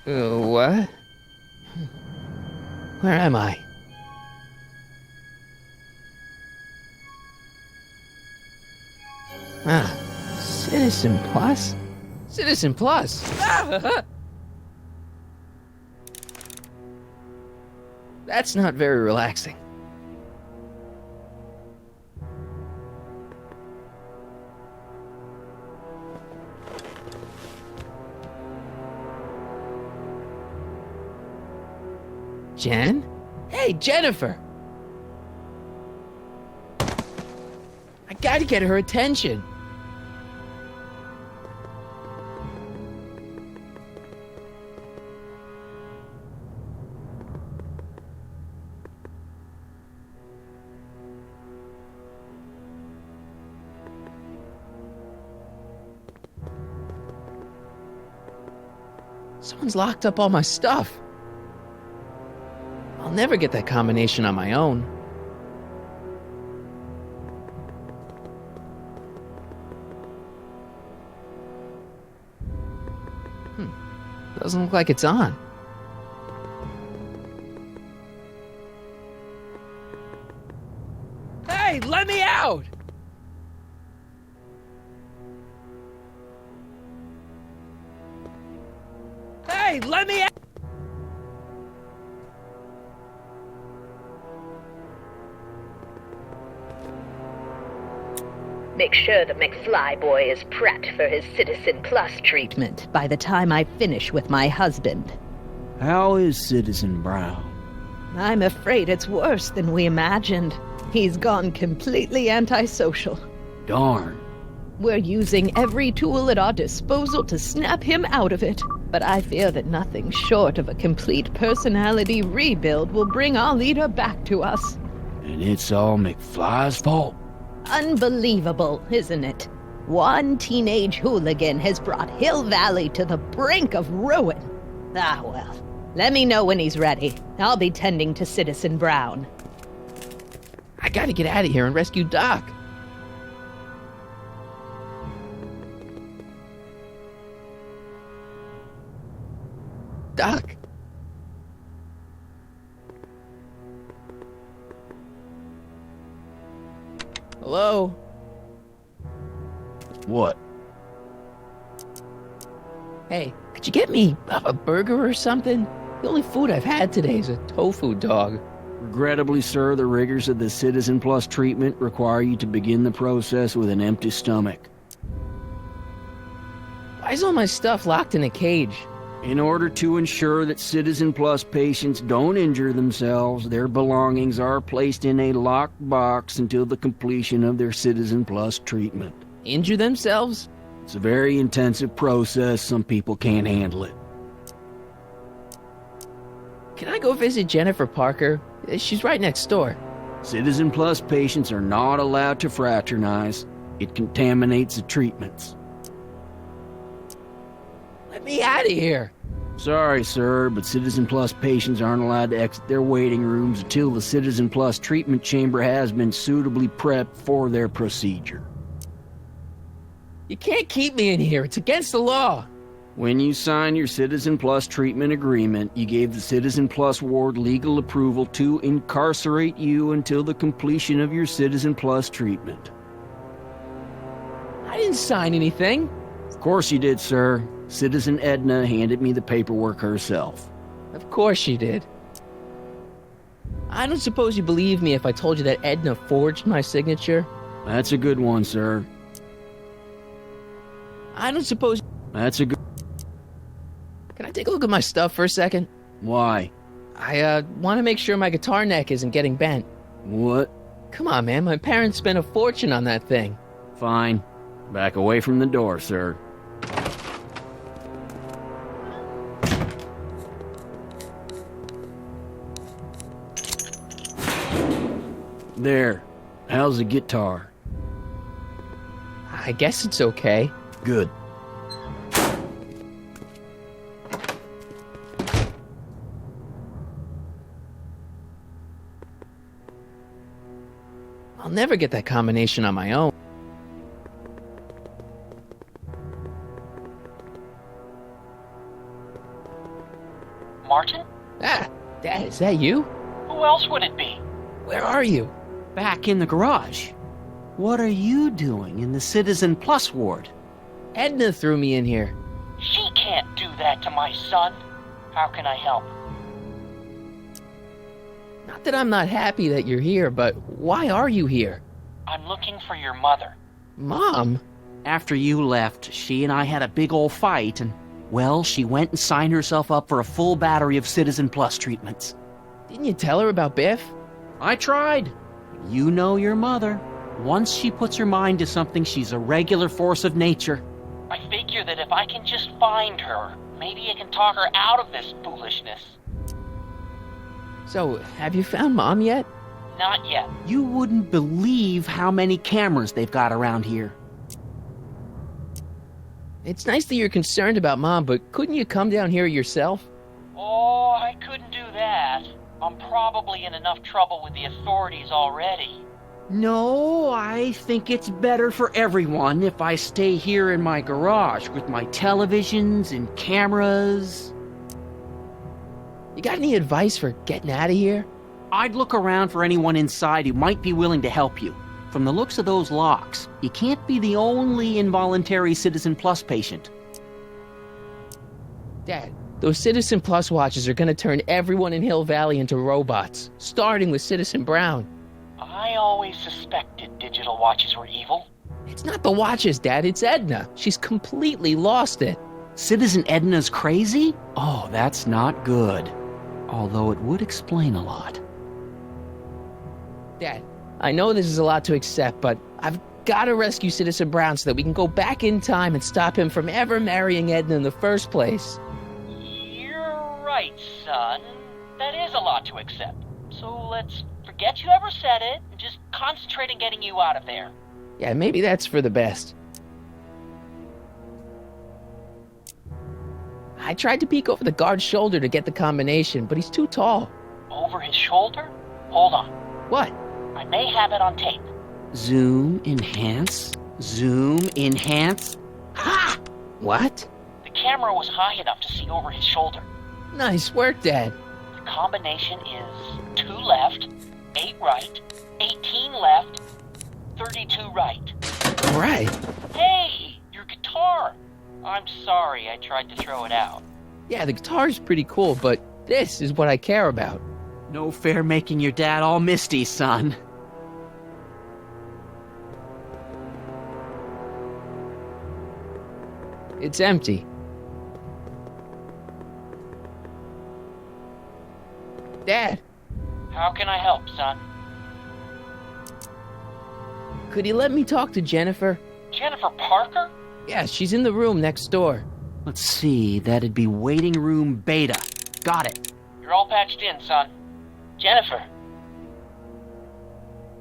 What? Where am I? Ah, Citizen Plus? Citizen Plus! That's not very relaxing. Jen? Hey, Jennifer! I gotta get her attention. Someone's locked up all my stuff. I'll never get that combination on my own. Doesn't look like it's on. Hey, let me out! Hey, let me out! Make sure the McFly boy is prepped for his Citizen Plus treatment by the time I finish with my husband. How is Citizen Brown? I'm afraid it's worse than we imagined. He's gone completely antisocial. Darn. We're using every tool at our disposal to snap him out of it. But I fear that nothing short of a complete personality rebuild will bring our leader back to us. And it's all McFly's fault? Unbelievable, isn't it? One teenage hooligan has brought Hill Valley to the brink of ruin. Ah, well. Let me know when he's ready. I'll be tending to Citizen Brown. I gotta get out of here and rescue Doc. Doc? Hello? What? Hey, could you get me a burger or something? The only food I've had today is a tofu dog. Regrettably, sir, the rigors of the Citizen Plus treatment require you to begin the process with an empty stomach. Why is all my stuff locked in a cage? In order to ensure that Citizen Plus patients don't injure themselves, their belongings are placed in a locked box until the completion of their Citizen Plus treatment. Injure themselves? It's a very intensive process. Some people can't handle it. Can I go visit Jennifer Parker? She's right next door. Citizen Plus patients are not allowed to fraternize. It contaminates the treatments. Let me out of here. Sorry, sir, but Citizen Plus patients aren't allowed to exit their waiting rooms until the Citizen Plus treatment chamber has been suitably prepped for their procedure. You can't keep me in here. It's against the law. When you signed your Citizen Plus treatment agreement, you gave the Citizen Plus ward legal approval to incarcerate you until the completion of your Citizen Plus treatment. I didn't sign anything. Of course you did, sir. Citizen Edna handed me the paperwork herself. Of course she did. I don't suppose you believe me if I told you that Edna forged my signature? That's a good one, sir. I don't suppose... That's a good... Can I take a look at my stuff for a second? Why? I, want to make sure my guitar neck isn't getting bent. What? Come on, man. My parents spent a fortune on that thing. Fine. Back away from the door, sir. There. How's the guitar? I guess it's okay. Good. I'll never get that combination on my own. Ah! Dad, is that you? Who else would it be? Where are you? Back in the garage. What are you doing in the Citizen Plus ward? Edna threw me in here. She can't do that to my son. How can I help? Not that I'm not happy that you're here, but why are you here? I'm looking for your mother. Mom? After you left, she and I had a big old fight, and, well, she went and signed herself up for a full battery of Citizen Plus treatments. Didn't you tell her about Biff? I tried. You know your mother. Once she puts her mind to something, she's a regular force of nature. I figure that if I can just find her, maybe I can talk her out of this foolishness. So, have you found Mom yet? Not yet. You wouldn't believe how many cameras they've got around here. It's nice that you're concerned about Mom, but couldn't you come down here yourself? Oh, I couldn't do that. I'm probably in enough trouble with the authorities already. No, I think it's better for everyone if I stay here in my garage with my televisions and cameras. You got any advice for getting out of here? I'd look around for anyone inside who might be willing to help you. From the looks of those locks, you can't be the only involuntary Citizen Plus patient. Dad, those Citizen Plus watches are gonna turn everyone in Hill Valley into robots, starting with Citizen Brown. I always suspected digital watches were evil. It's not the watches, Dad, it's Edna. She's completely lost it. Citizen Edna's crazy? Oh, that's not good. Although it would explain a lot. Dad, I know this is a lot to accept, but I've got to rescue Citizen Brown so that we can go back in time and stop him from ever marrying Edna in the first place. You're right, son. That is a lot to accept. So let's forget you ever said it and just concentrate on getting you out of there. Yeah, maybe that's for the best. I tried to peek over the guard's shoulder to get the combination, but he's too tall. Over his shoulder? Hold on. What? I may have it on tape. Zoom, enhance, zoom, enhance. Ha! What? The camera was high enough to see over his shoulder. Nice work, Dad. The combination is 2 left, 8 right, 18 left, 32 right. All right. Hey, your guitar! I'm sorry I tried to throw it out. Yeah, the guitar's pretty cool, but this is what I care about. No fair making your dad all misty, son. It's empty. Dad, How can I help, son? could you let me talk to Jennifer? Jennifer Parker? Yeah, she's in the room next door. Let's see, that'd be waiting room beta. Got it. You're all patched in, son. Jennifer.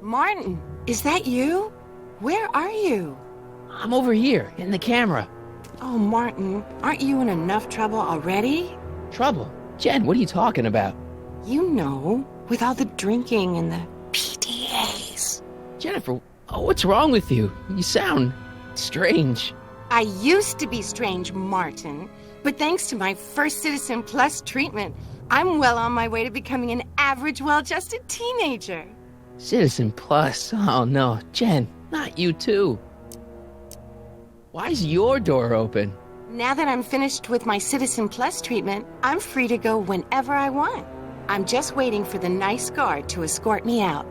Martin, is that you? Where are you? I'm over here, in the camera. Oh, Martin, aren't you in enough trouble already? Trouble? Jen, what are you talking about? You know, with all the drinking and the PDAs. Jennifer, what's wrong with you? You sound strange. I used to be strange, Martin, but thanks to my first Citizen Plus treatment, I'm well on my way to becoming an average, well-adjusted teenager. Citizen Plus? Oh no, Jen, not you too. Why's your door open? Now that I'm finished with my Citizen Plus treatment, I'm free to go whenever I want. I'm just waiting for the nice guard to escort me out.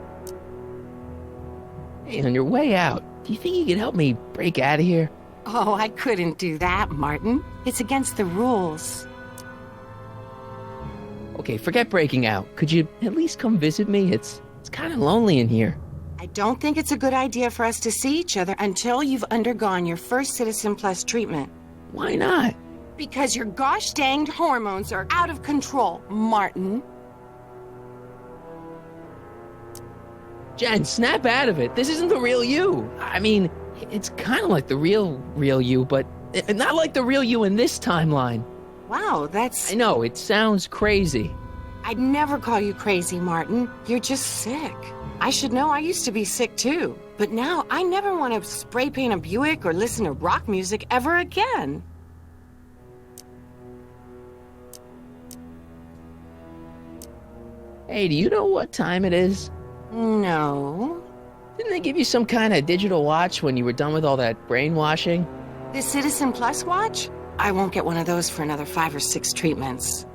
Hey, on your way out, do you think you could help me break out of here? Oh, I couldn't do that, Martin. It's against the rules. Okay, forget breaking out. Could you at least come visit me? It's kind of lonely in here. I don't think it's a good idea for us to see each other until you've undergone your first Citizen Plus treatment. Why not? Because your gosh danged hormones are out of control, Martin. Jen, snap out of it. This isn't the real you. I mean, it's kind of like the real you, but not like the real you in this timeline. Wow, that's... I know, it sounds crazy. I'd never call you crazy, Martin. You're just sick. I should know, I used to be sick too. But now I never want to spray paint a Buick or listen to rock music ever again. Hey, do you know what time it is? No. Didn't they give you some kind of digital watch when you were done with all that brainwashing? The Citizen Plus watch? I won't get one of those for another 5 or 6 treatments.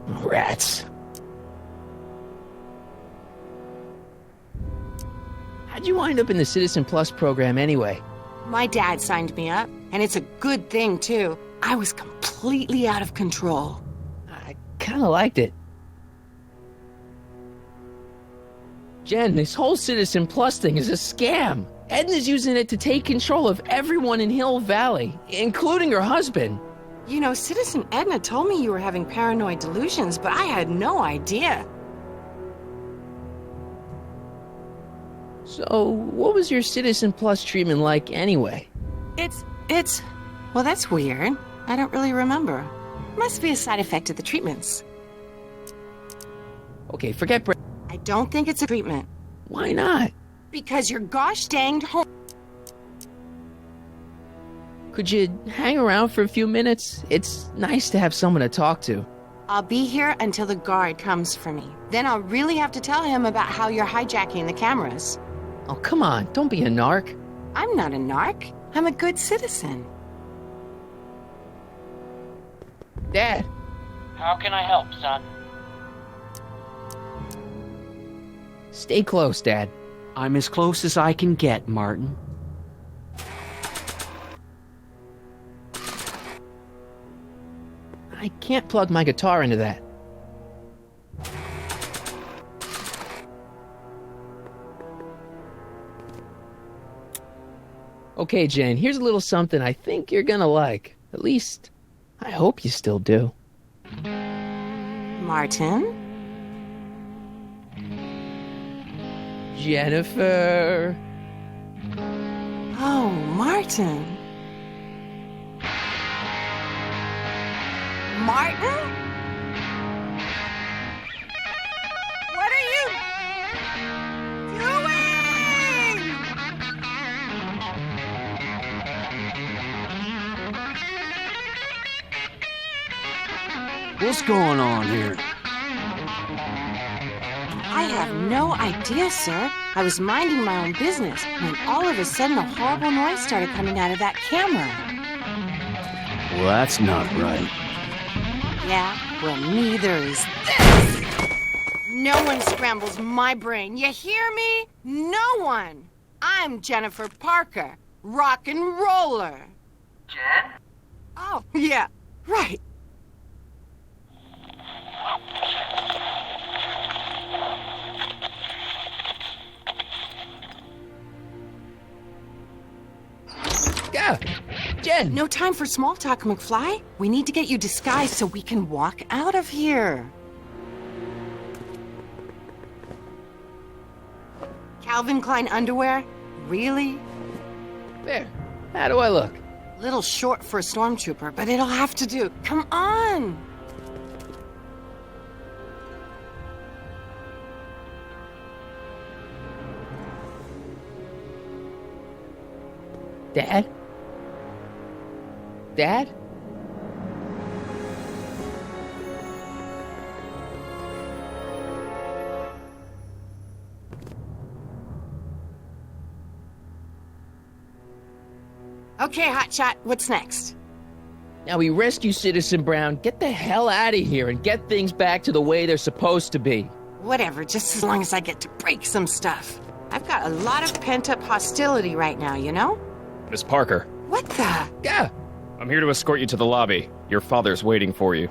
Rats. How'd you wind up in the Citizen Plus program anyway? My dad signed me up, and it's a good thing, too. I was completely out of control. I kind of liked it. Jen, this whole Citizen Plus thing is a scam. Edna's using it to take control of everyone in Hill Valley, including her husband. You know, Citizen Edna told me you were having paranoid delusions, but I had no idea. So, what was your Citizen Plus treatment like anyway? Well, that's weird. I don't really remember. Must be a side effect of the treatments. Okay, forget I don't think it's a treatment. Why not? Because you're gosh danged home. Could you hang around for a few minutes? It's nice to have someone to talk to. I'll be here until the guard comes for me. Then I'll really have to tell him about how you're hijacking the cameras. Oh, come on, don't be a narc. I'm not a narc. I'm a good citizen. Dad, How can I help, son? stay close, Dad. I'm as close as I can get, Martin. I can't plug my guitar into that. Okay, Jane, here's a little something I think you're gonna like. At least, I hope you still do. Martin? Jennifer. Oh, Martin. Martin? What are you doing? What's going on here? I have no idea, sir. I was minding my own business when all of a sudden a horrible noise started coming out of that camera. Well, that's not right. Yeah, well, neither is this. No one scrambles my brain. You hear me? No one. I'm Jennifer Parker, rock and roller. Jen? Oh, yeah, right. Yeah, Jen. No time for small talk, McFly. We need to get you disguised so we can walk out of here. Calvin Klein underwear? Really? There. How do I look? Little short for a stormtrooper, but it'll have to do. Come on! Dad? Dad? Okay, Hotshot, what's next? Now we rescue Citizen Brown, get the hell out of here, and get things back to the way they're supposed to be. Whatever, just as long as I get to break some stuff. I've got a lot of pent-up hostility right now, you know? Miss Parker, What the? Yeah. I'm here to escort you to the lobby. Your father's waiting for you.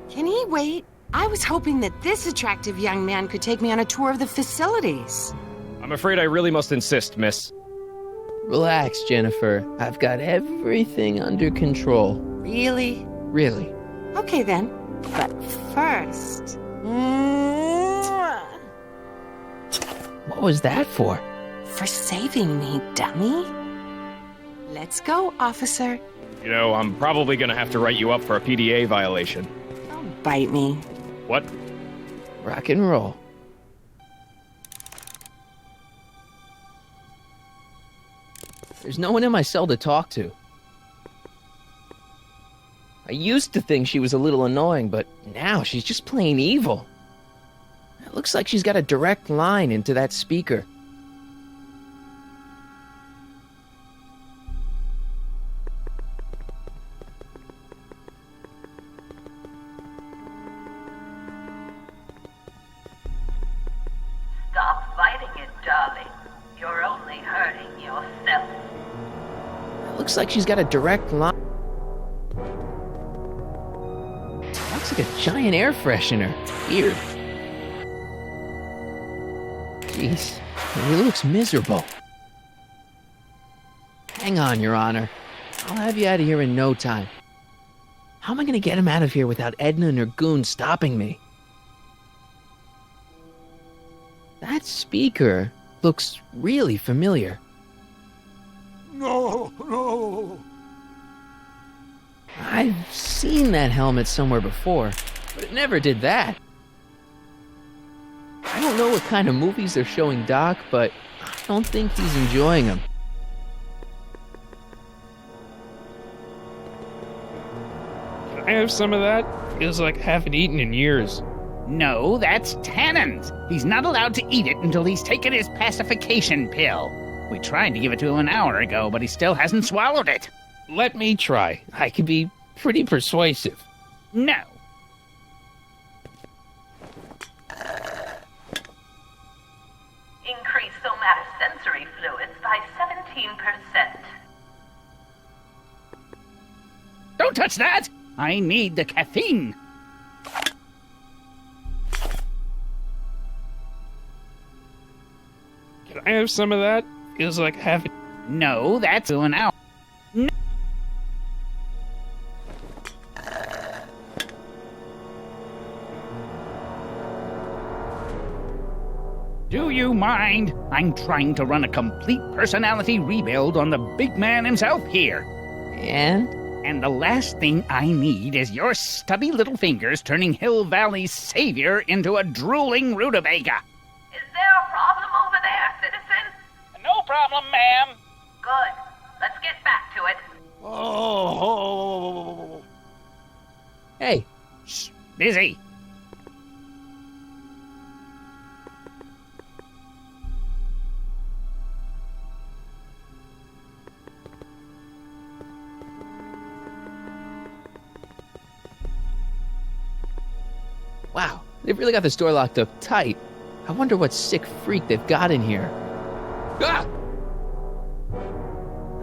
Can he wait? I was hoping that this attractive young man could take me on a tour of the facilities. I'm afraid I really must insist, miss. Relax, Jennifer. I've got everything under control. Really? Really. Okay then. But first... Mwah! What was that for? For saving me, dummy. Let's go, officer. You know, I'm probably gonna have to write you up for a PDA violation. Don't bite me. What? Rock and roll. There's no one in my cell to talk to. I used to think she was a little annoying, but now she's just plain evil. It looks like she's got a direct line into that speaker. Stop fighting it, darling. You're only hurting yourself. It looks like she's got a direct line. Looks like a giant air freshener. Weird. Jeez, he looks miserable. Hang on, Your Honor. I'll have you out of here in no time. How am I gonna get him out of here without Edna and her goons stopping me? That speaker looks really familiar. No. I've seen that helmet somewhere before, but it never did that. I don't know what kind of movies they're showing Doc, but I don't think he's enjoying them. Can I have some of that? Feels like I haven't eaten in years. No, that's Tannen's. He's not allowed to eat it until he's taken his pacification pill. We tried to give it to him an hour ago, but he still hasn't swallowed it. Let me try. I can be pretty persuasive. No. Increase somatosensory fluids by 17%. Don't touch that! I need the caffeine. Can I have some of that? Feels like I haven't. No, that's an hour. No. Do you mind? I'm trying to run a complete personality rebuild on the big man himself here. And? And the last thing I need is your stubby little fingers turning Hill Valley's savior into a drooling rutabaga. Is there a problem over there, citizen? No problem, ma'am. Good. Let's get back to it. Oh. Hey, Shh, busy. wow, they've really got this door locked up tight. I wonder what sick freak they've got in here. Ah!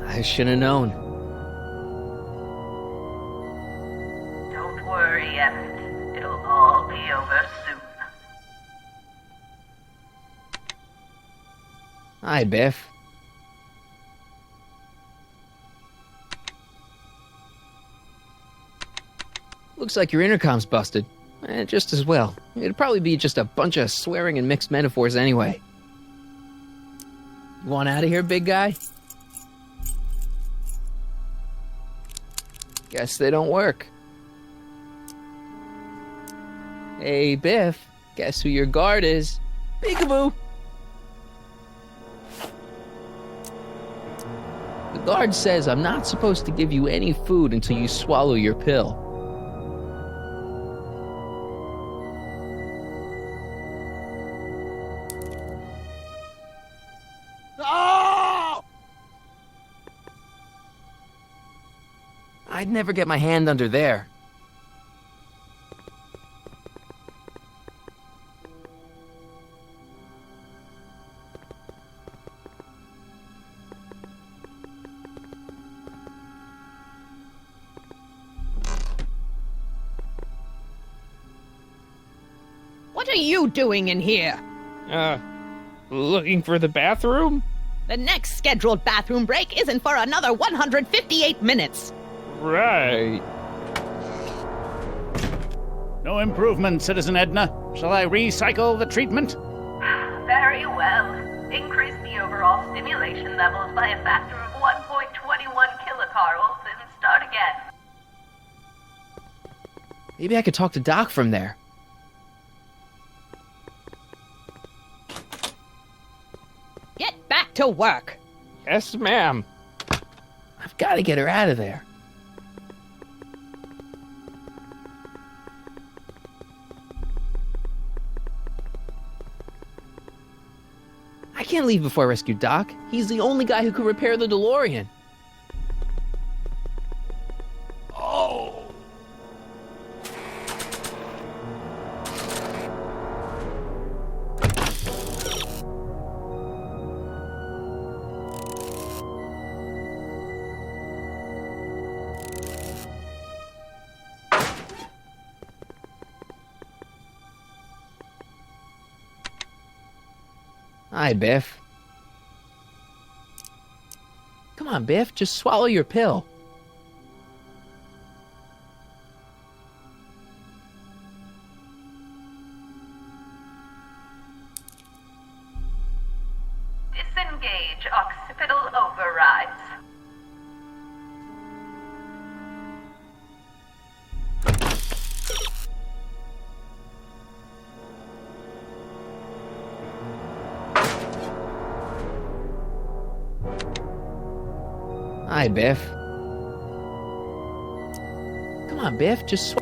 I should have known. Don't worry, Emmett. It'll all be over soon. Hi, Biff. Looks like your intercom's busted. Just as well. It'd probably be just a bunch of swearing and mixed metaphors anyway. You want out of here, big guy? Guess they don't work. Hey, Biff. Guess who your guard is? Peekaboo! The guard says I'm not supposed to give you any food until you swallow your pill. Ah! I'd never get my hand under there. What are you doing in here? Looking for the bathroom? The next scheduled bathroom break isn't for another 158 minutes. Right. No improvement, Citizen Edna. Shall I recycle the treatment? Very well. Increase the overall stimulation levels by a factor of 1.21 kilocalories and start again. Maybe I could talk to Doc from there. Get back to work. Yes, ma'am. I've got to get her out of there. I can't leave before I rescue Doc. He's the only guy who could repair the DeLorean. Oh! Hi, Biff. Come on, Biff, just swallow your pill. Disengage occipital overrides. Hi, Biff. Come on, Biff, just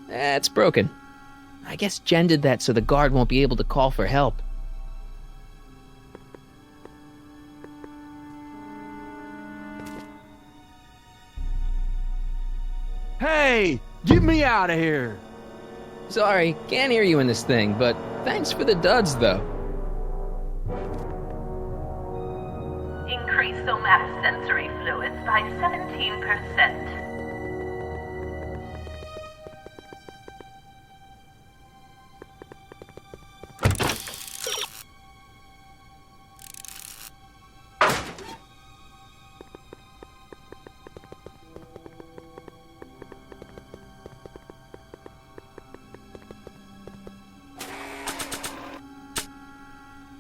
It's broken. I guess Jen did that so the guard won't be able to call for help. Hey, get me out of here. Sorry, can't hear you in this thing, but thanks for the duds, though. Increase somatosensory fluids by 17%.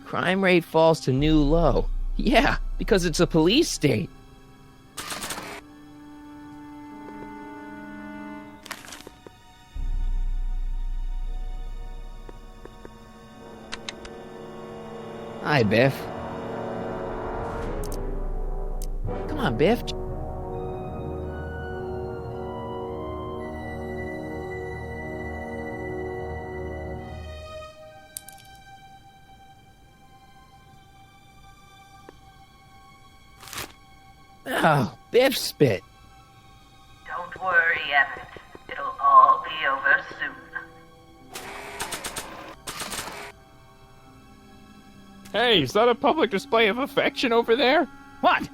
Crime rate falls to new low. Yeah, because it's a police state. Hi, Biff. Come on, Biff. Oh, Biff spit. Don't worry, Emmett. It'll all be over soon. Hey, is that a public display of affection over there? What?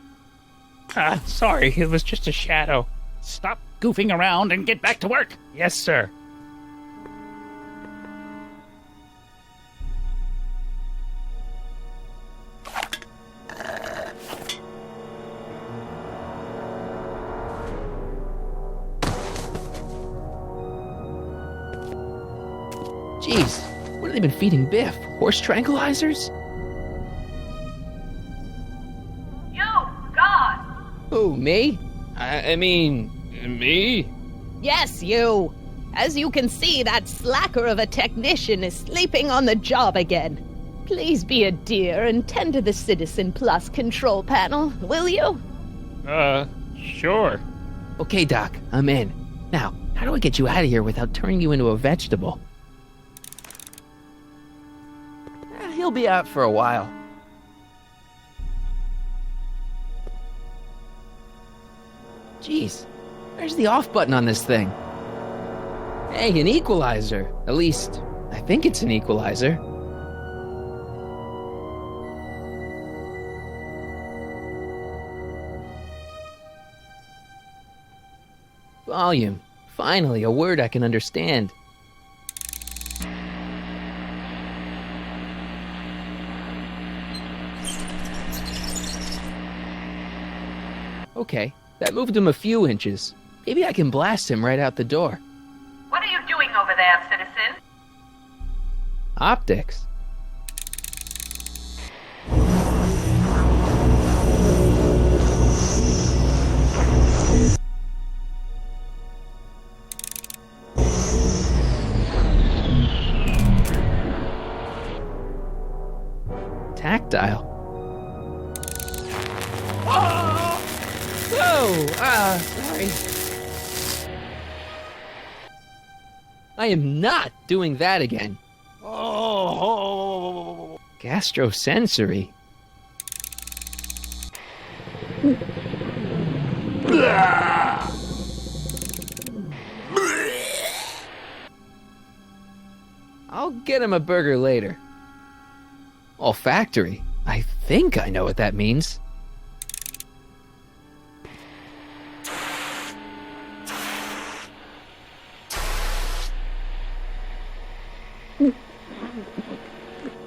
Sorry, it was just a shadow. Stop goofing around and get back to work. Yes, sir. Jeez, what have they been feeding Biff? Horse tranquilizers? You, God! Who, me? I mean, Me? Yes, you. As you can see, that slacker of a technician is sleeping on the job again. Please be a dear and tend to the Citizen Plus control panel, will you? Sure. okay, Doc, I'm in. Now, how do I get you out of here without turning you into a vegetable? He'll be out for a while. Jeez, where's the off button on this thing? Hey, an equalizer. At least, I think it's an equalizer. Volume. Finally, a word I can understand. Okay, that moved him a few inches. Maybe I can blast him right out the door. What are you doing over there, citizen? Optics. projectile. Sorry. I am not doing that again. Gastrosensory. I'll get him a burger later. Olfactory. I think I know what that means.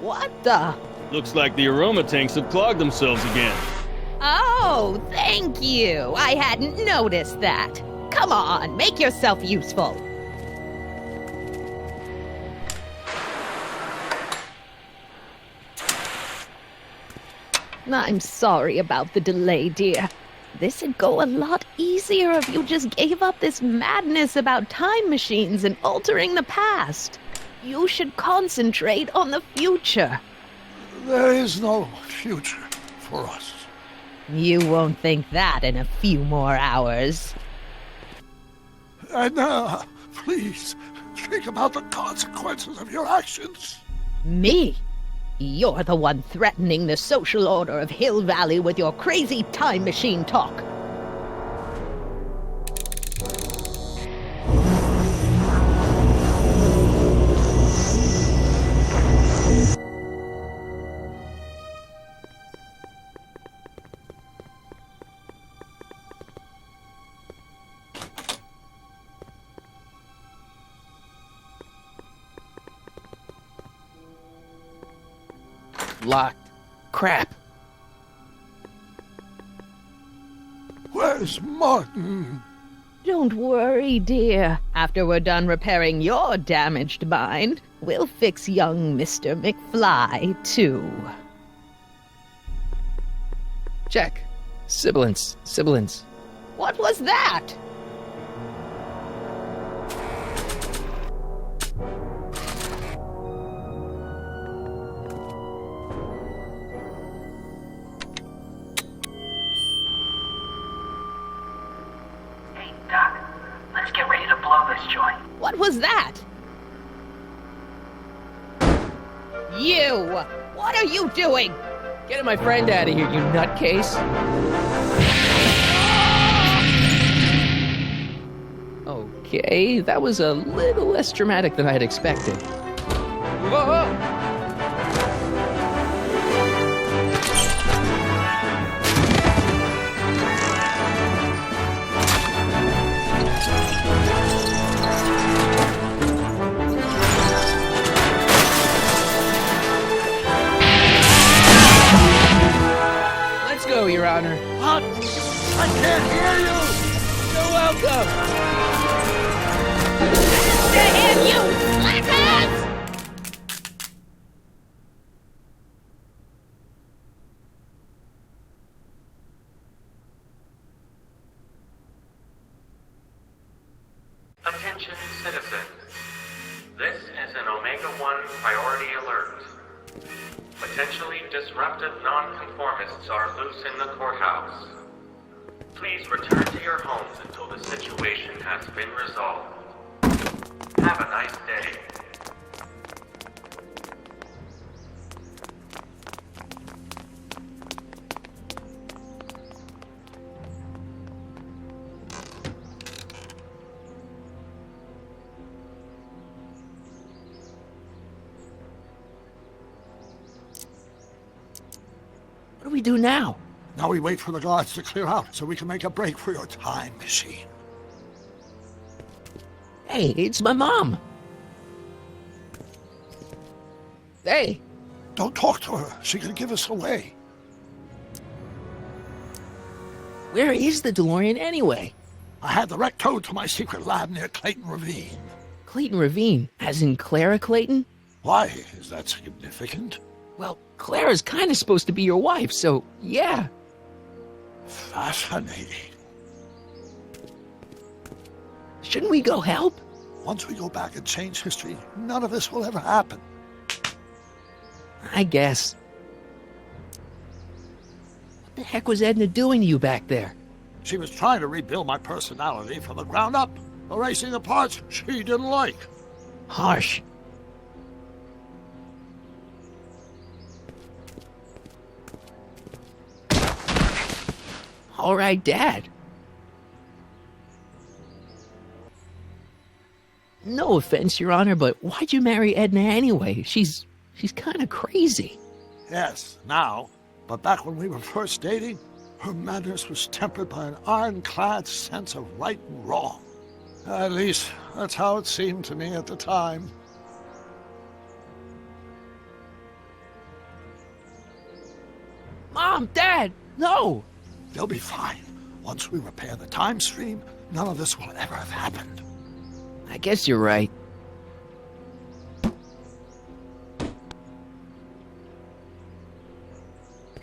What the? Looks like the aroma tanks have clogged themselves again. Oh, thank you. I hadn't noticed that. Come on, make yourself useful. I'm sorry about the delay, dear. This'd go a lot easier if you just gave up this madness about time machines and altering the past. You should concentrate on the future. There is no future for us. You won't think that in a few more hours. And please, think about the consequences of your actions. Me? You're the one threatening the social order of Hill Valley with your crazy time machine talk. Locked. Crap. Where's Martin? Don't worry, dear. After we're done repairing your damaged mind, we'll fix young Mr. McFly, too. Check. Sibilance. What was that? Doc, let's get ready to blow this joint. What was that? You! What are you doing? Get my friend out of here, you nutcase. Okay, that was a little less dramatic than I had expected. Whoa! Your Honor. What? I can't hear you! You're welcome! Stand you, slackers! Attention citizens. This is an Omega-1 priority alert. Potentially disruptive nonconformists are loose in the courthouse. Please return to your homes until the situation has been resolved. Have a nice day. What do we do now? Now we wait for the guards to clear out so we can make a break for your time machine. Hey, it's my mom. Hey. Don't talk to her. She could give us away. Where is the DeLorean anyway? I had the wreck towed to my secret lab near Clayton Ravine. Clayton Ravine, as in Clara Clayton? Why? Is that significant? Well, Clara's kind of supposed to be your wife, so yeah. Fascinating. Shouldn't we go help? Once we go back and change history, none of this will ever happen. I guess. the heck was Edna doing to you back there? She was trying to rebuild my personality from the ground up, erasing the parts she didn't like. Harsh. All right, Dad. No offense, Your Honor, but why'd you marry Edna anyway? She's kind of crazy. Yes, now. But back when we were first dating, her madness was tempered by an ironclad sense of right and wrong. At least, that's how it seemed to me at the time. Mom, Dad, no! They'll be fine. Once we repair the time stream, none of this will ever have happened. I guess you're right.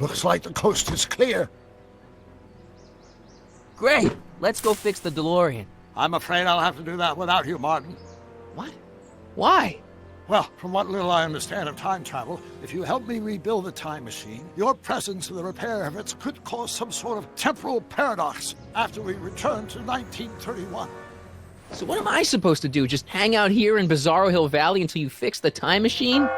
Looks like the coast is clear. Great! Let's go fix the DeLorean. I'm afraid I'll have to do that without you, Martin. What? Why? Well, from what little I understand of time travel, if you help me rebuild the time machine, your presence in the repair of it could cause some sort of temporal paradox after we return to 1931. So what am I supposed to do? Just hang out here in Bizarro Hill Valley until you fix the time machine?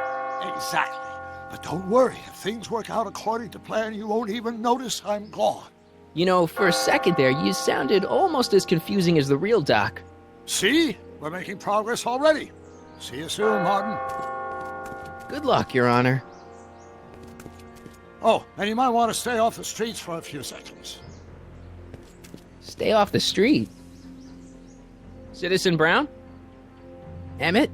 Exactly. But don't worry, if things work out according to plan, you won't even notice I'm gone. You know, for a second there, you sounded almost as confusing as the real Doc. See? We're making progress already. See you soon, Martin. Good luck, Your Honor. Oh, and you might want to stay off the streets for a few seconds. Stay off the street? Citizen Brown? Emmett?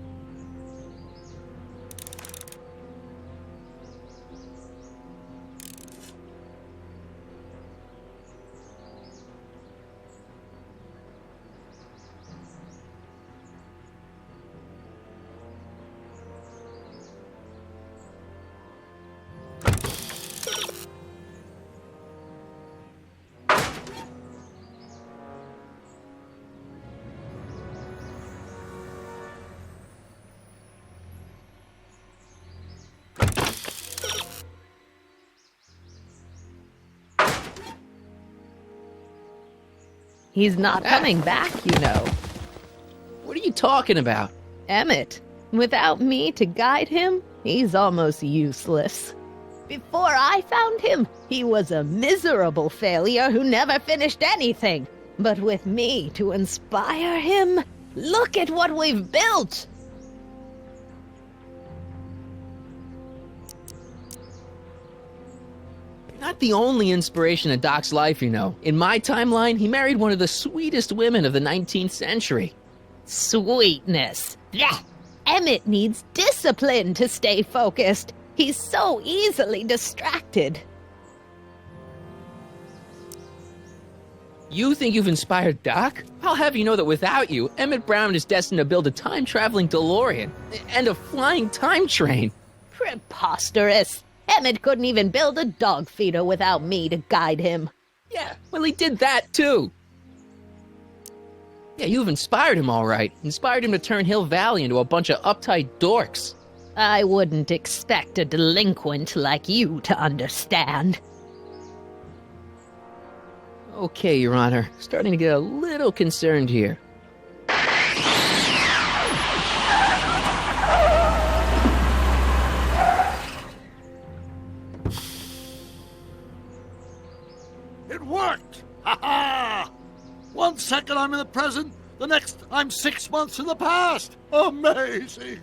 He's not coming back, you know. What are you talking about? Emmett. Without me to guide him, he's almost useless. Before I found him, he was a miserable failure who never finished anything. But with me to inspire him, look at what we've built! Not the only inspiration in Doc's life, you know. In my timeline, he married one of the sweetest women of the 19th century. Sweetness. Yeah. Emmett needs discipline to stay focused. He's so easily distracted. You think you've inspired Doc? I'll have you know that without you, Emmett Brown is destined to build a time-traveling DeLorean and a flying time train. Preposterous. Emmett couldn't even build a dog feeder without me to guide him. Yeah, well, he did that, too. Yeah, you've inspired him all right. Inspired him to turn Hill Valley into a bunch of uptight dorks. I wouldn't expect a delinquent like you to understand. Okay, Your Honor. Starting to get a little concerned here. It worked! Ha-ha! 1 second I'm in the present, the next I'm 6 months in the past. Amazing!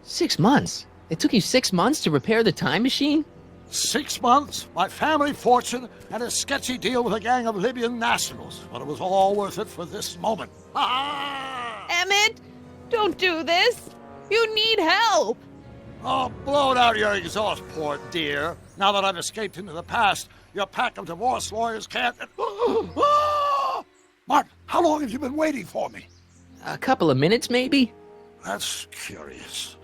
6 months? It took you 6 months to repair the time machine? 6 months, my family fortune, and a sketchy deal with a gang of Libyan nationals. But it was all worth it for this moment. Ha-ha! Emmett, don't do this. You need help. Oh, blow it out your exhaust, poor dear. Now that I've escaped into the past, your pack of divorce lawyers can't... Martin, how long have you been waiting for me? A couple of minutes, maybe? That's curious.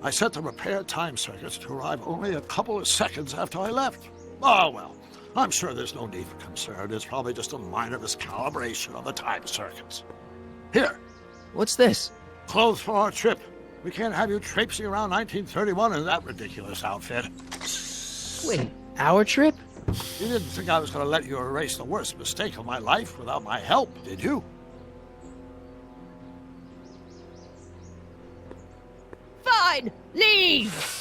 I set the repair time circuits to arrive only a couple of seconds after I left. Oh, well, I'm sure there's no need for concern. It's probably just a minor miscalibration of the time circuits. Here. What's this? Clothes for our trip. We can't have you traipsing around 1931 in that ridiculous outfit. Wait, our trip? You didn't think I was going to let you erase the worst mistake of my life without my help, did you? Fine, leave!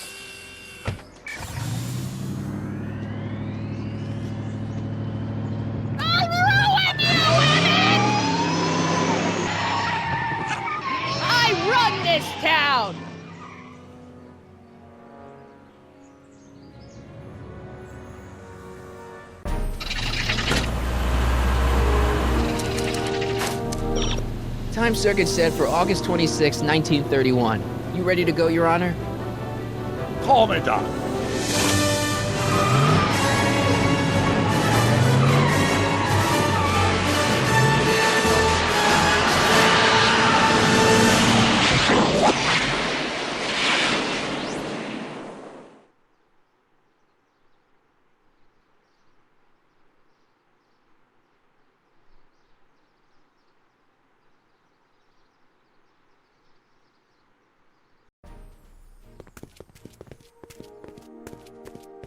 I'll ruin you, women! I run this town! Time circuit set for August 26, 1931. You ready to go, Your Honor? Call me, Doc.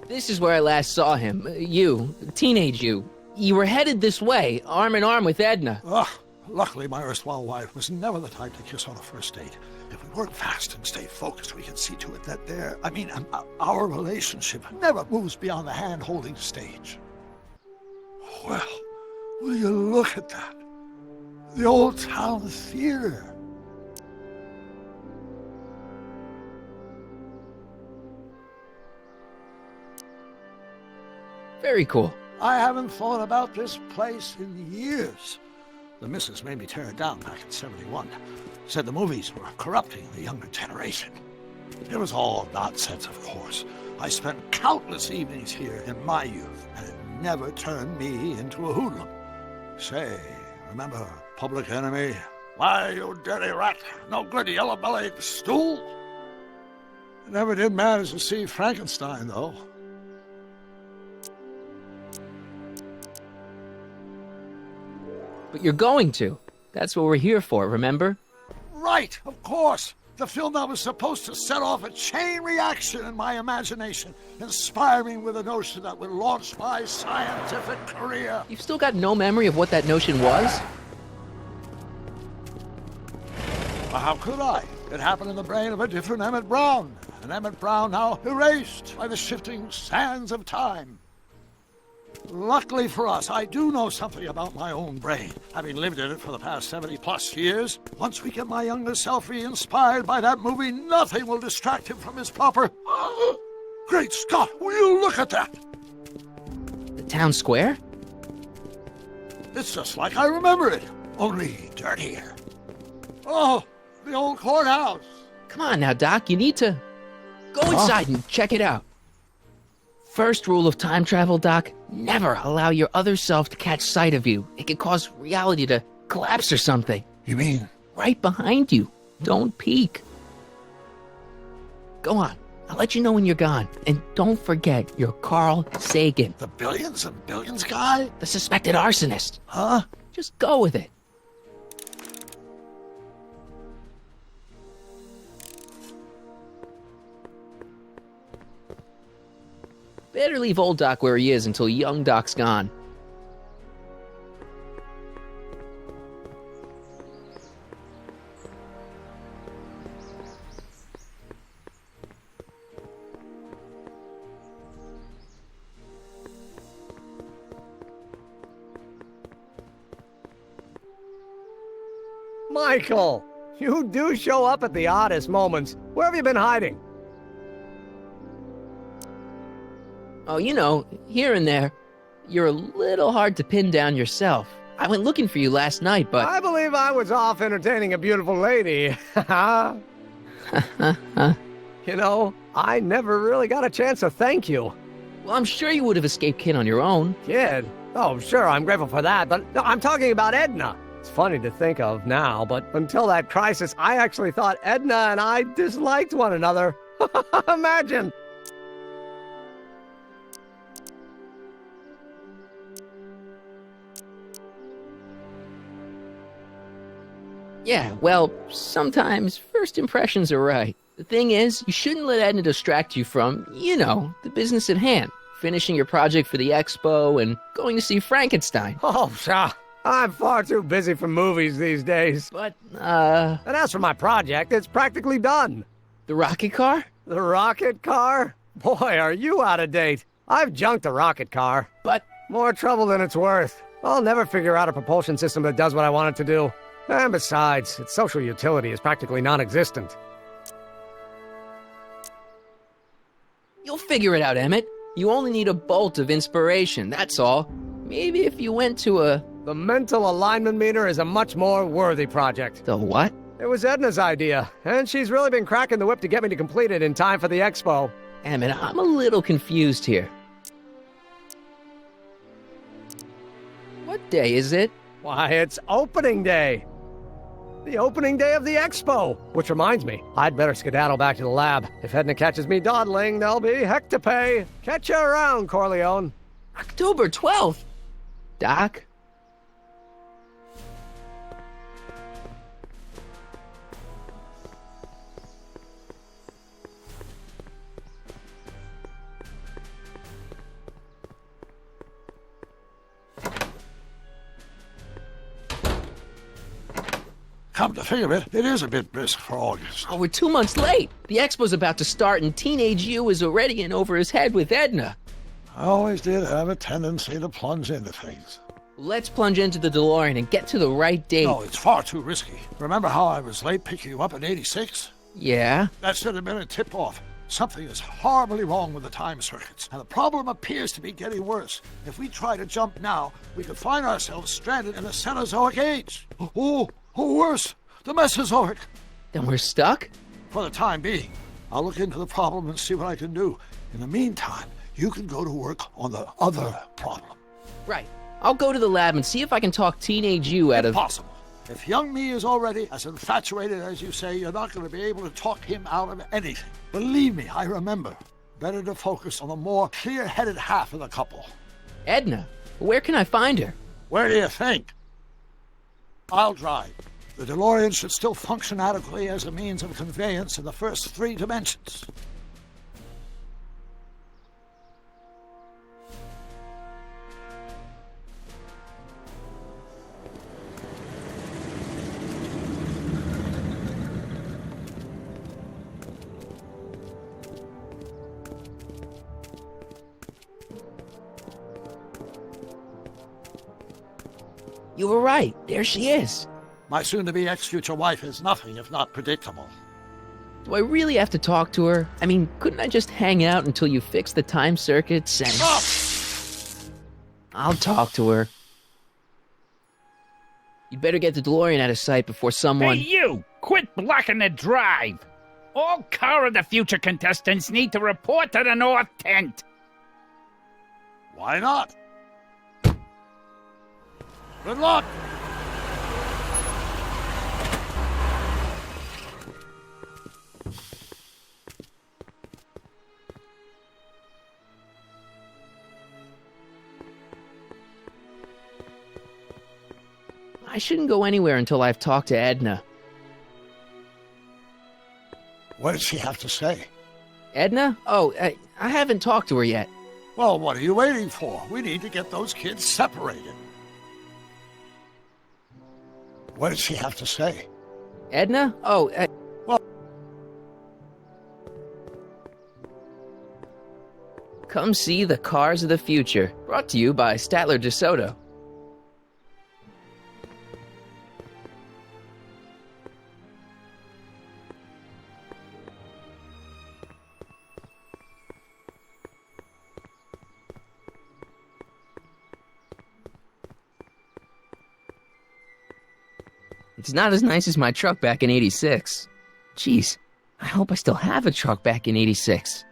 This is where I last saw him. You, teenage you. You were headed this way, arm in arm with Edna. Ugh. Luckily, my erstwhile wife was never the type to kiss on a first date. If we work fast and stay focused, we can see to it that our relationship never moves beyond the hand-holding stage. Well, will you look at that? The Old Town Theater. Very cool. I haven't thought about this place in years. The missus made me tear it down back in '71. Said the movies were corrupting the younger generation. It was all nonsense, of course. I spent countless evenings here in my youth, and it never turned me into a hoodlum. Say, remember Public Enemy? Why, you dirty rat, no good yellow-bellied stool? I never did manage to see Frankenstein, though. But you're going to. That's what we're here for, remember? Right, of course. The film that was supposed to set off a chain reaction in my imagination, inspiring with a notion that would launch my scientific career. You've still got no memory of what that notion was? Well, how could I? It happened in the brain of a different Emmett Brown. An Emmett Brown now erased by the shifting sands of time. Luckily for us, I do know something about my own brain, having lived in it for the past 70-plus years. Once we get my younger self re-inspired by that movie, nothing will distract him from his proper... Great Scott, will you look at that? The town square? It's just like I remember it, only dirtier. Oh, the old courthouse. Come on now, Doc, you need to... Go inside and check it out. First rule of time travel, Doc, never allow your other self to catch sight of you. It could cause reality to collapse or something. You mean? Right behind you. Don't peek. Go on. I'll let you know when you're gone. And don't forget, you're Carl Sagan. The billions and billions guy? The suspected arsonist. Huh? Just go with it. Better leave old Doc where he is until young Doc's gone. Michael, you do show up at the oddest moments. Where have you been hiding? Oh, you know, here and there. You're a little hard to pin down yourself. I went looking for you last night, but... I believe I was off entertaining a beautiful lady. You know, I never really got a chance to thank you. Well, I'm sure you would have escaped Kid on your own. Kid? Oh, sure, I'm grateful for that, but no, I'm talking about Edna. It's funny to think of now, but until that crisis, I actually thought Edna and I disliked one another. Imagine! Yeah, well, sometimes first impressions are right. The thing is, you shouldn't let Edna distract you from, you know, the business at hand. finishing your project for the expo and going to see Frankenstein. Oh, pshaw. I'm far too busy for movies these days. But, And as for my project, it's practically done. the rocket car? The rocket car? Boy, are you out of date. I've junked the rocket car. But... more trouble than it's worth. I'll never figure out a propulsion system that does what I want it to do. And besides, its social utility is practically non-existent. You'll figure it out, Emmett. You only need a bolt of inspiration, that's all. Maybe if you went to a... The mental alignment meter is a much more worthy project. The what? It was Edna's idea, and she's really been cracking the whip to get me to complete it in time for the expo. Emmett, I'm a little confused here. What day is it? Why, it's opening day. The opening day of the expo. Which reminds me, I'd better skedaddle back to the lab. If Edna catches me dawdling, there'll be heck to pay. Catch you around, Corleone. October 12th? Doc? Come to think of it, it is a bit brisk for August. Oh, we're 2 months late. The expo's about to start and Teenage You is already in over his head with Edna. I always did have a tendency to plunge into things. Let's plunge into the DeLorean and get to the right date. No, it's far too risky. Remember how I was late picking you up in '86? Yeah? That should have been a tip-off. Something is horribly wrong with the time circuits, and the problem appears to be getting worse. If we try to jump now, we could find ourselves stranded in the Cenozoic age. Oh, worse, the Mesozoic. Then we're stuck? For the time being. I'll look into the problem and see what I can do. In the meantime, you can go to work on the other problem. Right. I'll go to the lab and see if I can talk Teenage You out of... Impossible. If young me is already as infatuated as you say, you're not going to be able to talk him out of anything. Believe me, I remember. Better to focus on the more clear-headed half of the couple. Edna? Where can I find her? Where do you think? I'll drive. The DeLorean should still function adequately as a means of conveyance in the first 3 dimensions. You were right. There she is. My soon-to-be ex-future wife is nothing if not predictable. Do I really have to talk to her? I mean, couldn't I just hang out until you fix the time circuits and... Stop! I'll talk to her. You'd better get the DeLorean out of sight before someone... Hey, you! Quit blocking the drive! All Car of the Future contestants need to report to the North Tent. Why not? Good luck! I shouldn't go anywhere until I've talked to Edna. What did she have to say? Edna? Oh, I haven't talked to her yet. Well, what are you waiting for? We need to get those kids separated. What did she have to say? Edna? Oh, well... Come see the Cars of the Future. Brought to you by Statler DeSoto. It's not as nice as my truck back in '86. Jeez, I hope I still have a truck back in '86.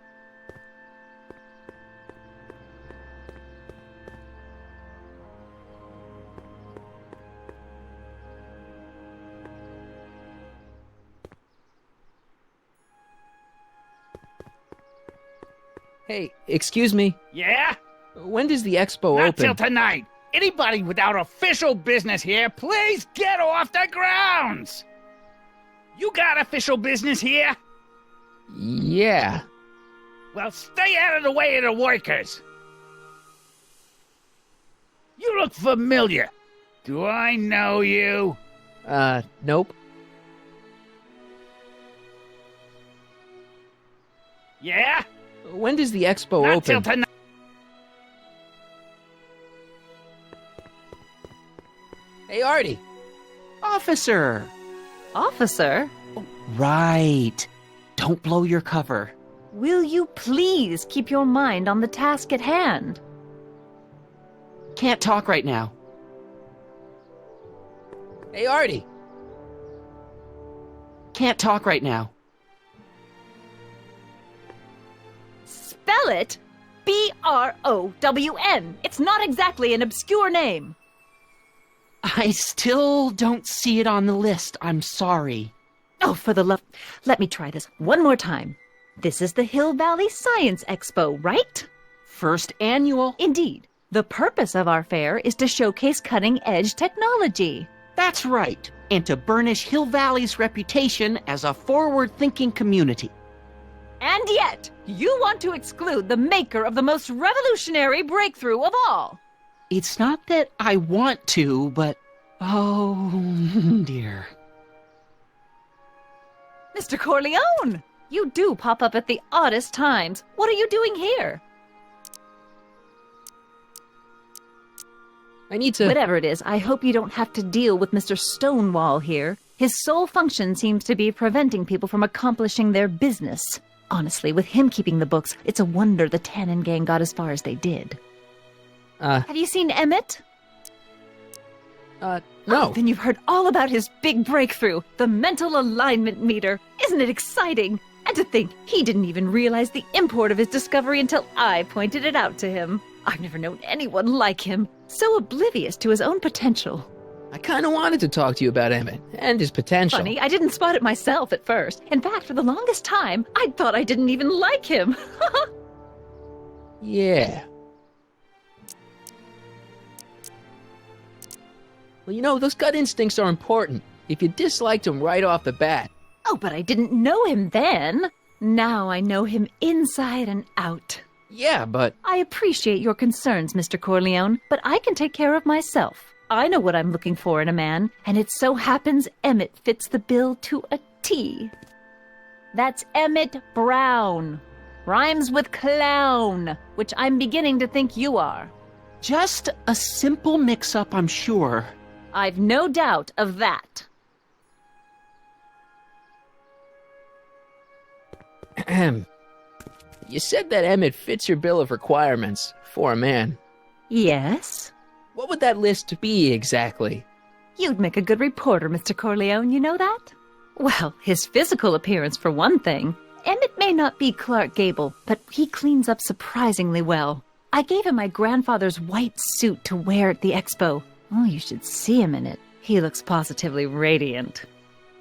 Hey, excuse me. Yeah? When does the expo Not open? till tonight. Anybody without official business here, please get off the grounds! You got official business here? Yeah. Well, stay out of the way of the workers. You look familiar. Do I know you? Nope. Yeah? When does the expo Not open? till tonight. Hey, Artie. Officer! Officer, Right. Don't blow your cover. will you please keep your mind on the task at hand? Can't talk right now. Hey, Artie. Can't talk right now. Spell it B-R-O-W-N. It's not exactly an obscure name. I still don't see it on the list. I'm sorry. Oh, for the love... Let me try this one more time. This is the Hill Valley Science Expo, right? First annual. Indeed. The purpose of our fair is to showcase cutting-edge technology. That's right. And to burnish Hill Valley's reputation as a forward-thinking community. And yet, you want to exclude the maker of the most revolutionary breakthrough of all. It's not that I want to, but... Oh, dear. Mr. Corleone! You do pop up at the oddest times. What are you doing here? I need to... Whatever it is, I hope you don't have to deal with Mr. Stonewall here. His sole function seems to be preventing people from accomplishing their business. Honestly, with him keeping the books, it's a wonder the Tannen gang got as far as they did. Have you seen Emmett? No. Oh, then you've heard all about his big breakthrough, the mental alignment meter. Isn't it exciting? And to think, he didn't even realize the import of his discovery until I pointed it out to him. I've never known anyone like him, so oblivious to his own potential. I kind of wanted to talk to you about Emmett and his potential. Funny, I didn't spot it myself at first. In fact, for the longest time, I thought I didn't even like him. Yeah. Well, you know, those gut instincts are important. If you disliked him right off the bat. Oh, but I didn't know him then. Now I know him inside and out. Yeah, but... I appreciate your concerns, Mr. Corleone, but I can take care of myself. I know what I'm looking for in a man, and it so happens Emmett fits the bill to a T. That's Emmett Brown. Rhymes with clown, which I'm beginning to think you are. Just a simple mix-up, I'm sure. I've no doubt of that. Ahem. You said that Emmett fits your bill of requirements for a man. Yes? What would that list be exactly? You'd make a good reporter, Mr. Corleone, you know that? Well, his physical appearance for one thing. Emmett may not be Clark Gable, but he cleans up surprisingly well. I gave him my grandfather's white suit to wear at the expo. Oh, you should see him in it. He looks positively radiant.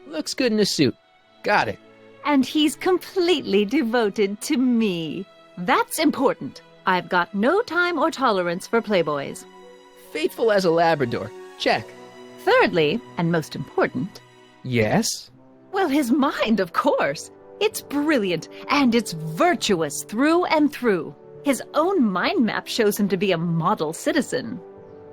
Looks good in a suit. Got it. And he's completely devoted to me. That's important. I've got no time or tolerance for playboys. Faithful as a Labrador. Check. Thirdly, and most important... Yes? Well, his mind, of course. It's brilliant, and it's virtuous through and through. His own mind map shows him to be a model citizen.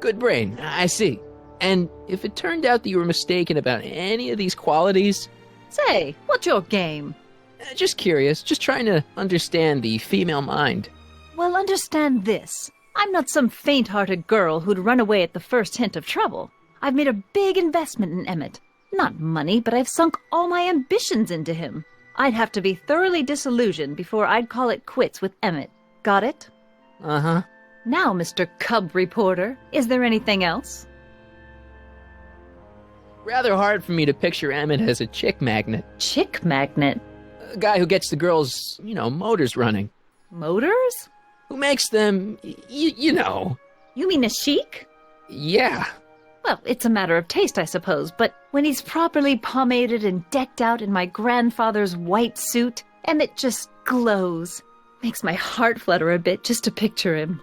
Good brain, I see. And if it turned out that you were mistaken about any of these qualities... Say, what's your game? Just curious, just trying to understand the female mind. Well, understand this. I'm not some faint-hearted girl who'd run away at the first hint of trouble. I've made a big investment in Emmett. Not money, but I've sunk all my ambitions into him. I'd have to be thoroughly disillusioned before I'd call it quits with Emmett. Got it? Uh-huh. Now, Mr. Cub Reporter, is there anything else? Rather hard for me to picture Emmett as a chick magnet. Chick magnet? A guy who gets the girls, motors running. Motors? Who makes them, you know. You mean a chic? Yeah. Well, it's a matter of taste, I suppose, but when he's properly pomaded and decked out in my grandfather's white suit, Emmett just glows. Makes my heart flutter a bit just to picture him.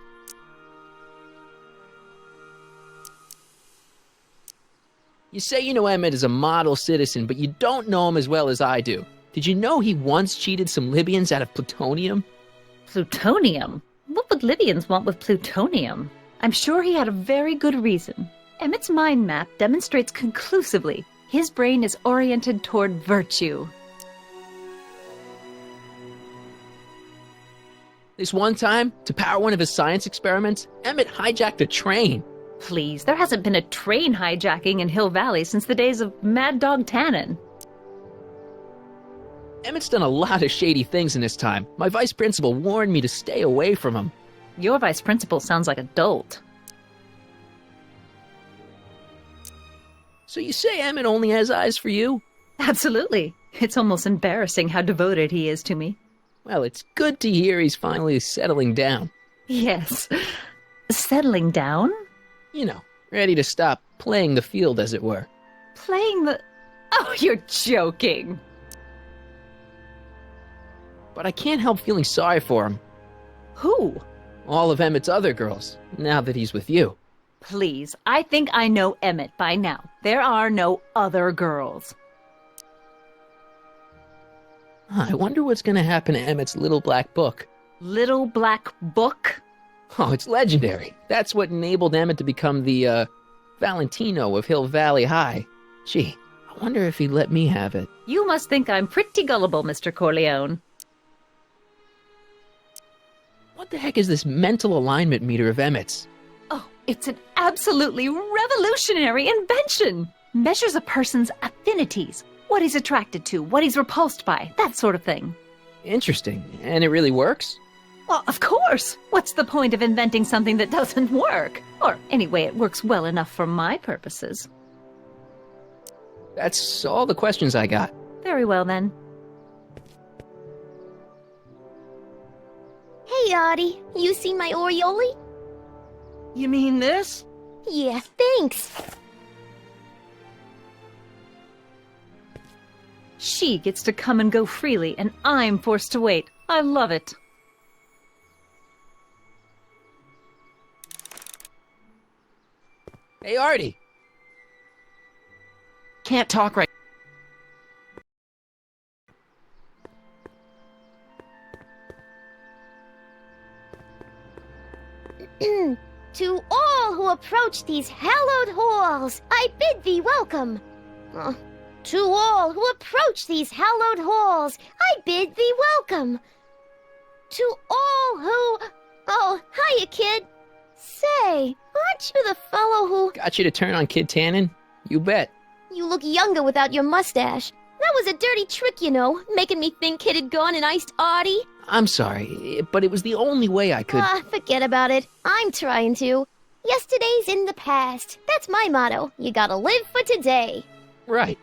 You say you know Emmett is a model citizen, but you don't know him as well as I do. Did you know he once cheated some Libyans out of plutonium? Plutonium? What would Libyans want with plutonium? I'm sure he had a very good reason. Emmett's mind map demonstrates conclusively his brain is oriented toward virtue. This one time, to power one of his science experiments, Emmett hijacked a train. Please, there hasn't been a train hijacking in Hill Valley since the days of Mad Dog Tannen. Emmett's done a lot of shady things in his time. My vice principal warned me to stay away from him. Your vice principal sounds like a dolt. So you say Emmett only has eyes for you? Absolutely. It's almost embarrassing how devoted he is to me. Well, it's good to hear he's finally settling down. Yes. Settling down? You know, ready to stop playing the field, as it were. Playing the... Oh, you're joking. But I can't help feeling sorry for him. Who? All of Emmett's other girls, now that he's with you. Please, I think I know Emmett by now. There are no other girls. I wonder what's going to happen to Emmett's little black book. Little black book? Oh, it's legendary. That's what enabled Emmett to become the, Valentino of Hill Valley High. Gee, I wonder if he'd let me have it. You must think I'm pretty gullible, Mr. Corleone. What the heck is this mental alignment meter of Emmett's? Oh, it's an absolutely revolutionary invention! Measures a person's affinities, what he's attracted to, what he's repulsed by, that sort of thing. Interesting. And it really works? Well, of course! What's the point of inventing something that doesn't work? Or, anyway, it works well enough for my purposes. That's all the questions I got. Very well, then. Hey, Audie. You seen my Oriole? You mean this? Yeah, thanks. She gets to come and go freely, and I'm forced to wait. I love it. Hey, Artie. Can't talk right. To all who approach these hallowed halls, I bid thee welcome. To all who approach these hallowed halls, I bid thee welcome. To all who... Oh, hiya, kid. Say, aren't you the fellow who... Got you to turn on Kid Tannen? You bet. You look younger without your mustache. That was a dirty trick, you know, making me think Kid had gone and iced Artie. I'm sorry, but it was the only way I could... Forget about it. I'm trying to. Yesterday's in the past. That's my motto. You gotta live for today. Right.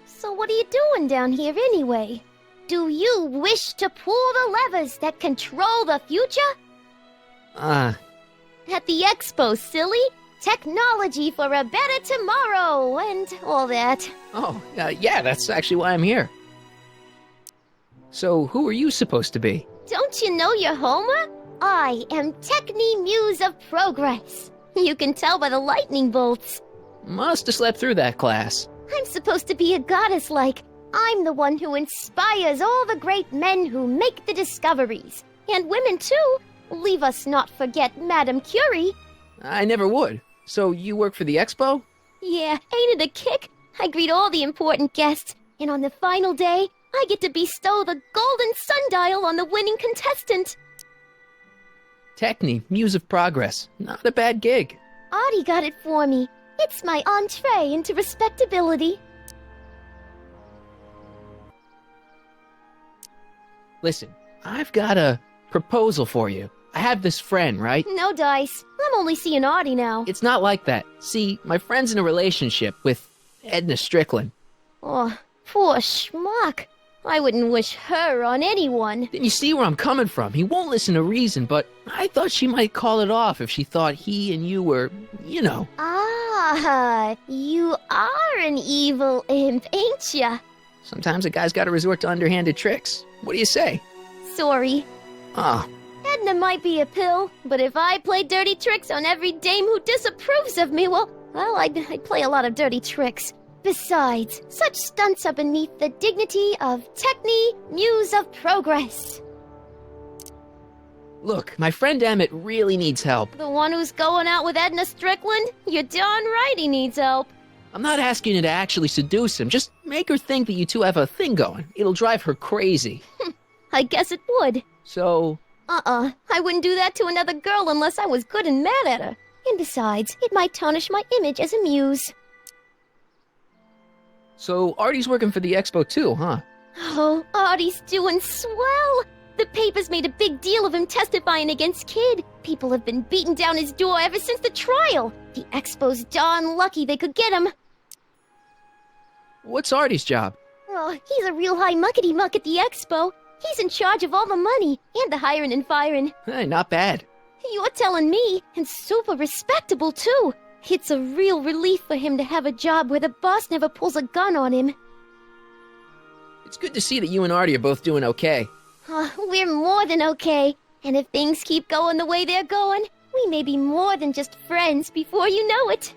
So what are you doing down here anyway? Do you wish to pull the levers that control the future? At the expo, silly. Technology for a better tomorrow, and all that. Oh, yeah, that's actually why I'm here. So, who are you supposed to be? Don't you know your Homer? I am Techni Muse of Progress. You can tell by the lightning bolts. Must have slept through that class. I'm supposed to be a goddess-like. I'm the one who inspires all the great men who make the discoveries. And women, too. Leave us not forget Madame Curie. I never would. So, you work for the expo? Yeah, ain't it a kick? I greet all the important guests, and on the final day, I get to bestow the golden sundial on the winning contestant. Techni, Muse of Progress. Not a bad gig. Audie got it for me. It's my entree into respectability. Listen, I've got a proposal for you. I have this friend, right? No dice. I'm only seeing Audie now. It's not like that. See, my friend's in a relationship with Edna Strickland. Oh, poor schmuck. I wouldn't wish her on anyone. Then you see where I'm coming from. He won't listen to reason, but I thought she might call it off if she thought he and you were, you know. Ah, you are an evil imp, ain't ya? Sometimes a guy's gotta resort to underhanded tricks. What do you say? Sorry. Ah. Edna might be a pill, but if I play dirty tricks on every dame who disapproves of me, well, I'd play a lot of dirty tricks. Besides, such stunts are beneath the dignity of Techni, Muse of Progress. Look, my friend Emmett really needs help. The one who's going out with Edna Strickland? You're darn right he needs help. I'm not asking you to actually seduce him. Just make her think that you two have a thing going. It'll drive her crazy. I guess it would. So... I wouldn't do that to another girl unless I was good and mad at her. And besides, it might tarnish my image as a muse. So Artie's working for the Expo too, huh? Oh, Artie's doing swell. The papers made a big deal of him testifying against Kid. People have been beating down his door ever since the trial. The Expo's darn lucky they could get him. What's Artie's job? Oh, he's a real high muckety-muck at the Expo. He's in charge of all the money and the hiring and firing. Hey, not bad. You're telling me, and super respectable too. It's a real relief for him to have a job where the boss never pulls a gun on him. It's good to see that you and Artie are both doing okay. We're more than okay. And if things keep going the way they're going, we may be more than just friends before you know it.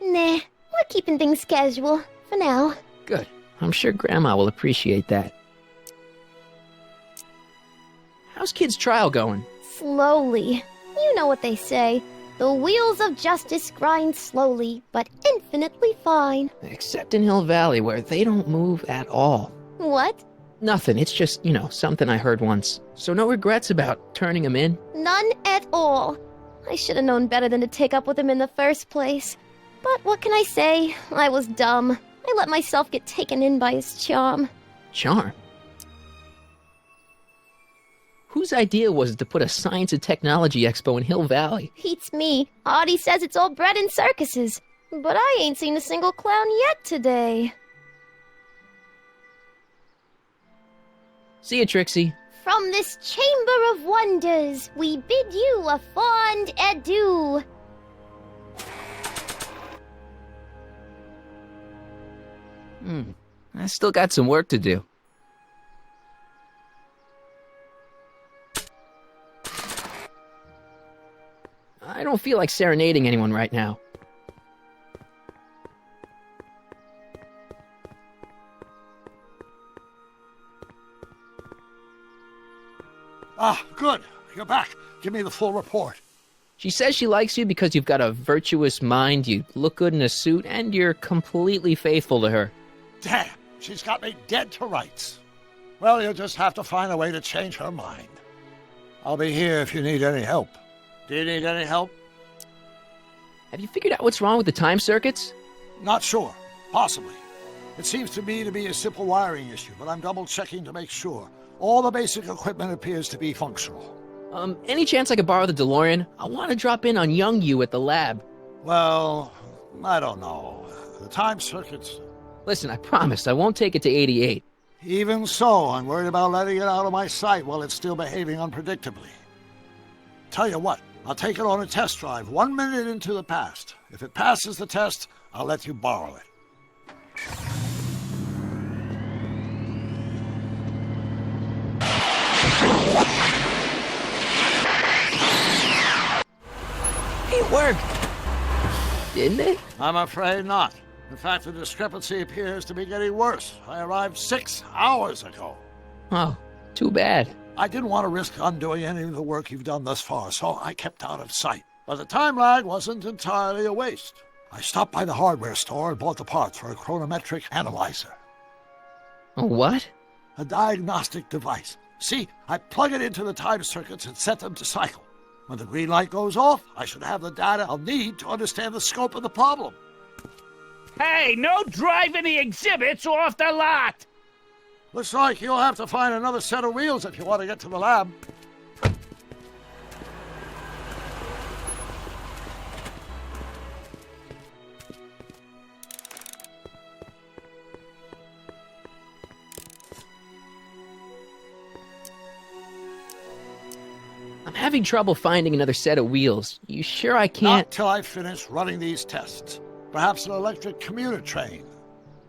Nah, we're keeping things casual, for now. Good. I'm sure Grandma will appreciate that. How's Kid's trial going? Slowly. You know what they say. The wheels of justice grind slowly, but infinitely fine. Except in Hill Valley, where they don't move at all. What? Nothing. It's just, something I heard once. So no regrets about turning him in? None at all. I should have known better than to take up with him in the first place. But what can I say? I was dumb. I let myself get taken in by his charm. Charm? Whose idea was it to put a science and technology expo in Hill Valley? Beats me. Artie says it's all bred in circuses. But I ain't seen a single clown yet today. See you, Trixie. From this chamber of wonders, we bid you a fond adieu. I still got some work to do. I don't feel like serenading anyone right now. Ah, good. You're back. Give me the full report. She says she likes you because you've got a virtuous mind, you look good in a suit, and you're completely faithful to her. Damn, she's got me dead to rights. Well, you'll just have to find a way to change her mind. I'll be here if you need any help. Do you need any help? Have you figured out what's wrong with the time circuits? Not sure. Possibly. It seems to me to be a simple wiring issue, but I'm double-checking to make sure. All the basic equipment appears to be functional. Any chance I could borrow the DeLorean? I want to drop in on young you at the lab. Well, I don't know. The time circuits... Listen, I promise I won't take it to 88. Even so, I'm worried about letting it out of my sight while it's still behaving unpredictably. Tell you what, I'll take it on a test drive 1 minute into the past. If it passes the test, I'll let you borrow it. It worked! Didn't it? I'm afraid not. In fact, the discrepancy appears to be getting worse. I arrived 6 hours ago. Oh, too bad. I didn't want to risk undoing any of the work you've done thus far, so I kept out of sight. But the time lag wasn't entirely a waste. I stopped by the hardware store and bought the parts for a chronometric analyzer. A what? A diagnostic device. See, I plug it into the time circuits and set them to cycle. When the green light goes off, I should have the data I'll need to understand the scope of the problem. Hey, no driving the exhibits off the lot! Looks like you'll have to find another set of wheels if you want to get to the lab. I'm having trouble finding another set of wheels. You sure I can't? Not till I finish running these tests. Perhaps an electric commuter train.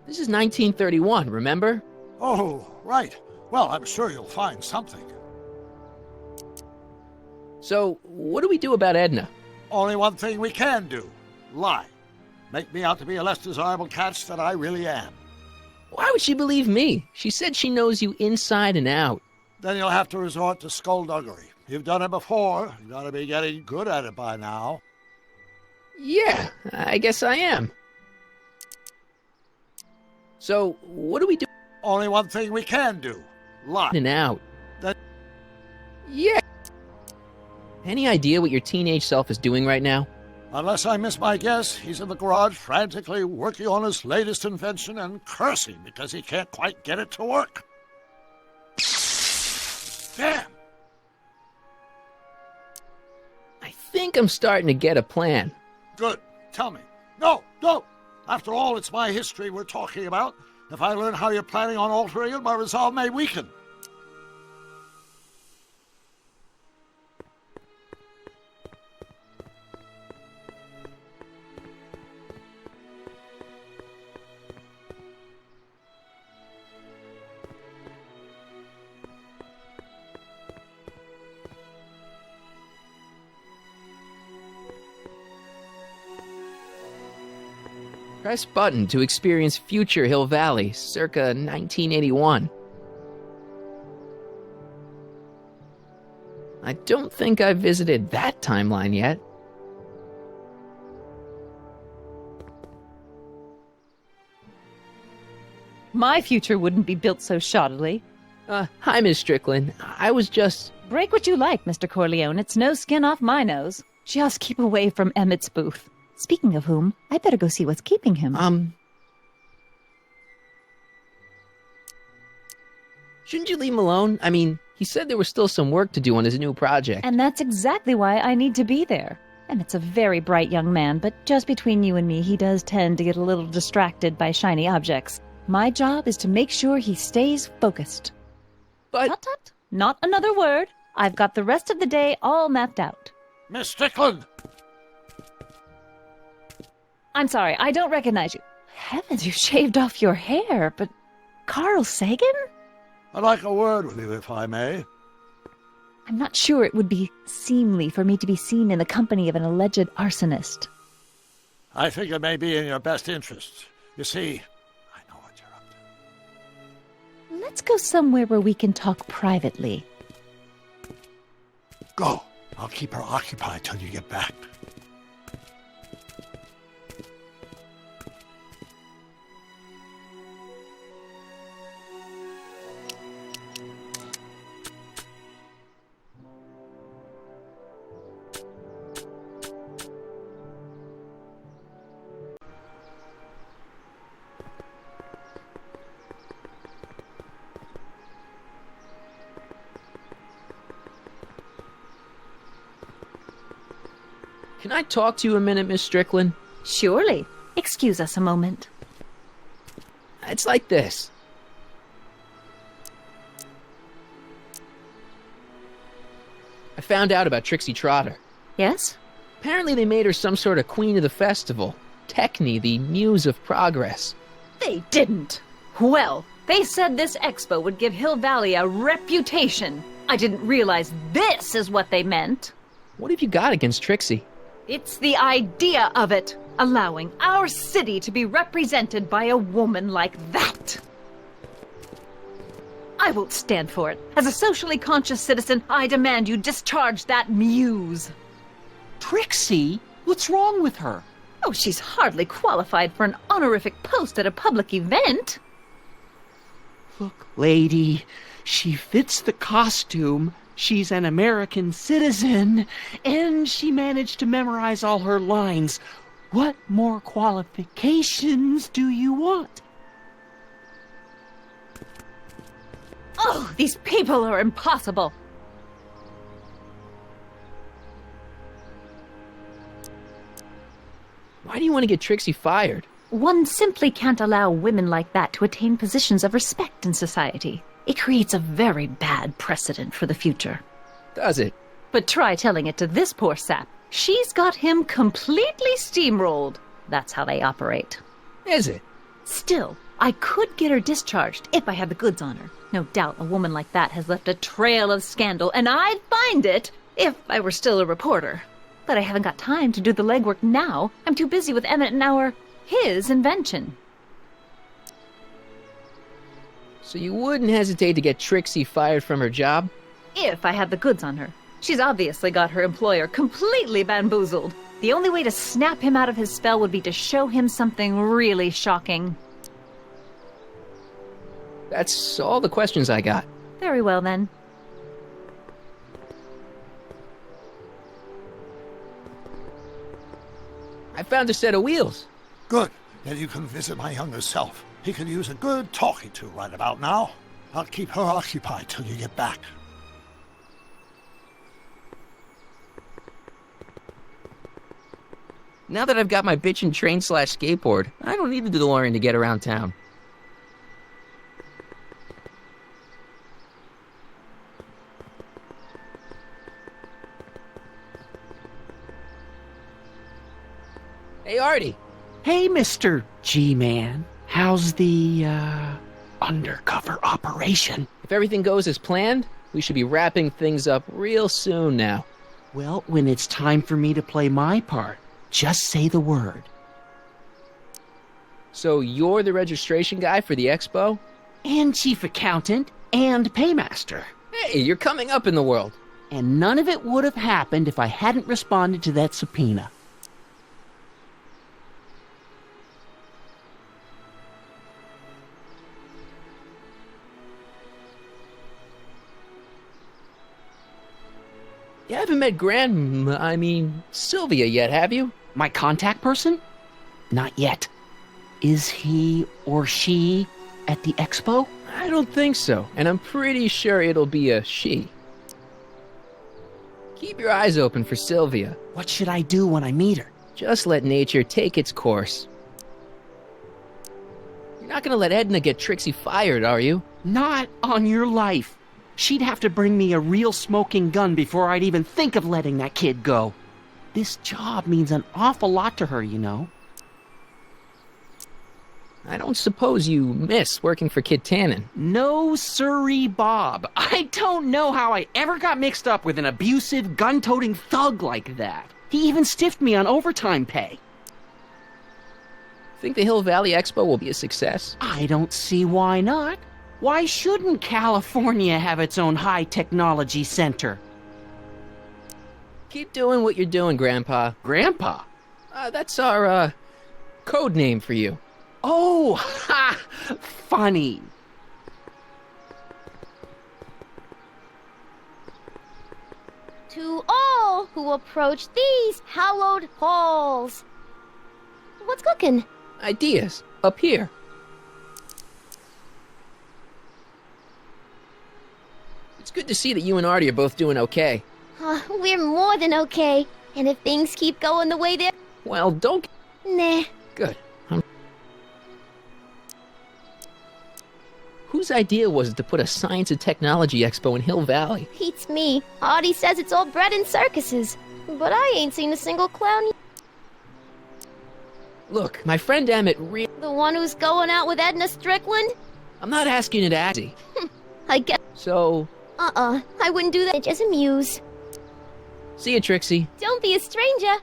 This is 1931, remember? Oh, right. Well, I'm sure you'll find something. So, what do we do about Edna? Only one thing we can do. Lie. Make me out to be a less desirable catch than I really am. Why would she believe me? She said she knows you inside and out. Then you'll have to resort to skullduggery. You've done it before. You gotta be getting good at it by now. Yeah, I guess I am. So, what do we do? Only one thing we can do. Lie. In and out. That... Yeah. Any idea what your teenage self is doing right now? Unless I miss my guess, he's in the garage frantically working on his latest invention and cursing because he can't quite get it to work. Damn! I think I'm starting to get a plan. Good. Tell me. No, don't! After all, it's my history we're talking about. If I learn how you're planning on altering it, my resolve may weaken. Press button to experience future Hill Valley, circa 1981. I don't think I've visited that timeline yet. My future wouldn't be built so shoddily. Hi, Miss Strickland. I was just... Break what you like, Mr. Corleone. It's no skin off my nose. Just keep away from Emmett's booth. Speaking of whom, I better go see what's keeping him. Shouldn't you leave him alone? I mean, he said there was still some work to do on his new project. And that's exactly why I need to be there. Emmett's a very bright young man, but just between you and me, he does tend to get a little distracted by shiny objects. My job is to make sure he stays focused. But... Tut, tut. Not another word. I've got the rest of the day all mapped out. Miss Strickland! I'm sorry, I don't recognize you. Heavens, you shaved off your hair, but... Carl Sagan? I'd like a word with you, if I may. I'm not sure it would be seemly for me to be seen in the company of an alleged arsonist. I think it may be in your best interests. You see, I know what you're up to. Let's go somewhere where we can talk privately. Go. I'll keep her occupied till you get back. Can I talk to you a minute, Miss Strickland? Surely. Excuse us a moment. It's like this. I found out about Trixie Trotter. Yes? Apparently they made her some sort of queen of the festival. Techne, the muse of progress. They didn't. Well, they said this expo would give Hill Valley a reputation. I didn't realize this is what they meant. What have you got against Trixie? It's the idea of it, allowing our city to be represented by a woman like that. I won't stand for it. As a socially conscious citizen, I demand you discharge that muse. Trixie? What's wrong with her? Oh, she's hardly qualified for an honorific post at a public event. Look, lady, she fits the costume. She's an American citizen, and she managed to memorize all her lines. What more qualifications do you want? Oh, these people are impossible. Why do you want to get Trixie fired? One simply can't allow women like that to attain positions of respect in society. It creates a very bad precedent for the future. Does it? But try telling it to this poor sap. She's got him completely steamrolled. That's how they operate. Is it? Still, I could get her discharged if I had the goods on her. No doubt a woman like that has left a trail of scandal, and I'd find it if I were still a reporter. But I haven't got time to do the legwork now. I'm too busy with Emmett and his invention. So you wouldn't hesitate to get Trixie fired from her job? If I had the goods on her. She's obviously got her employer completely bamboozled. The only way to snap him out of his spell would be to show him something really shocking. That's all the questions I got. Very well, then. I found a set of wheels. Good. Then you can visit my younger self. He could use a good talking to right about now. I'll keep her occupied till you get back. Now that I've got my bitchin' train/skateboard, I don't need a DeLorean to get around town. Hey, Artie. Hey, Mr. G-Man. How's the, undercover operation? If everything goes as planned, we should be wrapping things up real soon now. Well, when it's time for me to play my part, just say the word. So you're the registration guy for the expo? And chief accountant and paymaster. Hey, you're coming up in the world. And none of it would have happened if I hadn't responded to that subpoena. You haven't met Sylvia yet, have you? My contact person? Not yet. Is he or she at the expo? I don't think so, and I'm pretty sure it'll be a she. Keep your eyes open for Sylvia. What should I do when I meet her? Just let nature take its course. You're not gonna let Edna get Trixie fired, are you? Not on your life. She'd have to bring me a real smoking gun before I'd even think of letting that kid go. This job means an awful lot to her, you know. I don't suppose you miss working for Kid Tannen. No sirree, Bob. I don't know how I ever got mixed up with an abusive, gun-toting thug like that. He even stiffed me on overtime pay. Think the Hill Valley Expo will be a success? I don't see why not. Why shouldn't California have its own high-technology center? Keep doing what you're doing, Grandpa. Grandpa? That's our, code name for you. Oh, ha! Funny. To all who approach these hallowed halls. What's cooking? Ideas. Up here. It's good to see that you and Artie are both doing okay. We're more than okay. And if things keep going the way they're... Well, don't... Nah. Good. Whose idea was it to put a science and technology expo in Hill Valley? Beats me. Artie says it's all bred in circuses. But I ain't seen a single clown yet. Look, my friend Emmett The one who's going out with Edna Strickland? I'm not asking you to act. I guess... So... I wouldn't do that. Just amuse. See you, Trixie. Don't be a stranger.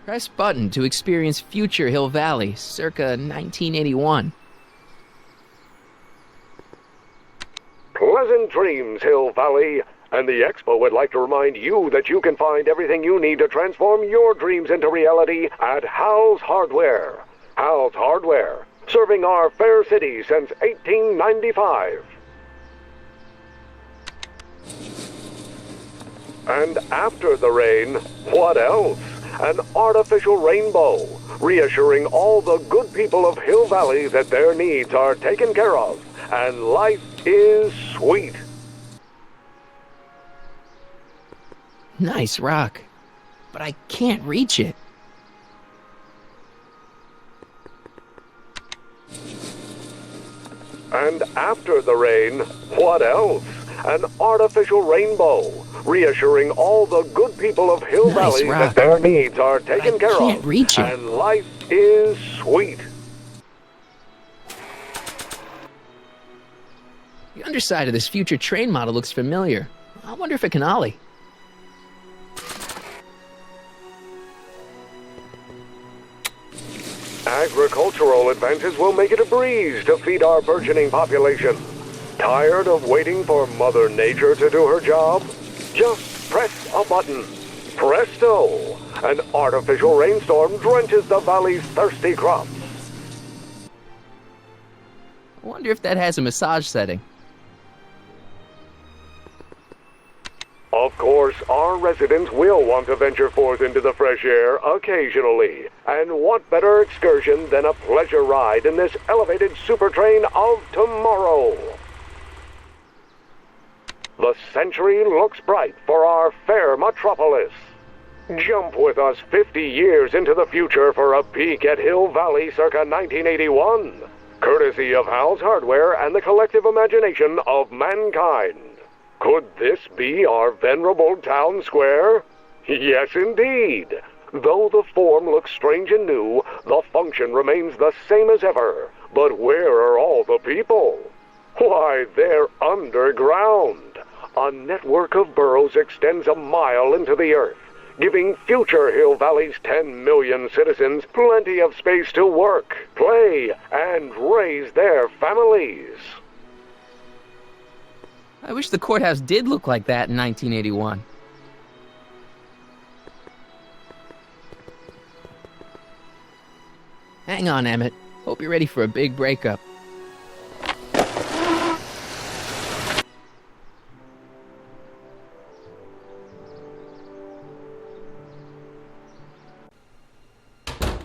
Press button to experience future Hill Valley, circa 1981. Pleasant dreams, Hill Valley. And the Expo would like to remind you that you can find everything you need to transform your dreams into reality at Hal's Hardware. Hal's Hardware, serving our fair city since 1895. And after the rain, what else? An artificial rainbow, reassuring all the good people of Hill Valley that their needs are taken care of, and life is sweet. Nice rock, but I can't reach it. And after the rain, what else? An artificial rainbow, reassuring all the good people of Hill Valley that their needs are taken care of, reach it. and life is sweet. The underside of this future train model looks familiar. I wonder if it can ollie. Agricultural advances will make it a breeze to feed our burgeoning population. Tired of waiting for Mother Nature to do her job? Just press a button. Presto! An artificial rainstorm drenches the valley's thirsty crops. I wonder if that has a massage setting. Of course, our residents will want to venture forth into the fresh air occasionally. And what better excursion than a pleasure ride in this elevated super train of tomorrow? The century looks bright for our fair metropolis. Jump with us 50 years into the future for a peek at Hill Valley circa 1981, courtesy of Hal's Hardware and the collective imagination of mankind. Could this be our venerable town square? Yes, indeed. Though the form looks strange and new, the function remains the same as ever. But where are all the people? Why, they're underground. A network of burrows extends a mile into the earth, giving future Hill Valley's 10 million citizens plenty of space to work, play, and raise their families. I wish the courthouse did look like that in 1981. Hang on, Emmett. Hope you're ready for a big breakup.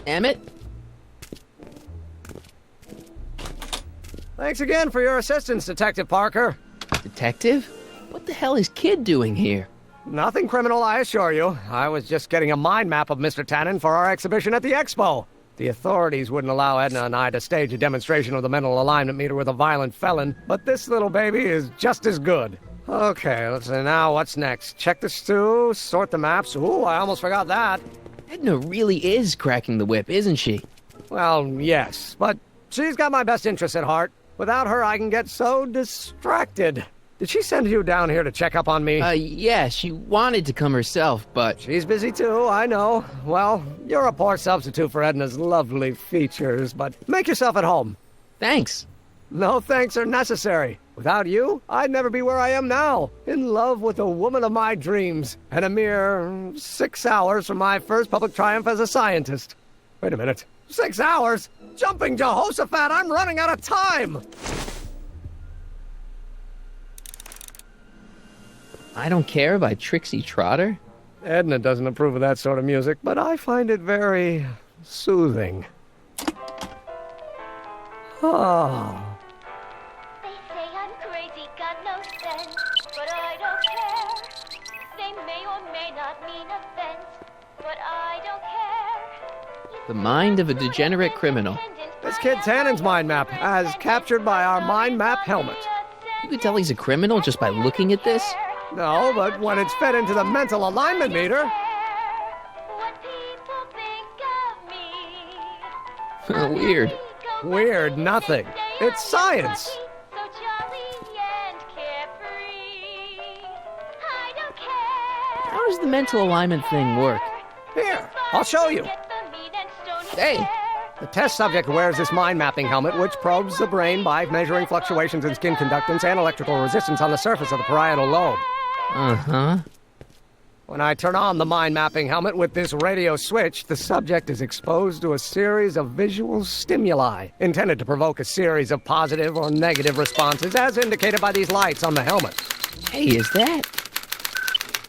Emmett? Thanks again for your assistance, Detective Parker. Detective? What the hell is Kid doing here? Nothing criminal, I assure you. I was just getting a mind map of Mr. Tannen for our exhibition at the Expo. The authorities wouldn't allow Edna and I to stage a demonstration of the mental alignment meter with a violent felon, but this little baby is just as good. Okay, let's see now, what's next? Check the stew, sort the maps. Ooh, I almost forgot that. Edna really is cracking the whip, isn't she? Well, yes, but she's got my best interests at heart. Without her, I can get so distracted. Did she send you down here to check up on me? Yeah, she wanted to come herself, but... She's busy too, I know. Well, you're a poor substitute for Edna's lovely features, but make yourself at home. Thanks. No thanks are necessary. Without you, I'd never be where I am now, in love with the woman of my dreams, and a mere 6 hours from my first public triumph as a scientist. Wait a minute. 6 hours? Jumping Jehoshaphat, I'm running out of time! I Don't Care by Trixie Trotter? Edna doesn't approve of that sort of music, but I find it very soothing. Oh. They say I'm crazy, got no sense, but I don't care. They may or may not mean offense, but I don't care. The Mind of a Degenerate Criminal. This kid Tannen's mind map, as captured by our mind map helmet. You could tell he's a criminal just by looking at this? No, but when it's fed into the mental alignment meter... Weird. Weird nothing. It's science. How does the mental alignment thing work? Here, I'll show you. Hey! The test subject wears this mind mapping helmet, which probes the brain by measuring fluctuations in skin conductance and electrical resistance on the surface of the parietal lobe. Uh-huh. When I turn on the mind mapping helmet with this radio switch, the subject is exposed to a series of visual stimuli intended to provoke a series of positive or negative responses, as indicated by these lights on the helmet. Hey, is that?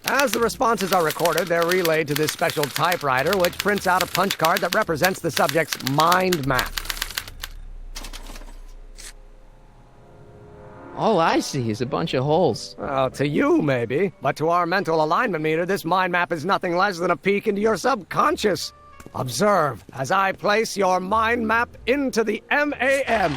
As the responses are recorded, they're relayed to this special typewriter, which prints out a punch card that represents the subject's mind map. All I see is a bunch of holes. Well, to you, maybe. But to our mental alignment meter, this mind map is nothing less than a peek into your subconscious. Observe as I place your mind map into the MAM.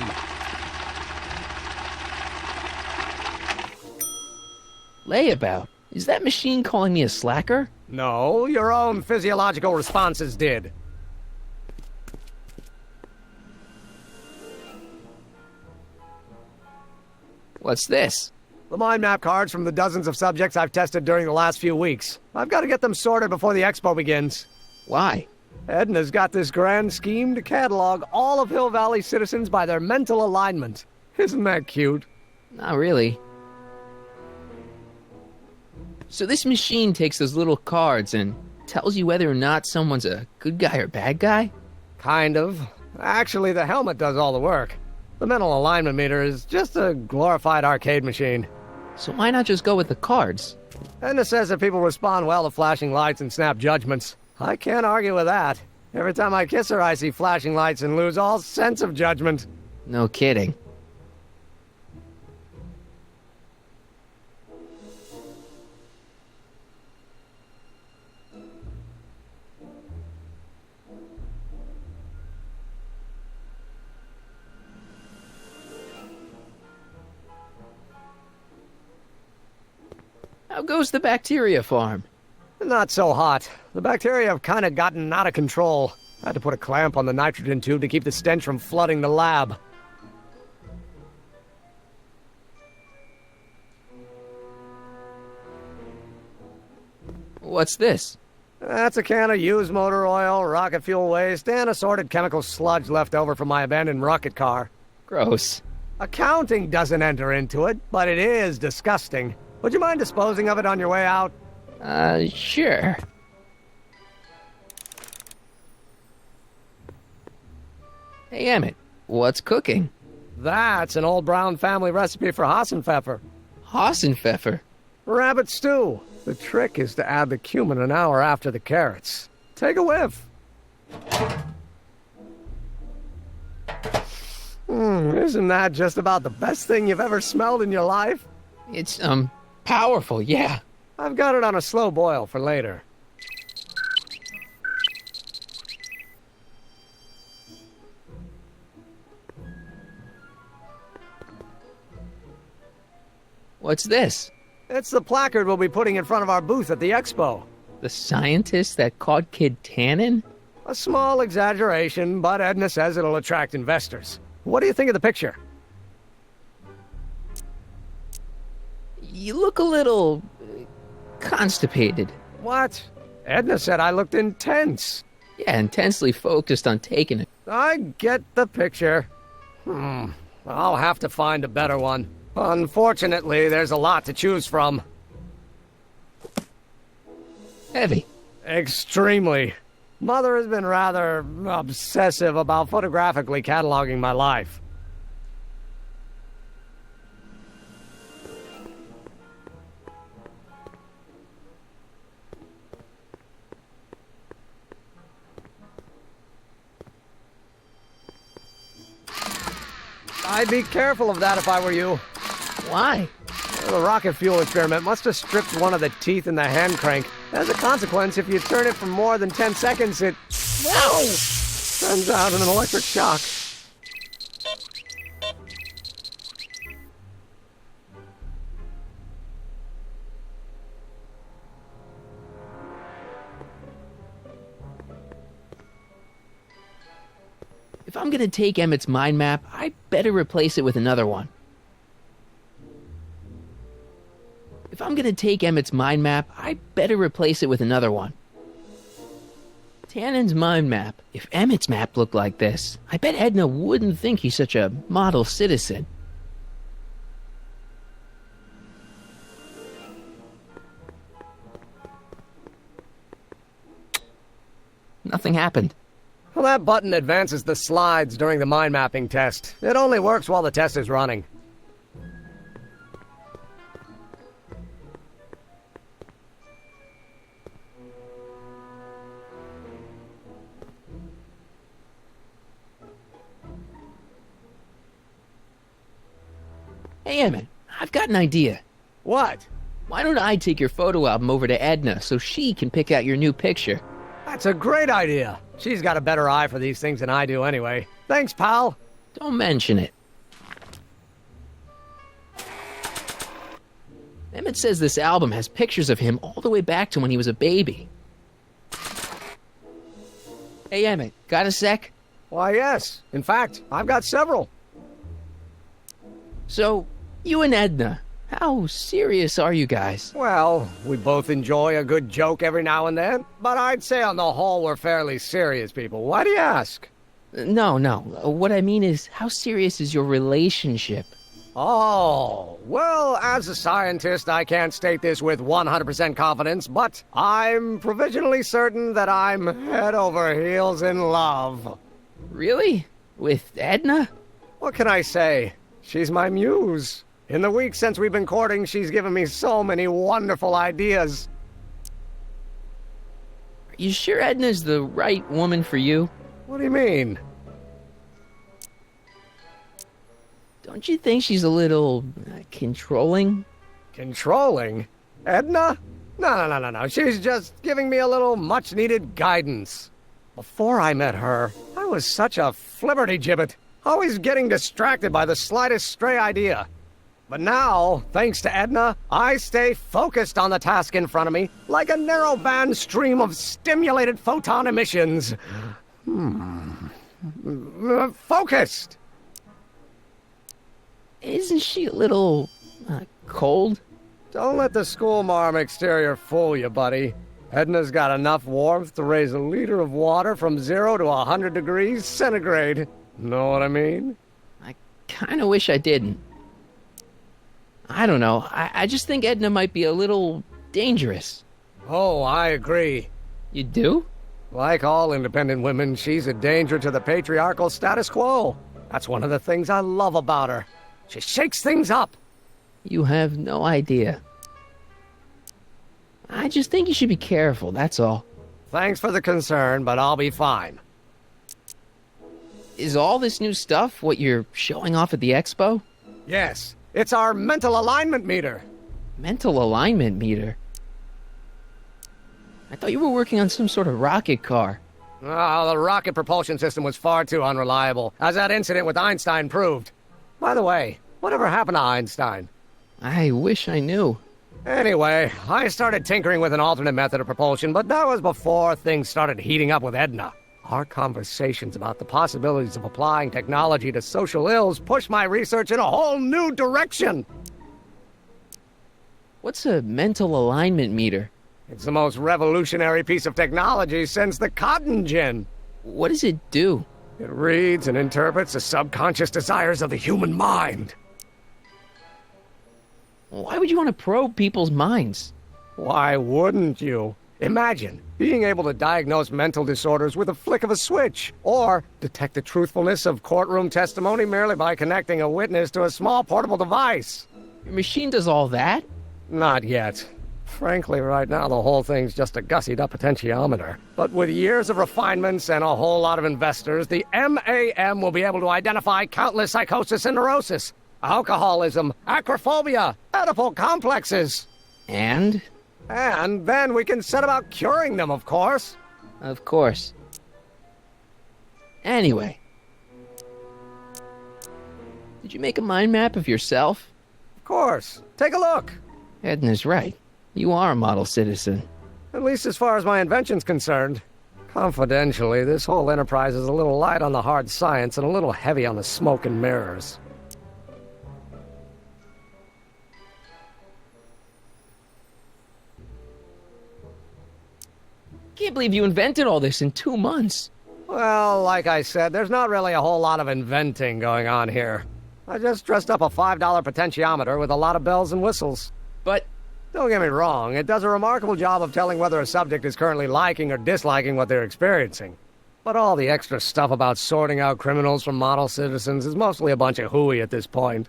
Layabout. Is that machine calling me a slacker? No, your own physiological responses did. What's this? The mind map cards from the dozens of subjects I've tested during the last few weeks. I've got to get them sorted before the expo begins. Why? Edna's got this grand scheme to catalog all of Hill Valley citizens by their mental alignment. Isn't that cute? Not really. So this machine takes those little cards and tells you whether or not someone's a good guy or bad guy? Kind of. Actually, the helmet does all the work. The mental alignment meter is just a glorified arcade machine. So why not just go with the cards? Edna says that people respond well to flashing lights and snap judgments. I can't argue with that. Every time I kiss her, I see flashing lights and lose all sense of judgment. No kidding. How goes the bacteria farm? Not so hot. The bacteria have kind of gotten out of control. I had to put a clamp on the nitrogen tube to keep the stench from flooding the lab. What's this? That's a can of used motor oil, rocket fuel waste, and assorted chemical sludge left over from my abandoned rocket car. Gross. Accounting doesn't enter into it, but it is disgusting. Would you mind disposing of it on your way out? Sure. Hey, Emmett, what's cooking? That's an old Brown family recipe for Hassenpfeffer. Hassenpfeffer? Rabbit stew. The trick is to add the cumin an hour after the carrots. Take a whiff. Isn't that just about the best thing you've ever smelled in your life? It's, powerful, yeah. I've got it on a slow boil for later. What's this? It's the placard we'll be putting in front of our booth at the expo. The scientist that caught Kid Tannen? A small exaggeration, but Edna says it'll attract investors. What do you think of the picture? You look a little constipated. What? Edna said I looked intense. Yeah, intensely focused on taking it. I get the picture. I'll have to find a better one. Unfortunately, there's a lot to choose from. Heavy. Extremely. Mother has been rather obsessive about photographically cataloging my life. I'd be careful of that if I were you. Why? The rocket fuel experiment must have stripped one of the teeth in the hand crank. As a consequence, if you turn it for more than 10 seconds, it... Whoa! Sends out an electric shock. If I'm gonna take Emmett's mind map, I better replace it with another one. If I'm gonna take Emmett's mind map, I better replace it with another one. Tannen's mind map. If Emmett's map looked like this, I bet Edna wouldn't think he's such a model citizen. Nothing happened. Well, that button advances the slides during the mind mapping test. It only works while the test is running. Hey, Emmett, I've got an idea. What? Why don't I take your photo album over to Edna so she can pick out your new picture? That's a great idea. She's got a better eye for these things than I do anyway. Thanks, pal. Don't mention it. Emmett says this album has pictures of him all the way back to when he was a baby. Hey, Emmett, got a sec? Why, yes. In fact, I've got several. So, you and Edna, How serious are you guys? Well, we both enjoy a good joke every now and then, but I'd say on the whole we're fairly serious people. Why do you ask? No. What I mean is, how serious is your relationship? Oh, well, as a scientist, I can't state this with 100% confidence, but I'm provisionally certain that I'm head over heels in love. Really? With Edna? What can I say? She's my muse. In the weeks since we've been courting, she's given me so many wonderful ideas. Are you sure Edna's the right woman for you? What do you mean? Don't you think she's a little controlling? Controlling? Edna? No. She's just giving me a little much-needed guidance. Before I met her, I was such a flibberty-gibbet, always getting distracted by the slightest stray idea. But now, thanks to Edna, I stay focused on the task in front of me, like a narrow-band stream of stimulated photon emissions. Focused! Isn't she a little cold? Don't let the schoolmarm exterior fool you, buddy. Edna's got enough warmth to raise a liter of water from 0 to 100 degrees centigrade. Know what I mean? I kind of wish I didn't. I don't know. I just think Edna might be a little dangerous. Oh, I agree. You do? Like all independent women, she's a danger to the patriarchal status quo. That's one of the things I love about her. She shakes things up. You have no idea. I just think you should be careful, that's all. Thanks for the concern, but I'll be fine. Is all this new stuff what you're showing off at the expo? Yes, it's our mental alignment meter. Mental alignment meter? I thought you were working on some sort of rocket car. Oh, the rocket propulsion system was far too unreliable, as that incident with Einstein proved. By the way, whatever happened to Einstein? I wish I knew. Anyway, I started tinkering with an alternate method of propulsion, but that was before things started heating up with Edna. Our conversations about the possibilities of applying technology to social ills pushed my research in a whole new direction. What's a mental alignment meter? It's the most revolutionary piece of technology since the cotton gin. What does it do? It reads and interprets the subconscious desires of the human mind. Why would you want to probe people's minds? Why wouldn't you? Imagine being able to diagnose mental disorders with a flick of a switch, or detect the truthfulness of courtroom testimony merely by connecting a witness to a small portable device. Your machine does all that? Not yet. Frankly, right now the whole thing's just a gussied-up potentiometer. But with years of refinements and a whole lot of investors, the MAM will be able to identify countless psychosis and neurosis, alcoholism, acrophobia, Oedipal complexes. And? And then we can set about curing them, of course. Of course. Anyway. Did you make a mind map of yourself? Of course. Take a look. Edna's right. You are a model citizen. At least as far as my invention's concerned. Confidentially, this whole enterprise is a little light on the hard science and a little heavy on the smoke and mirrors. Can't believe you invented all this in 2 months. Well, like I said, there's not really a whole lot of inventing going on here. I just dressed up a $5 potentiometer with a lot of bells and whistles. But don't get me wrong, it does a remarkable job of telling whether a subject is currently liking or disliking what they're experiencing. But all the extra stuff about sorting out criminals from model citizens is mostly a bunch of hooey at this point.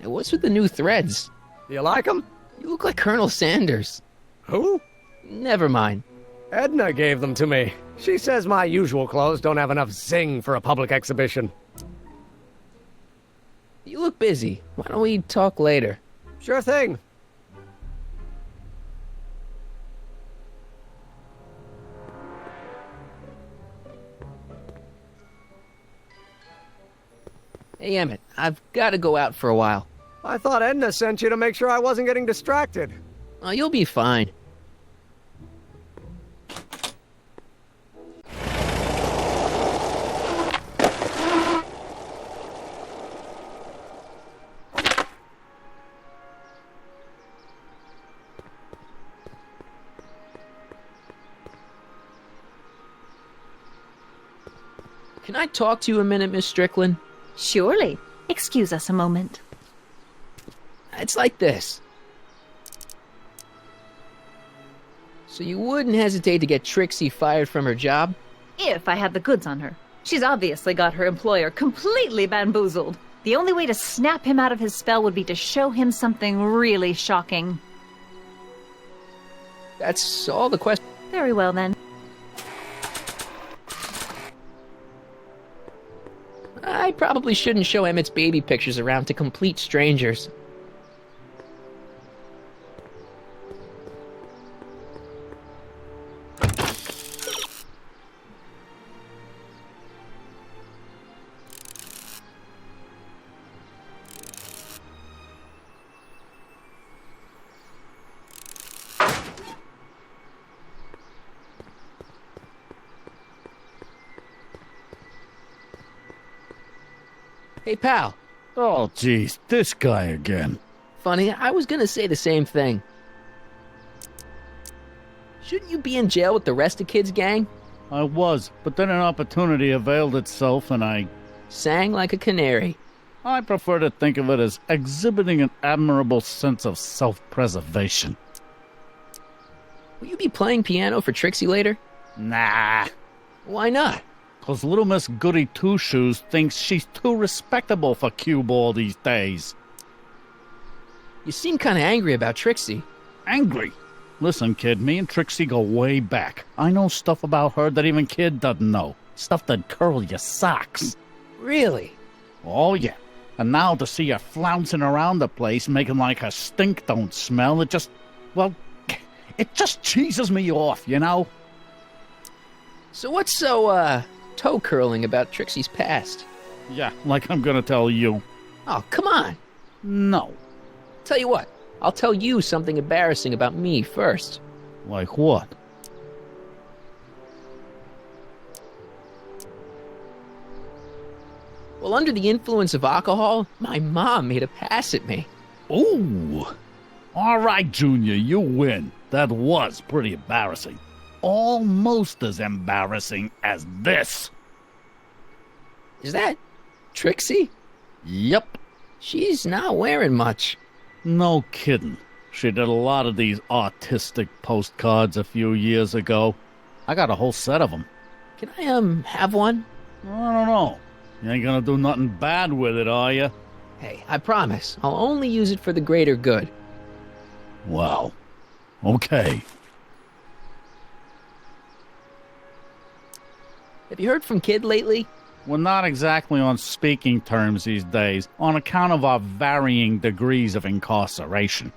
Hey, what's with the new threads? Do you like them? You look like Colonel Sanders. Who? Never mind. Edna gave them to me. She says my usual clothes don't have enough zing for a public exhibition. You look busy. Why don't we talk later? Sure thing. Hey, Emmett, I've got to go out for a while. I thought Edna sent you to make sure I wasn't getting distracted. Oh, you'll be fine. Can I talk to you a minute, Miss Strickland? Surely. Excuse us a moment. It's like this. So you wouldn't hesitate to get Trixie fired from her job? If I had the goods on her. She's obviously got her employer completely bamboozled. The only way to snap him out of his spell would be to show him something really shocking. That's all the question. Very well, then. I probably shouldn't show Emmett's baby pictures around to complete strangers. Hey, pal. Oh, geez, this guy again. Funny, I was gonna say the same thing. Shouldn't you be in jail with the rest of Kid's gang? I was, but then an opportunity availed itself and I... Sang like a canary. I prefer to think of it as exhibiting an admirable sense of self-preservation. Will you be playing piano for Trixie later? Nah. Why not? 'Cause little Miss Goody Two-Shoes thinks she's too respectable for cue ball these days. You seem kinda angry about Trixie. Angry? Listen, kid, me and Trixie go way back. I know stuff about her that even Kid doesn't know. Stuff that'd curl your socks. Really? Oh, yeah. And now to see her flouncing around the place, making like her stink don't smell, it just... well, it just cheeses me off, you know? So what's so, toe-curling about Trixie's past? Yeah, like I'm gonna tell you. Oh, come on. No. Tell you what, I'll tell you something embarrassing about me first. Like what? Well, under the influence of alcohol, my mom made a pass at me. Ooh. All right, Junior, you win. That was pretty embarrassing. Almost as embarrassing as this. Is that Trixie? Yep. She's not wearing much. No kidding. She did a lot of these artistic postcards a few years ago. I got a whole set of them. Can I, have one? I don't know. You ain't gonna do nothing bad with it, are you? Hey, I promise. I'll only use it for the greater good. Wow. Okay. Have you heard from Kid lately? We're not exactly on speaking terms these days, on account of our varying degrees of incarceration.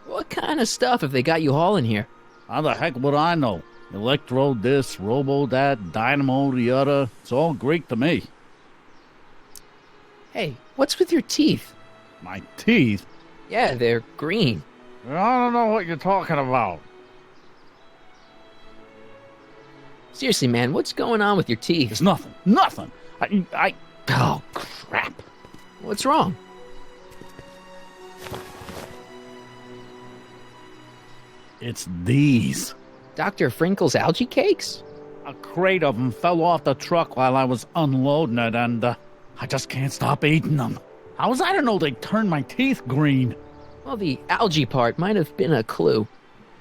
What kind of stuff have they got you hauling here? How the heck would I know? Electro this, robo that, dynamo the other. It's all Greek to me. Hey, what's with your teeth? My teeth? Yeah, they're green. I don't know what you're talking about. Seriously, man, what's going on with your teeth? It's nothing. Nothing. Oh, crap. What's wrong? It's these. Dr. Frinkle's algae cakes? A crate of them fell off the truck while I was unloading it, and I just can't stop eating them. How was I to know they'd turn my teeth green? Well, the algae part might have been a clue.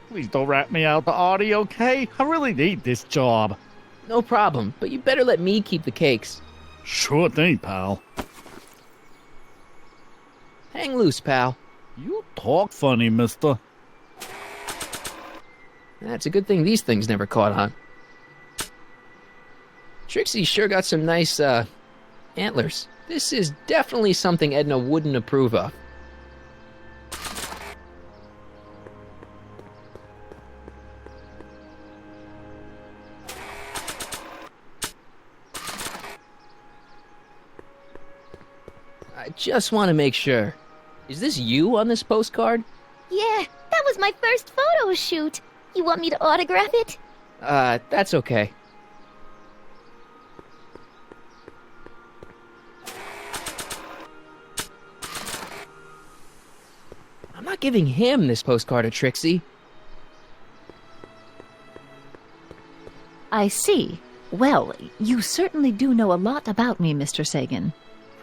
Please don't rat me out, Artie, okay? I really need this job. No problem, but you better let me keep the cakes. Sure thing, pal. Hang loose, pal. You talk funny, mister. That's a good thing these things never caught on. Trixie sure got some nice, antlers. This is definitely something Edna wouldn't approve of. I just want to make sure. Is this you on this postcard? Yeah, that was my first photo shoot. You want me to autograph it? That's okay. I'm not giving him this postcard to Trixie. I see. Well, you certainly do know a lot about me, Mr. Sagan.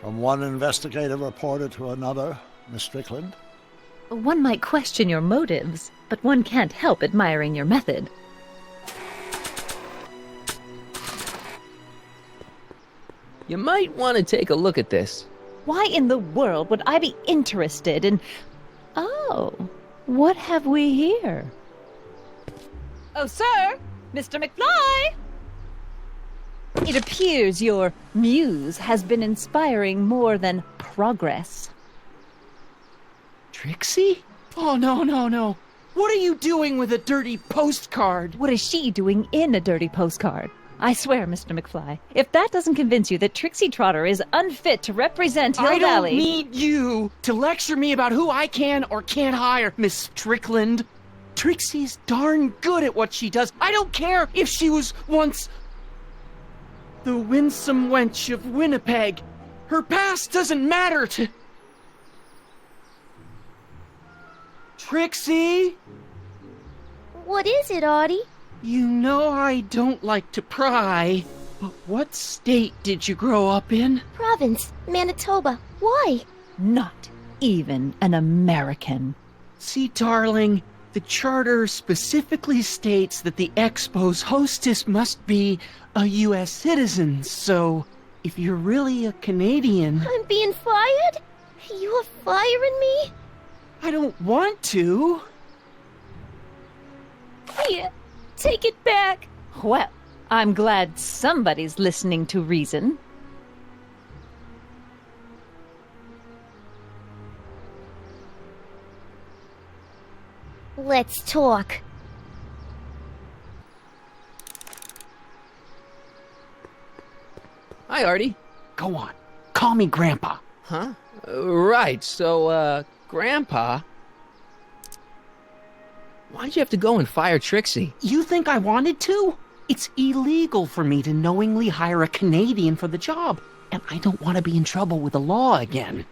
From one investigative reporter to another, Miss Strickland. One might question your motives, but one can't help admiring your method. You might want to take a look at this. Why in the world would I be interested in... Oh, what have we here? Oh, sir! Mr. McFly! It appears your muse has been inspiring more than progress. Trixie? Oh, no. What are you doing with a dirty postcard? What is she doing in a dirty postcard? I swear, Mr. McFly, if that doesn't convince you that Trixie Trotter is unfit to represent Hill Valley... I don't need you to lecture me about who I can or can't hire, Miss Strickland. Trixie's darn good at what she does. I don't care if she was once the winsome wench of Winnipeg. Her past doesn't matter to... Trixie? What is it, Artie? You know I don't like to pry, but what state did you grow up in? Province, Manitoba. Why? Not even an American. See, darling, the charter specifically states that the Expo's hostess must be a U.S. citizen, so if you're really a Canadian... I'm being fired? You're firing me? I don't want to. Here, take it back. Well, I'm glad somebody's listening to reason. Let's talk. Hi, Artie. Go on. Call me Grandpa. Huh? Right, so, Grandpa... Why'd you have to go and fire Trixie? You think I wanted to? It's illegal for me to knowingly hire a Canadian for the job, and I don't want to be in trouble with the law again.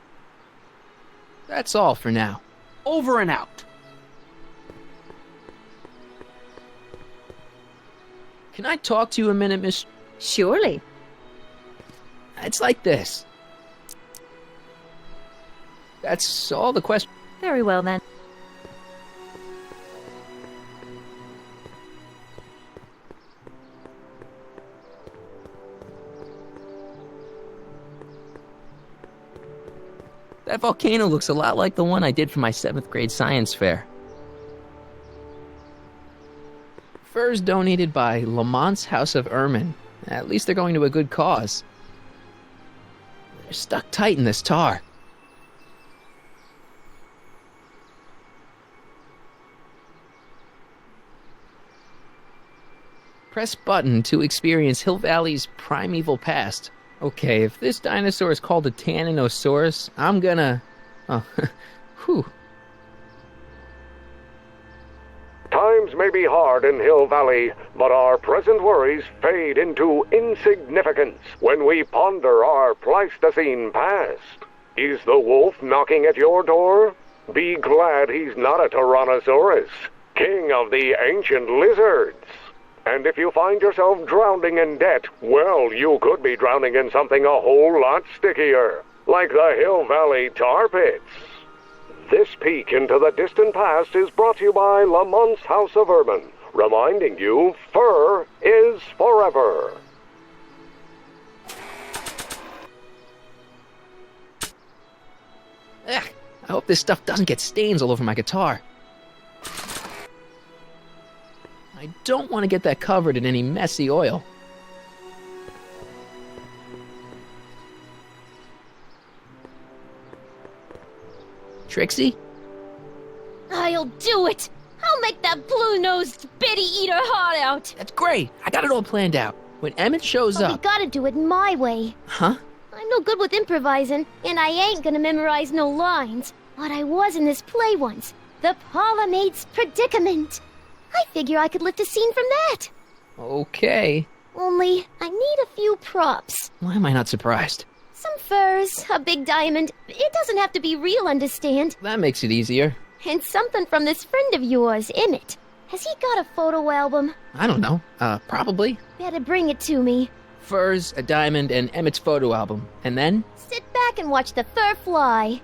That's all for now. Over and out. Can I talk to you a minute, Miss... Surely. It's like this. That's all the question... Very well, then. That volcano looks a lot like the one I did for my 7th grade science fair. Furs donated by Lamont's House of Ermine. At least they're going to a good cause. They're stuck tight in this tar. Press button to experience Hill Valley's primeval past. Okay, if this dinosaur is called a Tanninosaurus, I'm gonna... Oh, whew. Times may be hard in Hill Valley, but our present worries fade into insignificance when we ponder our Pleistocene past. Is the wolf knocking at your door? Be glad he's not a Tyrannosaurus, king of the ancient lizards. And if you find yourself drowning in debt, well, you could be drowning in something a whole lot stickier, like the Hill Valley tar pits. This peek into the distant past is brought to you by Lamont's House of Ermine, reminding you fur is forever. Ugh, I hope this stuff doesn't get stains all over my guitar. I don't want to get that covered in any messy oil. Trixie? I'll do it! I'll make that blue-nosed bitty eat her heart out! That's great! I got it all planned out. When Emmett shows But up... we gotta do it my way. Huh? I'm no good with improvising, and I ain't gonna memorize no lines. But I was in this play once. The Parlor Maid's Predicament. I figure I could lift a scene from that. Okay. Only, I need a few props. Why am I not surprised? Some furs, a big diamond. It doesn't have to be real, understand? That makes it easier. And something from this friend of yours, Emmett. Has he got a photo album? I don't know. Probably. Better bring it to me. Furs, a diamond, and Emmett's photo album. And then? Sit back and watch the fur fly.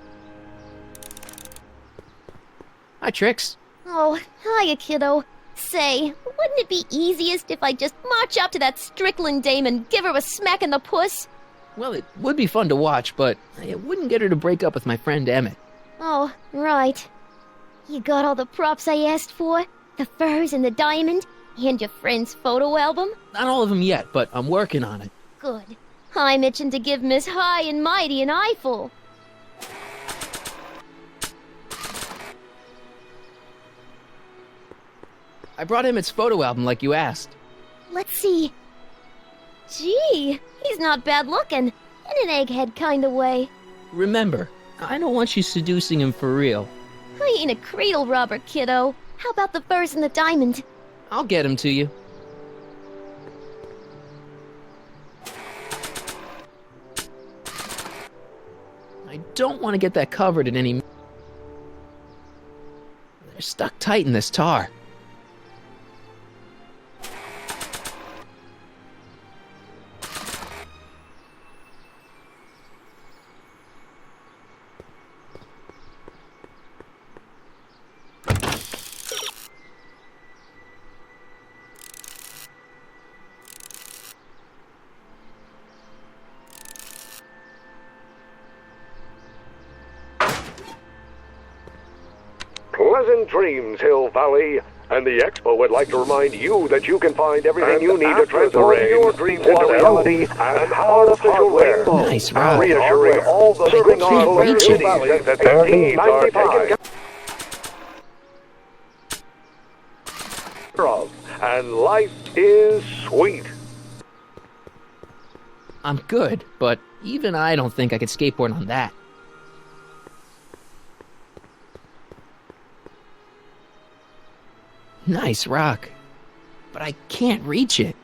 Hi, Trix. Oh, hiya, kiddo. Say, wouldn't it be easiest if I just march up to that Strickland dame and give her a smack in the puss? Well, it would be fun to watch, but it wouldn't get her to break up with my friend Emmett. Oh, right. You got all the props I asked for? The furs and the diamond? And your friend's photo album? Not all of them yet, but I'm working on it. Good. I'm itching to give Miss High and Mighty an eyeful. I brought Emmett's photo album like you asked. Let's see. Gee, he's not bad looking. In an egghead kind of way. Remember, I don't want you seducing him for real. I ain't a cradle robber, kiddo. How about the furs and the diamond? I'll get him to you. I don't want to get that covered in any... They're stuck tight in this tar. Pleasant dreams, Hill Valley. And the Expo would like to remind you that you can find everything you need to transform your dreams into reality and artificial rainbow. Nice, Rob. Reassuring all the serving on Hill Valley that their needs are taken care of. And life is sweet. I'm good, but even I don't think I could skateboard on that. Nice rock, but I can't reach it.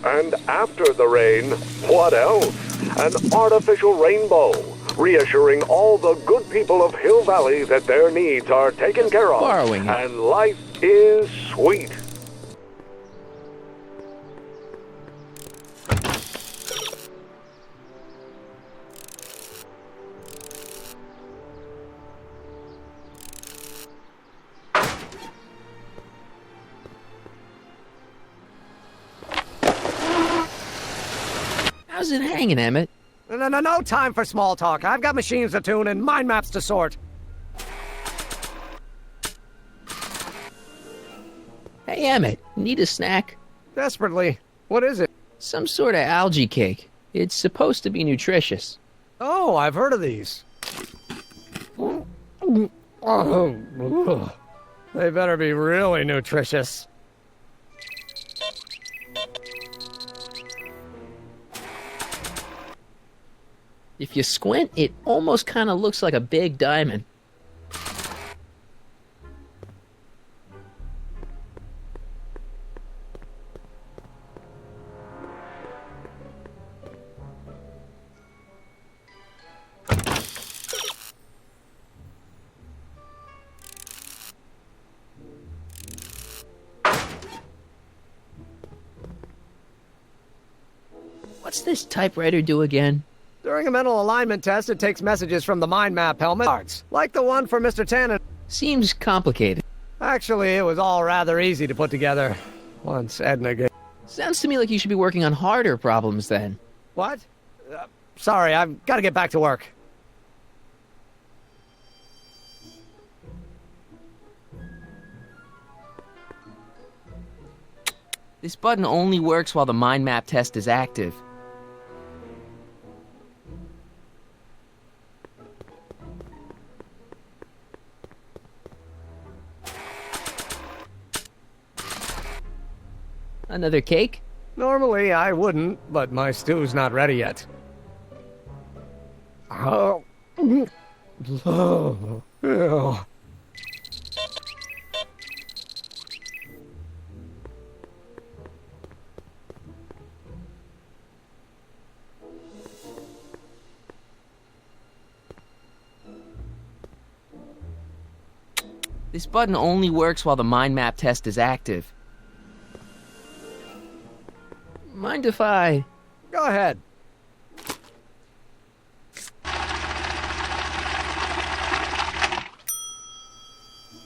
And after the rain, what else? An artificial rainbow, reassuring all the good people of Hill Valley that their needs are taken care of. Borrowing it. And life is sweet. How's it hanging, Emmett? No time for small talk. I've got machines to tune and mind maps to sort. Hey, Emmett, need a snack? Desperately. What is it? Some sort of algae cake. It's supposed to be nutritious. Oh, I've heard of these. They better be really nutritious. If you squint, it almost kind of looks like a big diamond. What's this typewriter do again? During a mental alignment test, it takes messages from the mind map helmet, like the one for Mr. Tannen. Seems complicated. Actually, it was all rather easy to put together once Edna gave... Sounds to me like you should be working on harder problems then. What? Sorry, I've got to get back to work. This button only works while the mind map test is active. Another cake? Normally I wouldn't, but my stew's not ready yet. Oh. Ew. This button only works while the mind map test is active. Mind if I... Go ahead.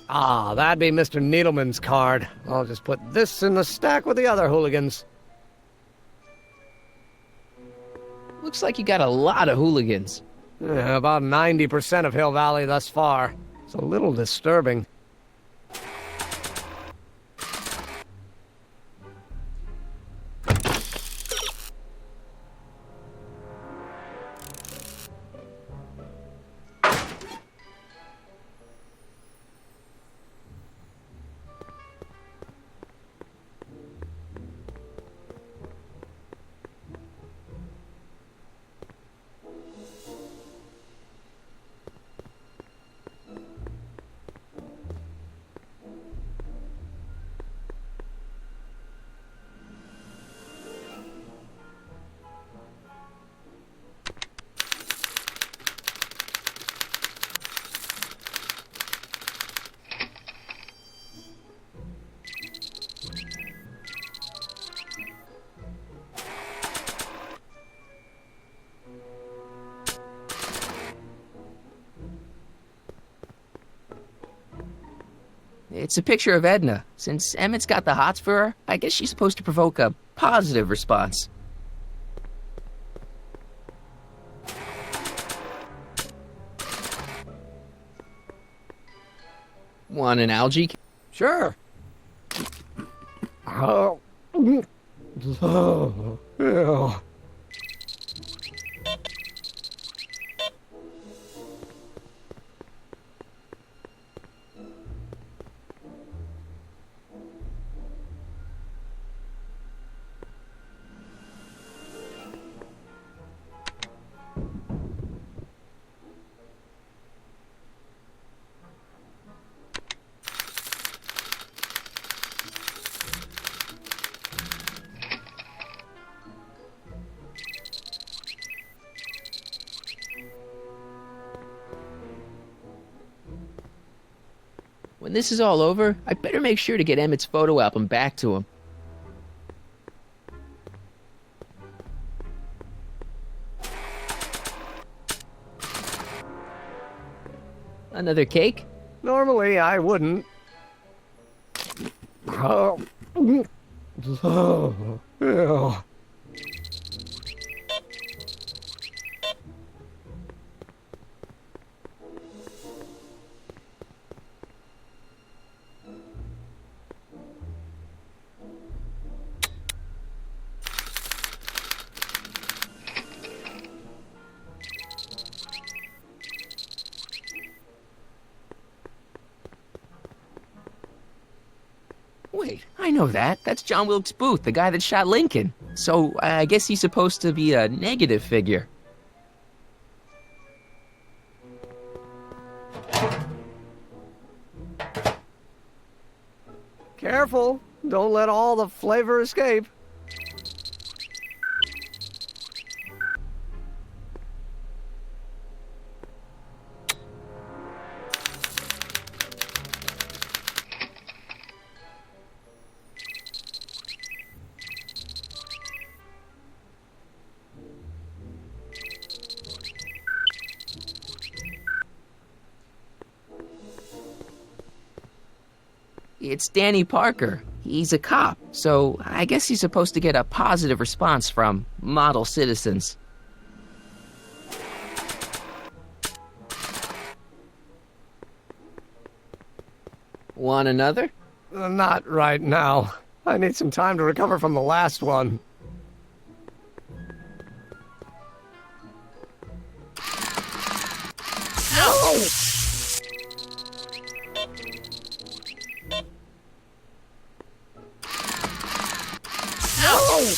Ah, that'd be Mr. Needleman's card. I'll just put this in the stack with the other hooligans. Looks like you got a lot of hooligans. Yeah, about 90% of Hill Valley thus far. It's a little disturbing. It's a picture of Edna. Since Emmett's got the hots for her, I guess she's supposed to provoke a positive response. Want an algae? Sure. Oh. Oh. Ew. When this is all over, I better make sure to get Emmett's photo album back to him. Another cake? Normally, I wouldn't. Oh. Oh. Ew. Wait, I know that. That's John Wilkes Booth, the guy that shot Lincoln. So I guess he's supposed to be a negative figure. Careful. Don't let all the flavor escape. It's Danny Parker. He's a cop, so I guess he's supposed to get a positive response from model citizens. Want another? Not right now. I need some time to recover from the last one. Ow! Ow!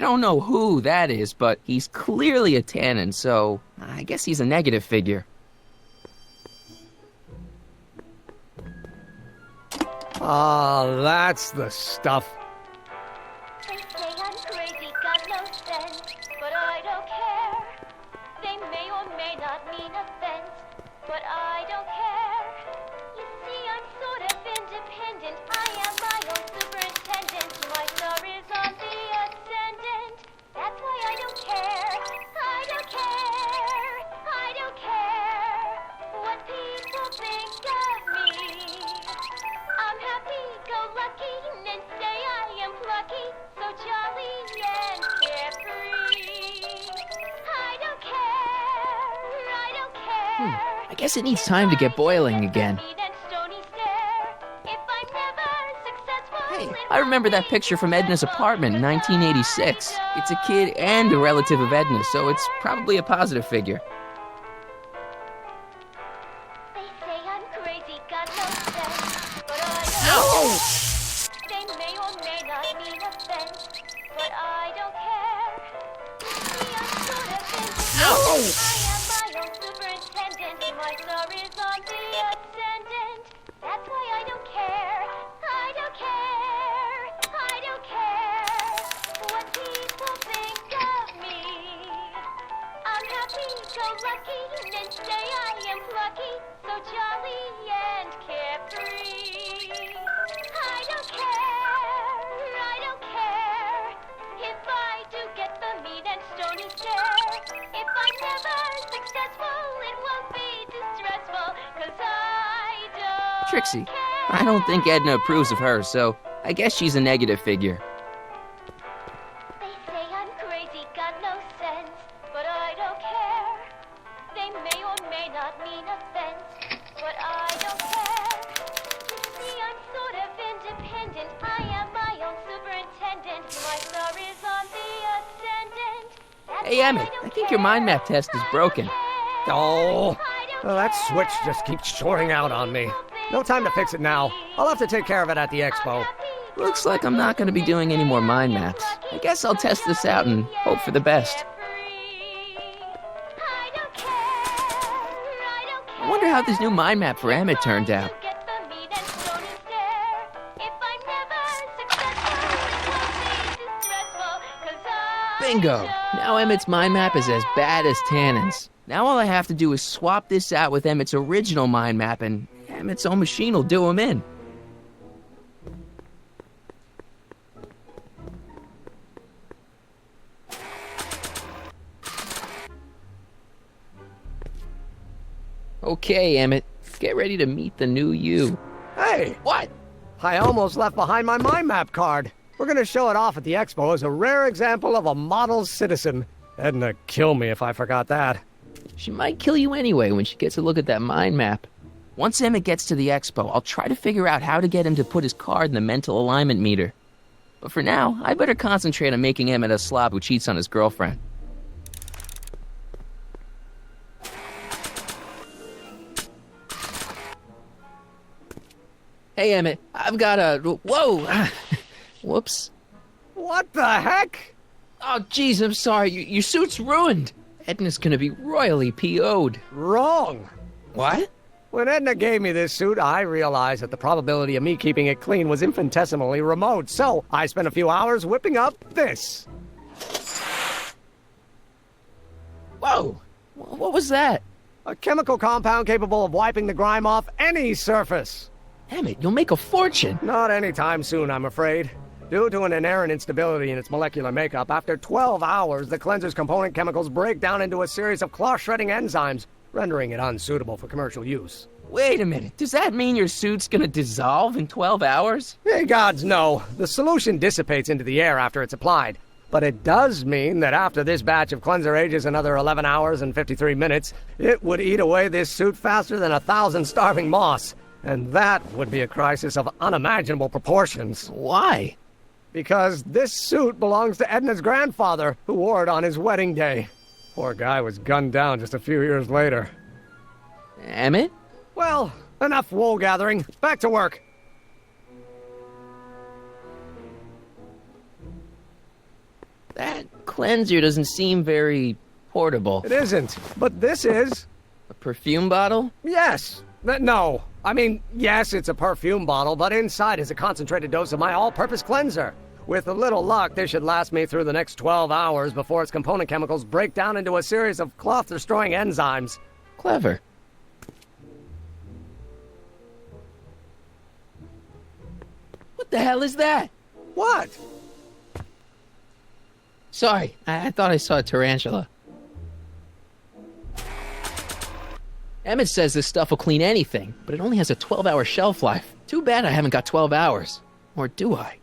don't know who that is, but he's clearly a Tannen, so I guess he's a negative figure. Oh, that's the stuff. They say I'm crazy, got no sense, but I don't care. They may or may not mean offense, but I don't care. You see, I'm sort of independent. I am my own superintendent. My star is on the ascendant. That's why I don't care. I don't care. I don't care what people think of me. I'm happy-go-lucky and say I am plucky, so jolly and carefree. I don't care. I don't care. I guess it needs time to get boiling again. I remember that picture from Edna's apartment in 1986. It's a kid and a relative of Edna's, so it's probably a positive figure. They say I'm crazy, got no sense, but I don't care. They may or may not mean offense, but I don't care. See, I'm sort of independent. I am my own superintendent. My star is on the ascendant. That's why I don't care. I don't care. I don't care what people think of me. I'm happy-go-lucky and say I am plucky, so jolly and carefree. I don't care. I don't care if I do get the mean and stony stare. If I'm never successful, it won't be distressful, 'cause I don't Trixie, I don't think Edna approves of her, so I guess she's a negative figure. They say I'm crazy, got no sense, but I don't care. They may or may not mean offense, but I don't care. You see, I'm sort of independent. I am my own superintendent. My star is on the ascendant. That's Hey, why Emmett, I think your mind map test is broken. Oh, well, that switch just keeps shorting out on me. No time to fix it now. I'll have to take care of it at the expo. Looks like I'm not going to be doing any more mind maps. I guess I'll test this out and hope for the best. I wonder how this new mind map for Emmett turned out. Bingo! Now Emmett's mind map is as bad as Tannen's. Now all I have to do is swap this out with Emmett's original mind map, and Emmett's own machine will do him in. Okay, Emmett, get ready to meet the new you. Hey! What? I almost left behind my mind map card. We're gonna show it off at the expo as a rare example of a model citizen. Edna kill me if I forgot that. She might kill you anyway when she gets a look at that mind map. Once Emmett gets to the expo, I'll try to figure out how to get him to put his card in the mental alignment meter. But for now, I better concentrate on making Emmett a slob who cheats on his girlfriend. Hey, Emmett, I've got a... Whoa! Whoops. What the heck? Oh, jeez, I'm sorry. Your suit's ruined. Edna's gonna be royally PO'd. Wrong. What? When Edna gave me this suit, I realized that the probability of me keeping it clean was infinitesimally remote, so I spent a few hours whipping up this. Whoa! What was that? A chemical compound capable of wiping the grime off any surface. Emmett, you'll make a fortune. Not anytime soon, I'm afraid. Due to an inherent instability in its molecular makeup, after 12 hours, the cleanser's component chemicals break down into a series of cloth-shredding enzymes, rendering it unsuitable for commercial use. Wait a minute, does that mean your suit's gonna dissolve in 12 hours? Hey, gods, no. The solution dissipates into the air after it's applied. But it does mean that after this batch of cleanser ages another 11 hours and 53 minutes, it would eat away this suit faster than 1,000 starving moths. And that would be a crisis of unimaginable proportions. Why? Because this suit belongs to Edna's grandfather, who wore it on his wedding day. Poor guy was gunned down just a few years later. Emmett? Well, enough wool gathering. Back to work. That cleanser doesn't seem very portable. It isn't, but this is. A perfume bottle? Yes. No. I mean, yes, it's a perfume bottle, but inside is a concentrated dose of my all-purpose cleanser. With a little luck, this should last me through the next 12 hours before its component chemicals break down into a series of cloth-destroying enzymes. Clever. What the hell is that? What? Sorry, I thought I saw a tarantula. Emmett says this stuff will clean anything, but it only has a 12-hour shelf life. Too bad I haven't got 12 hours. Or do I?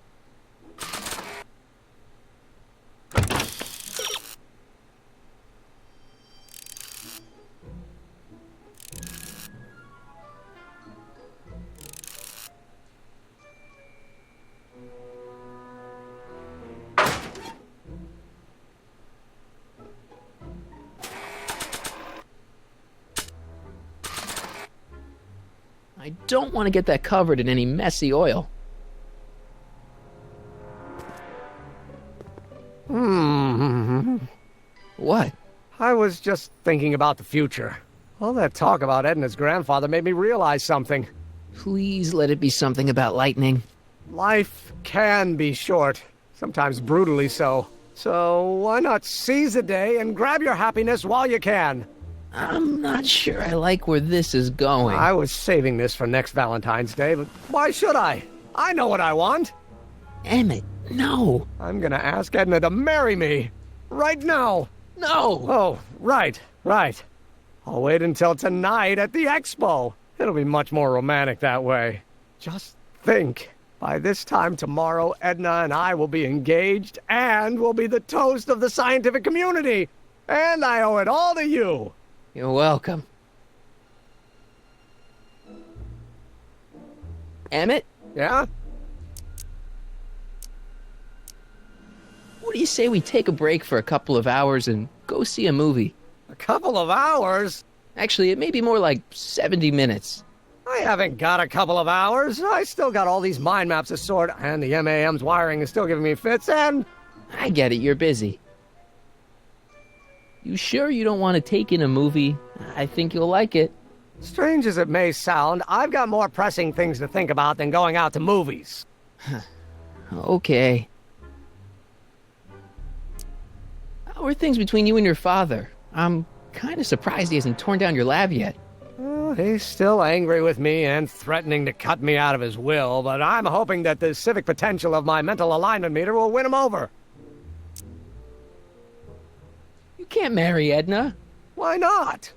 I don't want to get that covered in any messy oil. What? I was just thinking about the future. All that talk about Edna's grandfather made me realize something. Please let it be something about lightning. Life can be short, sometimes brutally so. So why not seize the day and grab your happiness while you can? I'm not sure I like where this is going. I was saving this for next Valentine's Day, but why should I? I know what I want. Emmett, no. I'm gonna ask Edna to marry me. Right now. No. Oh, right. I'll wait until tonight at the expo. It'll be much more romantic that way. Just think. By this time tomorrow, Edna and I will be engaged and will be the toast of the scientific community. And I owe it all to you. You're welcome. Emmett? Yeah? What do you say we take a break for a couple of hours and go see a movie? A couple of hours? Actually, it may be more like 70 minutes. I haven't got a couple of hours. I still got all these mind maps to sort, and the MAM's wiring is still giving me fits, and... I get it, you're busy. You sure you don't want to take in a movie? I think you'll like it. Strange as it may sound, I've got more pressing things to think about than going out to movies. Okay. How are things between you and your father? I'm kind of surprised he hasn't torn down your lab yet. Well, he's still angry with me and threatening to cut me out of his will, but I'm hoping that the civic potential of my mental alignment meter will win him over. You can't marry Edna. Why not?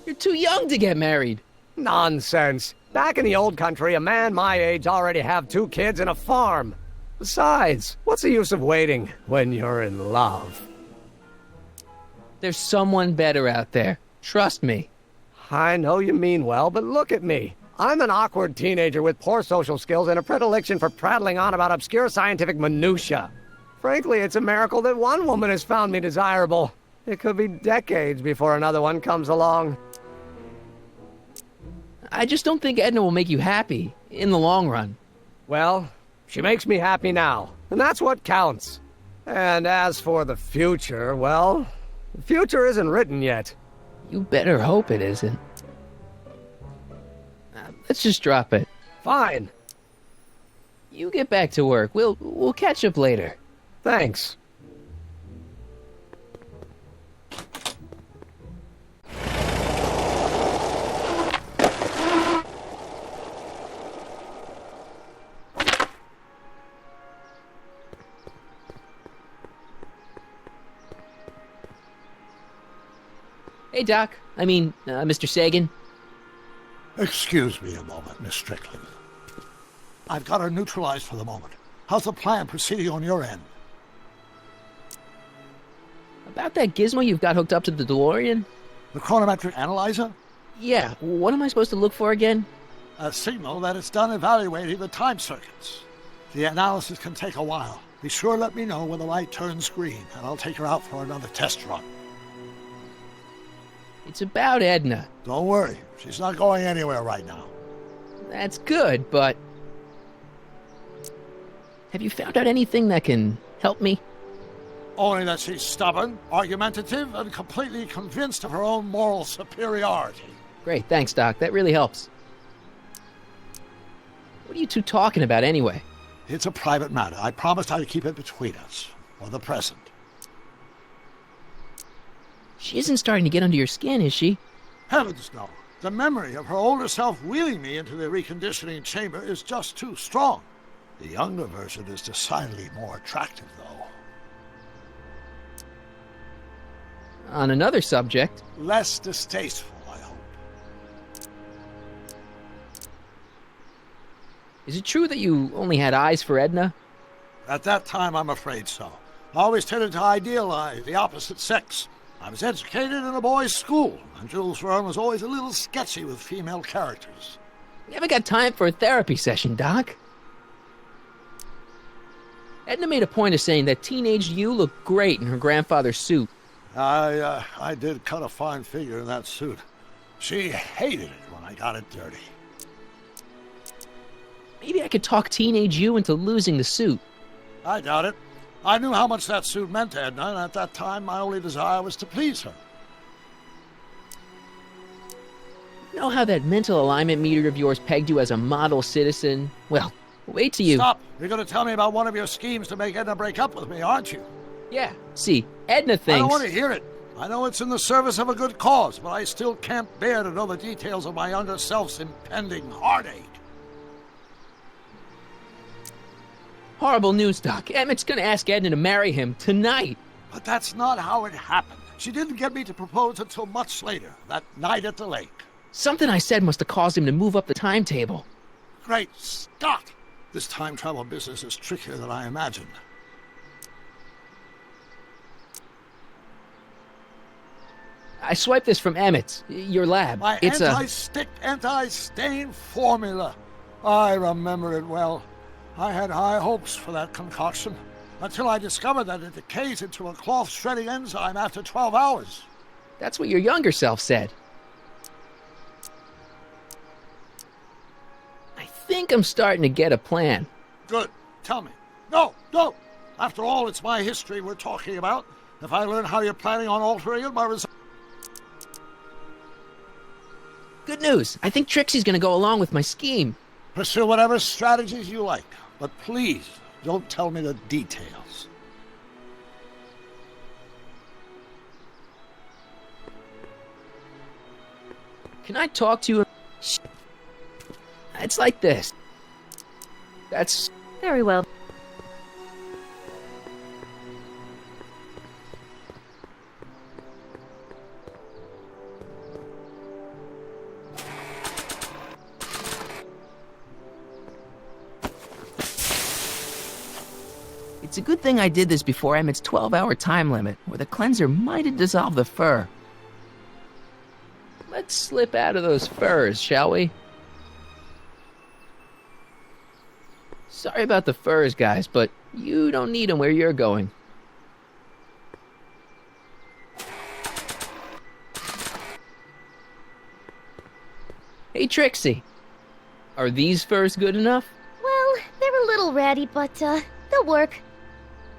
You're too young to get married. Nonsense. Back in the old country, a man my age already have 2 kids and a farm. Besides, what's the use of waiting when you're in love? There's someone better out there. Trust me. I know you mean well, but look at me. I'm an awkward teenager with poor social skills and a predilection for prattling on about obscure scientific minutiae. Frankly, it's a miracle that one woman has found me desirable. It could be decades before another one comes along. I just don't think Edna will make you happy in the long run. Well, she makes me happy now, and that's what counts. And as for the future, well, the future isn't written yet. You better hope it isn't. Let's just drop it. Fine. You get back to work. We'll catch up later. Thanks. Hey, Doc. I mean, Mr. Sagan. Excuse me a moment, Miss Strickland. I've got her neutralized for the moment. How's the plan proceeding on your end? About that gizmo you've got hooked up to the DeLorean? The chronometric analyzer? Yeah, what am I supposed to look for again? A signal that it's done evaluating the time circuits. The analysis can take a while. Be sure to let me know when the light turns green, and I'll take her out for another test run. It's about Edna. Don't worry, she's not going anywhere right now. That's good, but... Have you found out anything that can help me? Only that she's stubborn, argumentative, and completely convinced of her own moral superiority. Great, thanks, Doc. That really helps. What are you two talking about anyway? It's a private matter. I promised I'd keep it between us, for the present. She isn't starting to get under your skin, is she? Heavens, no. The memory of her older self wheeling me into the reconditioning chamber is just too strong. The younger version is decidedly more attractive, though. On another subject... Less distasteful, I hope. Is it true that you only had eyes for Edna? At that time, I'm afraid so. I always tended to idealize the opposite sex. I was educated in a boys' school, and Jules Verne was always a little sketchy with female characters. You haven't got time for a therapy session, Doc. Edna made a point of saying that teenage you looked great in her grandfather's suit. I did cut a fine figure in that suit. She hated it when I got it dirty. Maybe I could talk teenage you into losing the suit. I doubt it. I knew how much that suit meant to Edna, and at that time my only desire was to please her. You know how that mental alignment meter of yours pegged you as a model citizen? Well, wait till you... Stop! You're going to tell me about one of your schemes to make Edna break up with me, aren't you? Yeah, see, Edna thinks... I don't want to hear it. I know it's in the service of a good cause, but I still can't bear to know the details of my younger self's impending heartache. Horrible news, Doc. Emmett's gonna ask Edna to marry him tonight. But that's not how it happened. She didn't get me to propose until much later, that night at the lake. Something I said must have caused him to move up the timetable. Great Scott! This time travel business is trickier than I imagined. I swiped this from Emmett's, your lab. My It's anti-stick, anti-stain formula. I remember it well. I had high hopes for that concoction, until I discovered that it decays into a cloth-shredding enzyme after 12 hours. That's what your younger self said. I think I'm starting to get a plan. Good. Tell me. No, don't! After all, it's my history we're talking about. If I learn how you're planning on altering it, my result... Good news. I think Trixie's gonna go along with my scheme. Pursue whatever strategies you like, but please don't tell me the details. Can I talk to you? It's like this. That's... Very well. It's a good thing I did this before Emmett's 12-hour time limit, or the cleanser might have dissolved the fur. Let's slip out of those furs, shall we? Sorry about the furs, guys, but you don't need them where you're going. Hey, Trixie. Are these furs good enough? Well, they're a little ratty, but, they'll work.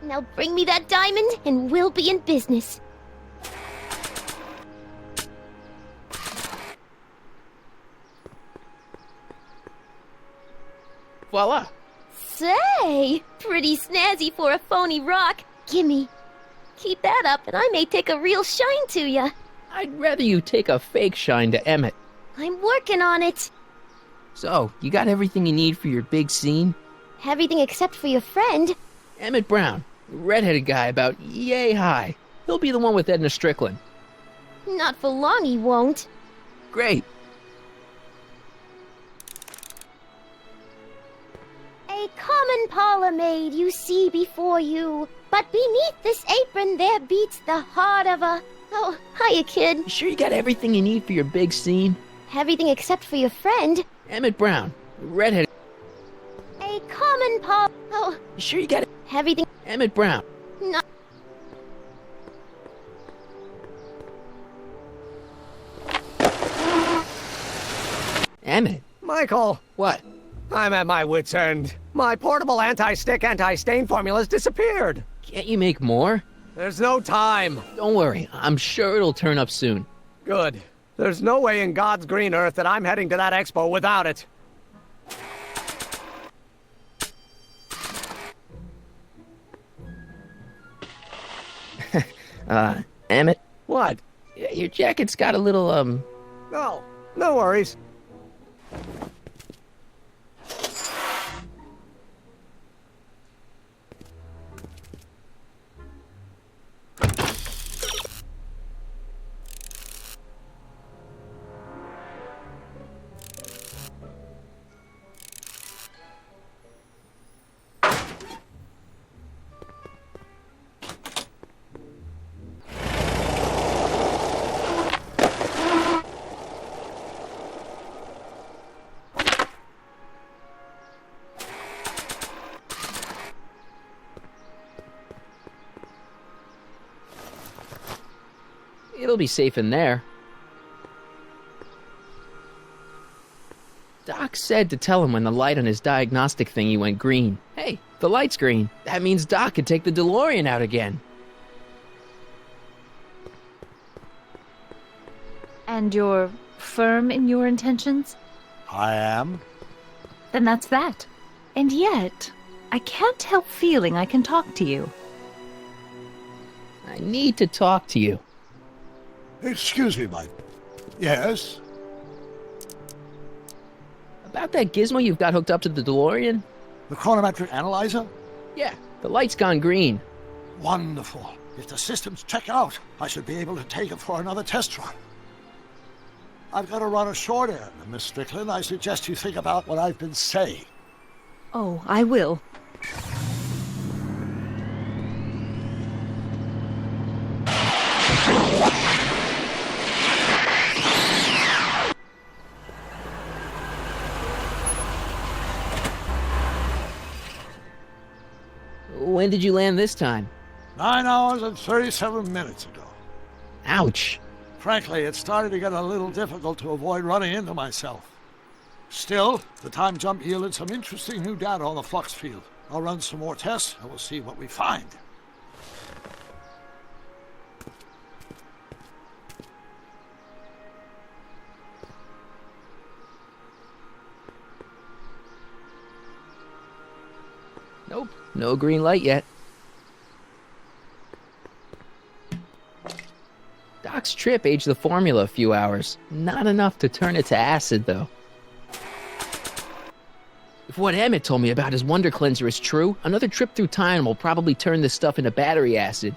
Now bring me that diamond, and we'll be in business. Voila! Say, pretty snazzy for a phony rock. Gimme. Keep that up, and I may take a real shine to ya. I'd rather you take a fake shine to Emmett. I'm working on it. So, you got everything you need for your big scene? Everything except for your friend. Emmett Brown, redheaded guy about yay high. He'll be the one with Edna Strickland. Not for long, he won't. Great. A common parlor maid you see before you, but beneath this apron there beats the heart of a... Oh, hiya, kid. You sure you got everything you need for your big scene? Everything except for your friend. Emmett Brown, redheaded... A common Oh, you sure you got it? Everything... Emmett Brown. No. Emmett. Michael. What? I'm at my wit's end. My portable anti-stick, anti-stain formula's disappeared. Can't you make more? There's no time. Don't worry, I'm sure it'll turn up soon. Good. There's no way in God's green earth that I'm heading to that expo without it. Emmett? What? Your jacket's got a little, No, no worries. It'll be safe in there. Doc said to tell him when the light on his diagnostic thingy went green. Hey, the light's green. That means Doc could take the DeLorean out again. And you're firm in your intentions? I am. Then that's that. And yet, I can't help feeling I can talk to you. I need to talk to you. Excuse me, Mike. Yes? About that gizmo you've got hooked up to the DeLorean? The chronometric analyzer? Yeah, the light's gone green. Wonderful. If the systems check out, I should be able to take it for another test run. I've got to run a short errand, Miss Strickland. I suggest you think about what I've been saying. Oh, I will. When did you land this time? 9 hours and 37 minutes ago. Ouch. Frankly, it started to get a little difficult to avoid running into myself. Still, the time jump yielded some interesting new data on the flux field. I'll run some more tests and we'll see what we find. Nope, no green light yet. Doc's trip aged the formula a few hours. Not enough to turn it to acid, though. If what Emmett told me about his Wonder Cleanser is true, another trip through time will probably turn this stuff into battery acid.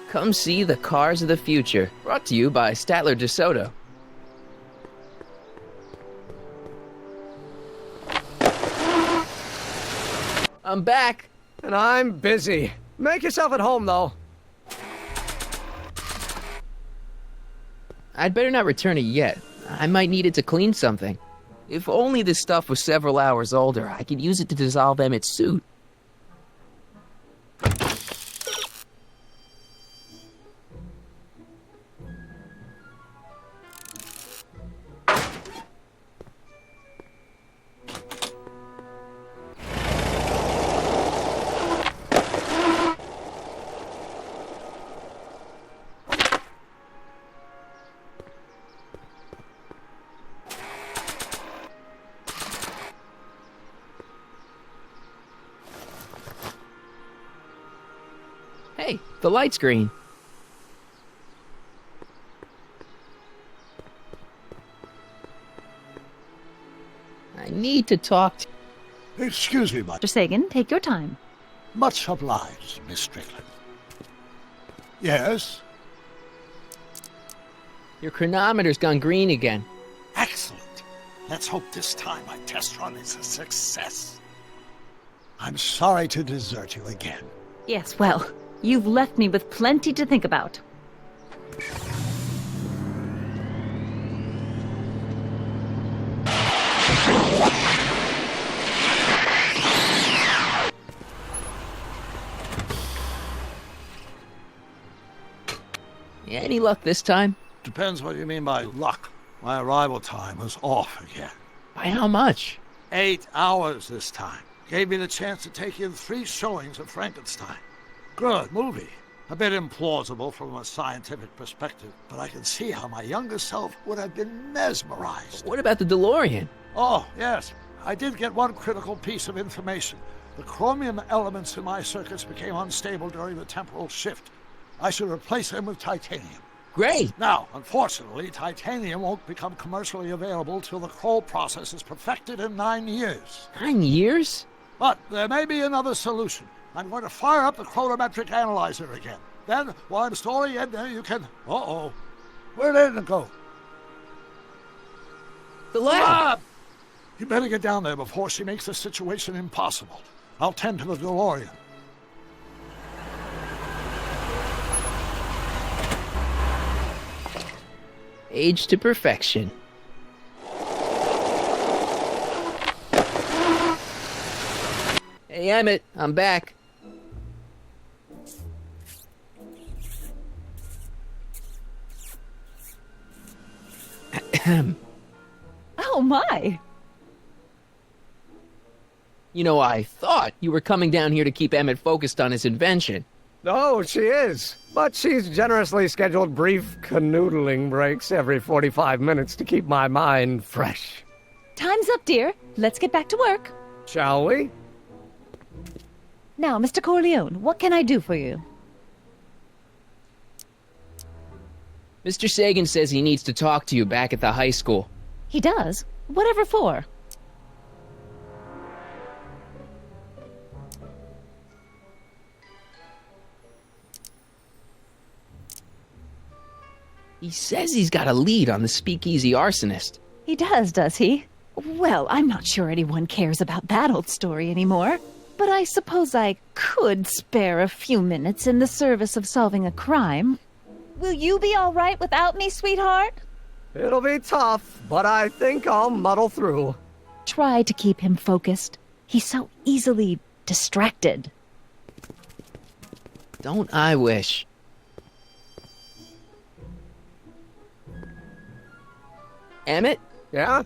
Come see the Cars of the Future, brought to you by Statler DeSoto. I'm back. And I'm busy. Make yourself at home, though. I'd better not return it yet. I might need it to clean something. If only this stuff was several hours older, I could use it to dissolve Emmett's suit. Hey, the light's green. I need to talk to... Excuse me, Mr. Sagan, take your time. Much obliged, Miss Strickland. Yes? Your chronometer's gone green again. Excellent. Let's hope this time my test run is a success. I'm sorry to desert you again. Yes, well, you've left me with plenty to think about. Any luck this time? Depends what you mean by luck. My arrival time was off again. By how much? 8 hours this time. Gave me the chance to take in 3 showings of Frankenstein. Good movie. A bit implausible from a scientific perspective, but I can see how my younger self would have been mesmerized. What about the DeLorean? Oh, yes. I did get one critical piece of information. The chromium elements in my circuits became unstable during the temporal shift. I should replace them with titanium. Great! Now, unfortunately, titanium won't become commercially available till the Kroll process is perfected in 9 years. 9 years? But there may be another solution. I'm going to fire up the chronometric analyzer again. Then, while I'm installing Edna, you can... Uh-oh. Where did Edna go? The lab! You better get down there before she makes the situation impossible. I'll tend to the DeLorean. Age to perfection. Hey, Emmett, I'm back. Oh, my. You know, I thought you were coming down here to keep Emmett focused on his invention. Oh, she is. But she's generously scheduled brief canoodling breaks every 45 minutes to keep my mind fresh. Time's up, dear. Let's get back to work. Shall we? Now, Mr. Corleone, what can I do for you? Mr. Sagan says he needs to talk to you back at the high school. He does? Whatever for? He says he's got a lead on the speakeasy arsonist. He does he? Well, I'm not sure anyone cares about that old story anymore. But I suppose I could spare a few minutes in the service of solving a crime. Will you be all right without me, sweetheart? It'll be tough, but I think I'll muddle through. Try to keep him focused. He's so easily distracted. Don't I wish? Emmett? Yeah?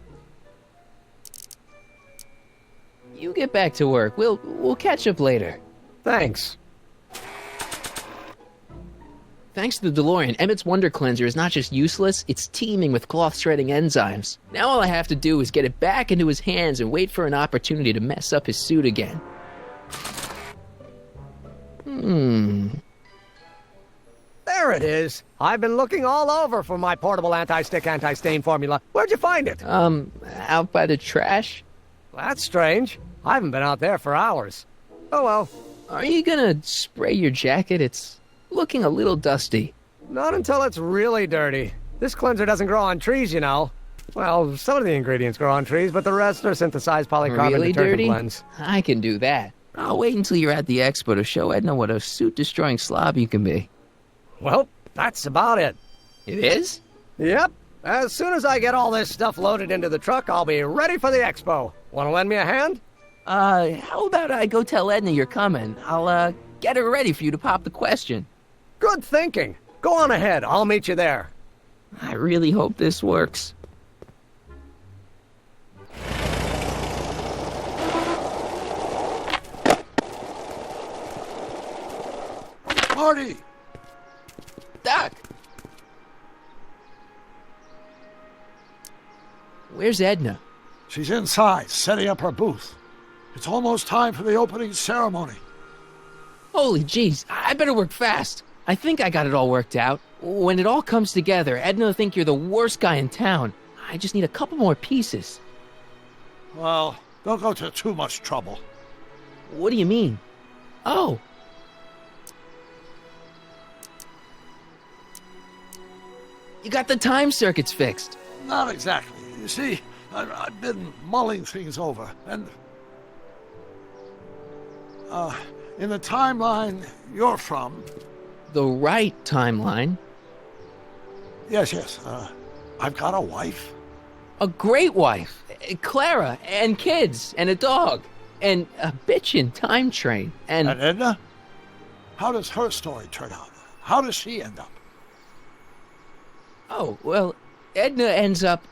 You get back to work. We'll catch up later. Thanks. Thanks to the DeLorean, Emmett's Wonder Cleanser is not just useless, it's teeming with cloth-shredding enzymes. Now all I have to do is get it back into his hands and wait for an opportunity to mess up his suit again. There it is. I've been looking all over for my portable anti-stick, anti-stain formula. Where'd you find it? Out by the trash. That's strange. I haven't been out there for hours. Oh well. Are you gonna spray your jacket? It's looking a little dusty. Not until it's really dirty. This cleanser doesn't grow on trees, you know. Well, some of the ingredients grow on trees, but the rest are synthesized polycarbonate Really detergent dirty? blends. I can do that. I'll wait until you're at the expo to show Edna what a suit-destroying slob you can be. Well, that's about it. It is? Yep. As soon as I get all this stuff loaded into the truck, I'll be ready for the expo. Want to lend me a hand? How about I go tell Edna you're coming? I'll, get her ready for you to pop the question. Good thinking. Go on ahead. I'll meet you there. I really hope this works. Marty! Doc! Where's Edna? She's inside, setting up her booth. It's almost time for the opening ceremony. Holy jeez, I better work fast. I think I got it all worked out. When it all comes together, Edna will think you're the worst guy in town. I just need a couple more pieces. Well, don't go to too much trouble. What do you mean? Oh. You got the time circuits fixed. Not exactly. You see, I've been mulling things over, and... in the timeline you're from... The right timeline? Yes, I've got a wife. A great wife. Clara, and kids, and a dog, and a bitchin' time train, and... And Edna? How does her story turn out? How does she end up? Oh, well, Edna ends up...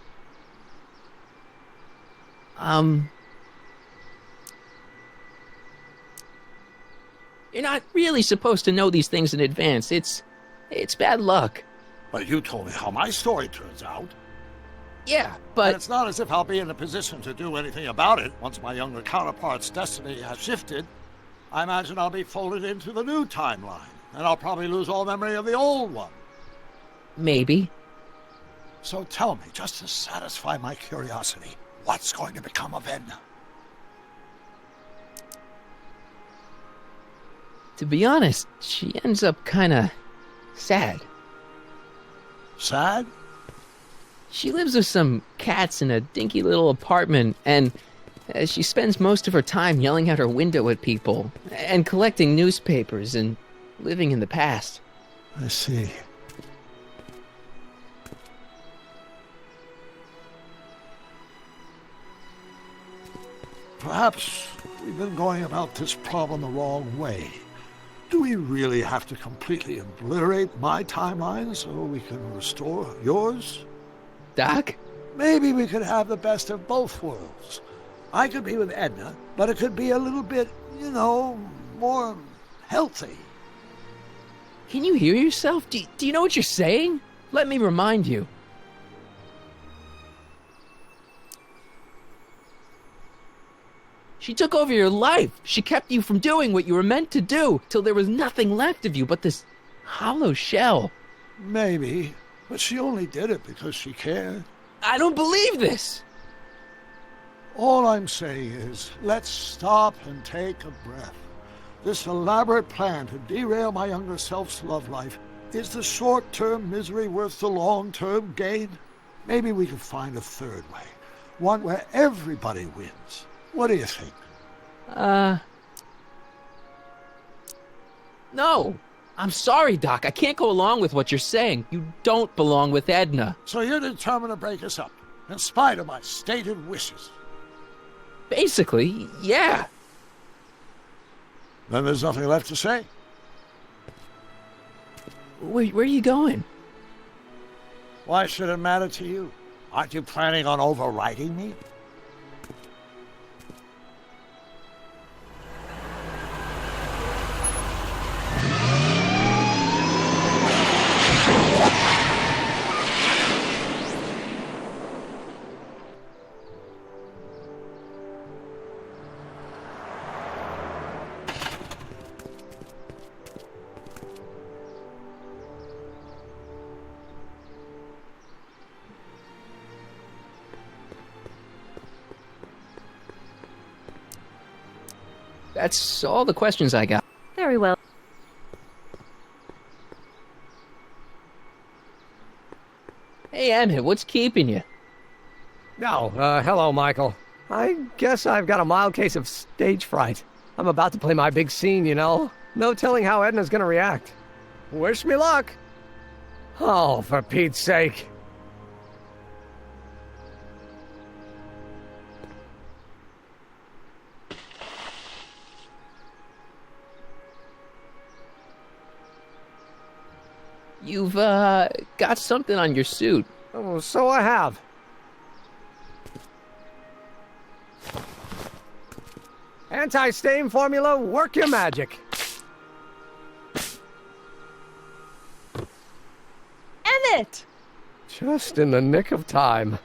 You're not really supposed to know these things in advance. It's bad luck. But you told me how my story turns out. Yeah, but... And it's not as if I'll be in a position to do anything about it once my younger counterpart's destiny has shifted. I imagine I'll be folded into the new timeline, and I'll probably lose all memory of the old one. Maybe. So tell me, just to satisfy my curiosity, what's going to become of Edna? To be honest, she ends up kinda sad. Sad? She lives with some cats in a dinky little apartment, and she spends most of her time yelling out her window at people, and collecting newspapers, and living in the past. I see. Perhaps we've been going about this problem the wrong way. Do we really have to completely obliterate my timeline so we can restore yours? Doc? Maybe we could have the best of both worlds. I could be with Edna, but it could be a little bit, more healthy. Can you hear yourself? Do you know what you're saying? Let me remind you. She took over your life. She kept you from doing what you were meant to do, till there was nothing left of you but this hollow shell. Maybe, but she only did it because she cared. I don't believe this! All I'm saying is, let's stop and take a breath. This elaborate plan to derail my younger self's love life, is the short-term misery worth the long-term gain? Maybe we could find a third way, one where everybody wins. What do you think? No. I'm sorry, Doc. I can't go along with what you're saying. You don't belong with Edna. So you're determined to break us up, in spite of my stated wishes? Basically, yeah. Then there's nothing left to say. Where are you going? Why should it matter to you? Aren't you planning on overriding me? That's all the questions I got. Very well. Hey, Emmett, what's keeping you? No, hello, Michael. I guess I've got a mild case of stage fright. I'm about to play my big scene, No telling how Edna's gonna react. Wish me luck. Oh, for Pete's sake. You've, got something on your suit. Oh, so I have. Anti-stain formula, work your magic. Emmett! Just in the nick of time.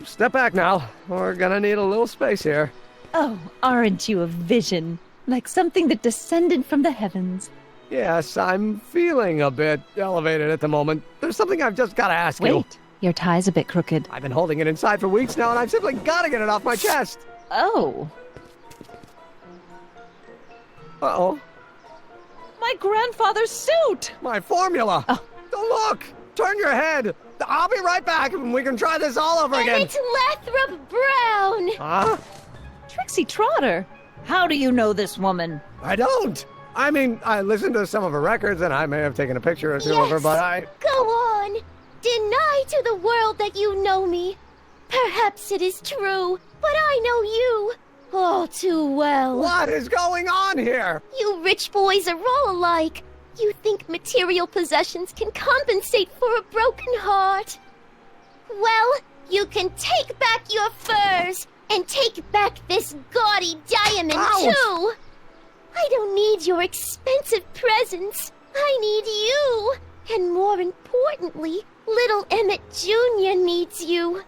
Step back now. We're gonna need a little space here. Oh, aren't you a vision? Like something that descended from the heavens. Yes, I'm feeling a bit elevated at the moment. There's something I've just got to ask you. Wait, your tie's a bit crooked. I've been holding it inside for weeks now, and I've simply got to get it off my chest. Oh. Uh-oh. My grandfather's suit! My formula! Oh. Look! Turn your head! I'll be right back, and we can try this all over again. It's Lathrop Brown! Huh? Trixie Trotter! How do you know this woman? I don't! I mean, I listened to some of her records, and I may have taken a picture or two of her, but I... Go on! Deny to the world that you know me. Perhaps it is true, but I know you all too well. What is going on here? You rich boys are all alike. You think material possessions can compensate for a broken heart. Well, you can take back your furs, and take back this gaudy diamond, Ouch. too. I don't need your expensive presents. I need you. And more importantly, little Emmett Jr. needs you.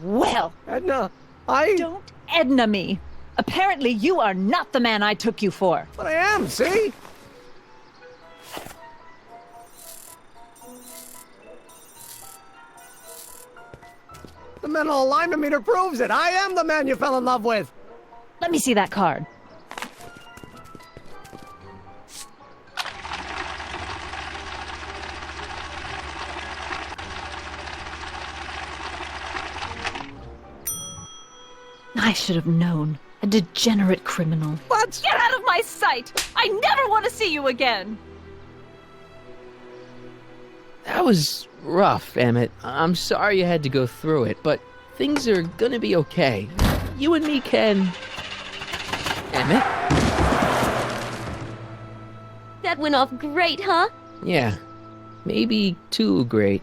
Well, Edna, Don't Edna me. Apparently you are not the man I took you for. But I am, see? The mental alignment meter proves it. I am the man you fell in love with. Let me see that card. I should have known. A degenerate criminal. What? Get out of my sight! I never want to see you again! That was rough, Emmett. I'm sorry you had to go through it, but things are gonna be okay. You and me can... Emmett? That went off great, huh? Yeah. Maybe too great.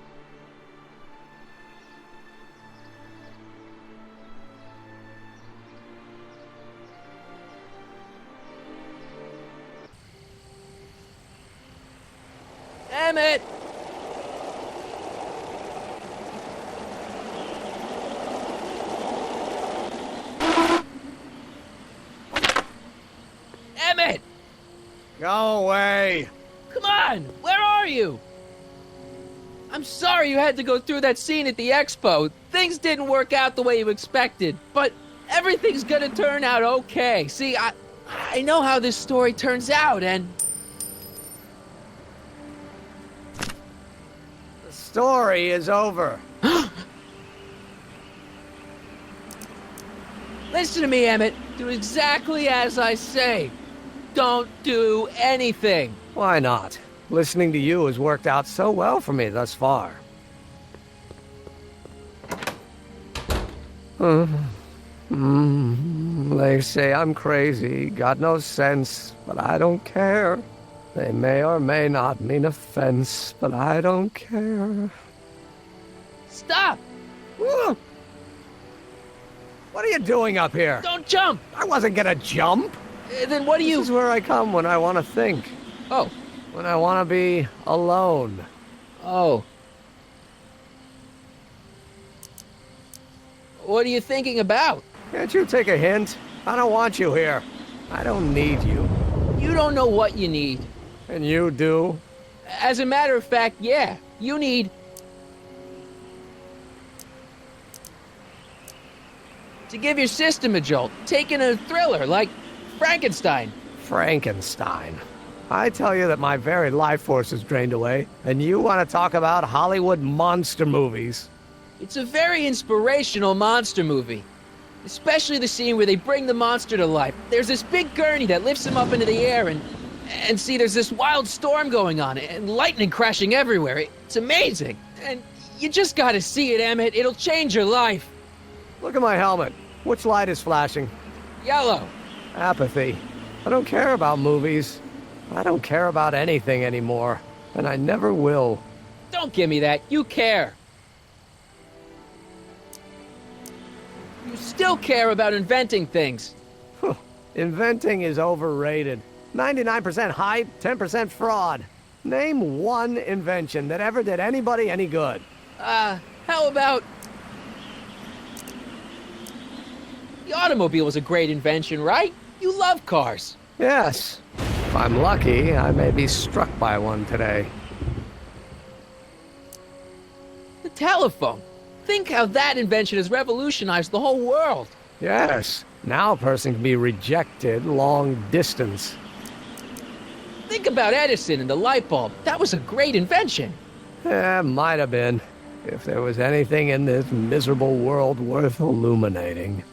Emmett! Emmett! Go away. Come on! Where are you? I'm sorry you had to go through that scene at the expo. Things didn't work out the way you expected, but everything's gonna turn out okay. See, I know how this story turns out, and... The story is over. Listen to me, Emmett. Do exactly as I say. Don't do anything. Why not? Listening to you has worked out so well for me thus far. They say I'm crazy, got no sense, but I don't care. They may or may not mean offense, but I don't care. Stop! What are you doing up here? Don't jump! I wasn't gonna jump. Then what do you... This is where I come when I want to think. Oh. When I want to be alone. Oh. What are you thinking about? Can't you take a hint? I don't want you here. I don't need you. You don't know what you need. And you do? As a matter of fact, yeah. You need... to give your system a jolt. Take in a thriller like Frankenstein. Frankenstein. I tell you that my very life force is drained away, and you want to talk about Hollywood monster movies. It's a very inspirational monster movie. Especially the scene where they bring the monster to life. There's this big gurney that lifts him up into the air, and see, there's this wild storm going on, and lightning crashing everywhere. It's amazing. And you just gotta see it, Emmett. It'll change your life. Look at my helmet. Which light is flashing? Yellow. Apathy. I don't care about movies. I don't care about anything anymore. And I never will. Don't give me that. You care. You still care about inventing things. Inventing is overrated. 99% hype, 10% fraud. Name one invention that ever did anybody any good. How about... the automobile was a great invention, right? You love cars. Yes. If I'm lucky, I may be struck by one today. The telephone. Think how that invention has revolutionized the whole world. Yes. Now a person can be rejected long distance. Think about Edison and the light bulb. That was a great invention. Might have been. If there was anything in this miserable world worth illuminating.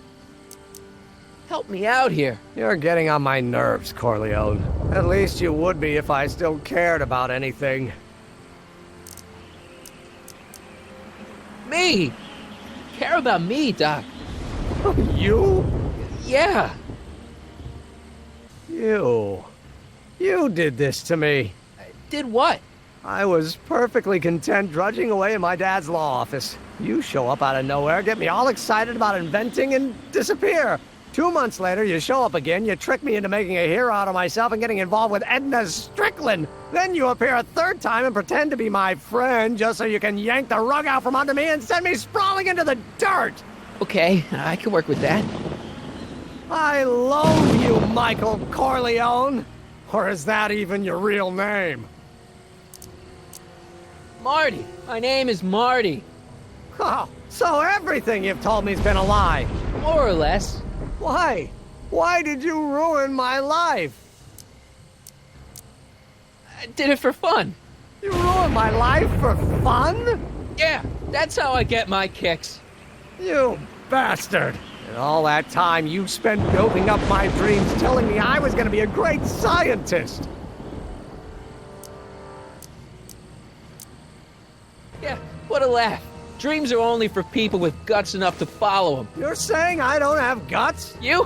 Help me out here. You're getting on my nerves, Corleone. At least you would be if I still cared about anything. Me? Care about me, Doc. You? Yeah. You did this to me. Did what? I was perfectly content drudging away in my dad's law office. You show up out of nowhere, get me all excited about inventing, and disappear. 2 months later, you show up again, you trick me into making a hero out of myself and getting involved with Edna Strickland. Then you appear a third time and pretend to be my friend just so you can yank the rug out from under me and send me sprawling into the dirt. Okay, I can work with that. I loathe you, Michael Corleone. Or is that even your real name? Marty. My name is Marty. Oh, so everything you've told me's been a lie. More or less. Why? Why did you ruin my life? I did it for fun. You ruined my life for fun? Yeah, that's how I get my kicks. You bastard. And all that time you spent building up my dreams, telling me I was going to be a great scientist. Yeah, what a laugh. Dreams are only for people with guts enough to follow them. You're saying I don't have guts? You?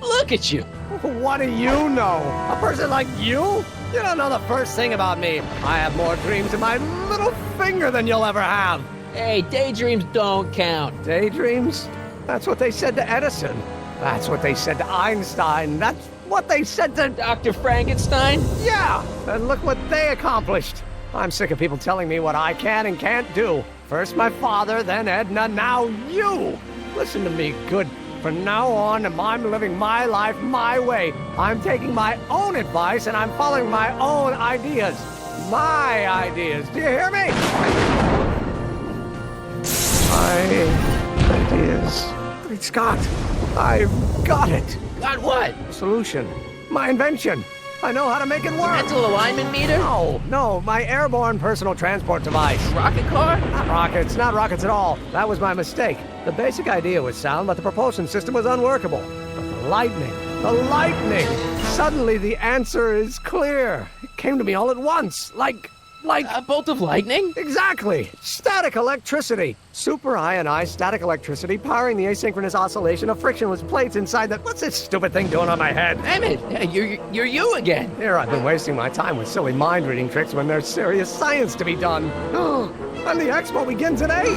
Look at you. What do you know? A person like you? You don't know the first thing about me. I have more dreams in my little finger than you'll ever have. Hey, daydreams don't count. Daydreams? That's what they said to Edison. That's what they said to Einstein. That's what they said to Dr. Frankenstein? Yeah, and look what they accomplished. I'm sick of people telling me what I can and can't do. First my father, then Edna, now you. Listen to me, good. From now on, I'm living my life my way. I'm taking my own advice and I'm following my own ideas. My ideas. Do you hear me? My ideas. Great Scott. I've got it. Got what? Solution. My invention. I know how to make it work. Mental alignment meter? No, my airborne personal transport device. Rocket car? Not rockets at all. That was my mistake. The basic idea was sound, but the propulsion system was unworkable. But the lightning. Suddenly the answer is clear. It came to me all at once, like a bolt of lightning? Exactly. Static electricity. Super ionized static electricity powering the asynchronous oscillation of frictionless plates inside the... What's this stupid thing doing on my head? Emmett, you're you again. Here I've been wasting my time with silly mind-reading tricks when there's serious science to be done. And the expo begins at 8.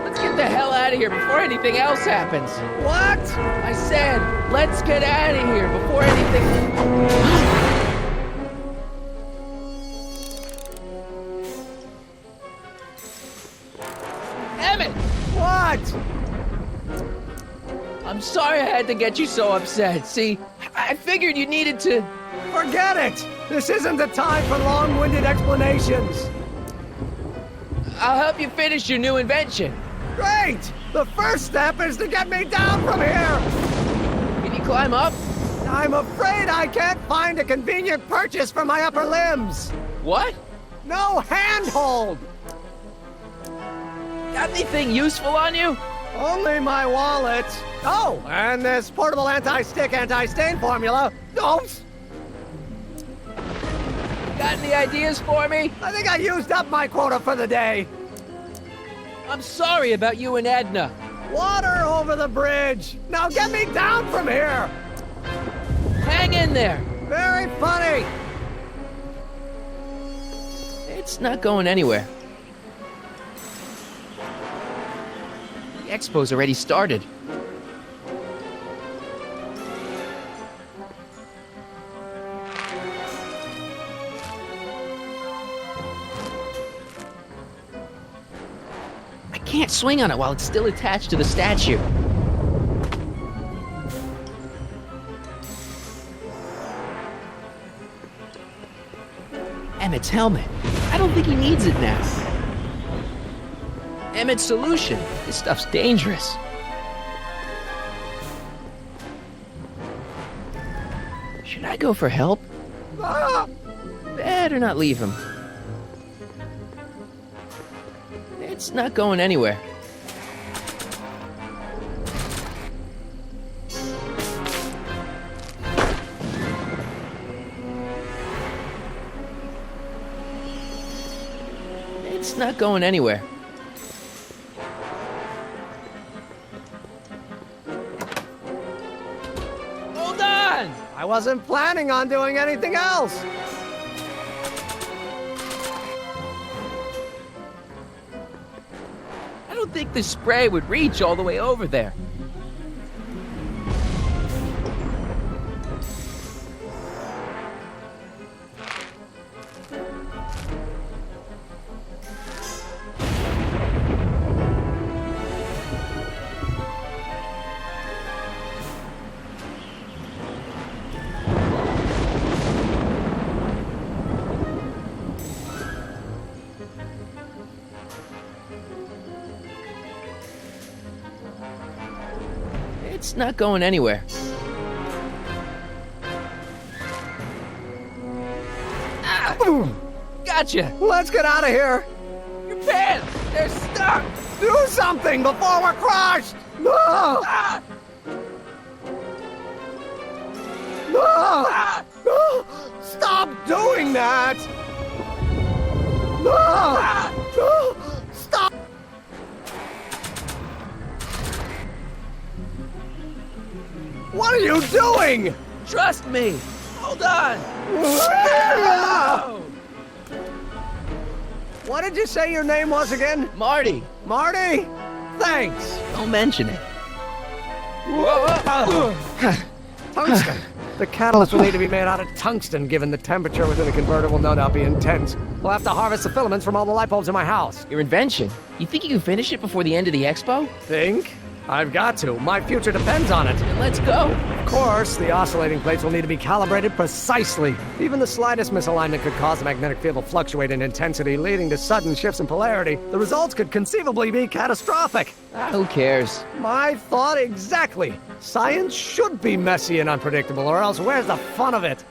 Let's get the hell out of here before anything else happens. What? I said, let's get out of here before anything... Emmett! What? I'm sorry I had to get you so upset. See, I figured you needed to... Forget it! This isn't the time for long-winded explanations. I'll help you finish your new invention. Great! The first step is to get me down from here! Can you climb up? I'm afraid I can't find a convenient purchase for my upper limbs. What? No handhold! Got anything useful on you? Only my wallet. Oh, and this portable anti-stick, anti-stain formula. Oops! Got any ideas for me? I think I used up my quota for the day. I'm sorry about you and Edna. Water over the bridge. Now get me down from here. Hang in there. Very funny. It's not going anywhere. The expo's already started. I can't swing on it while it's still attached to the statue. Emmett's helmet. I don't think he needs it now. Emmett's solution. This stuff's dangerous. Should I go for help? Better not leave him. It's not going anywhere. It's not going anywhere. Hold on! I wasn't planning on doing anything else. I don't think the spray would reach all the way over there. It's not going anywhere. Ah, gotcha! Let's get out of here! Your pants! They're stuck! Do something before we're crushed! No! Ah! No! Ah! No! Stop doing that! No! Ah! No! Stop! What are you doing? Trust me! Hold on! What did you say your name was again? Marty! Marty? Thanks! Don't mention it. Tungsten! The catalyst will need to be made out of tungsten, given the temperature within the converter will no doubt be intense. We'll have to harvest the filaments from all the light bulbs in my house. Your invention. You think you can finish it before the end of the expo? Think? I've got to. My future depends on it. Then let's go. Of course, the oscillating plates will need to be calibrated precisely. Even the slightest misalignment could cause the magnetic field to fluctuate in intensity, leading to sudden shifts in polarity. The results could conceivably be catastrophic. Who cares? My thought exactly. Science should be messy and unpredictable, or else where's the fun of it?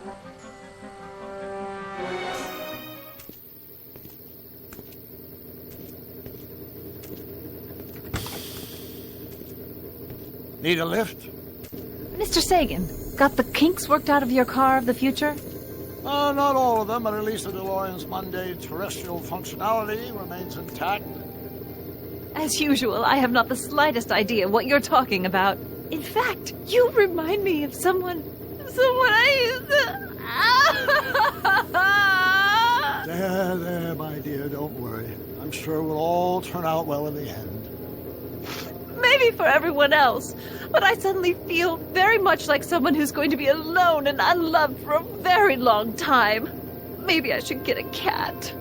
Need a lift? Mr. Sagan, got the kinks worked out of your car of the future? Not all of them, but at least the DeLorean's mundane terrestrial functionality remains intact. As usual, I have not the slightest idea what you're talking about. In fact, you remind me of someone I used to... There, my dear, don't worry. I'm sure we'll all turn out well in the end. Maybe for everyone else, but I suddenly feel very much like someone who's going to be alone and unloved for a very long time. Maybe I should get a cat.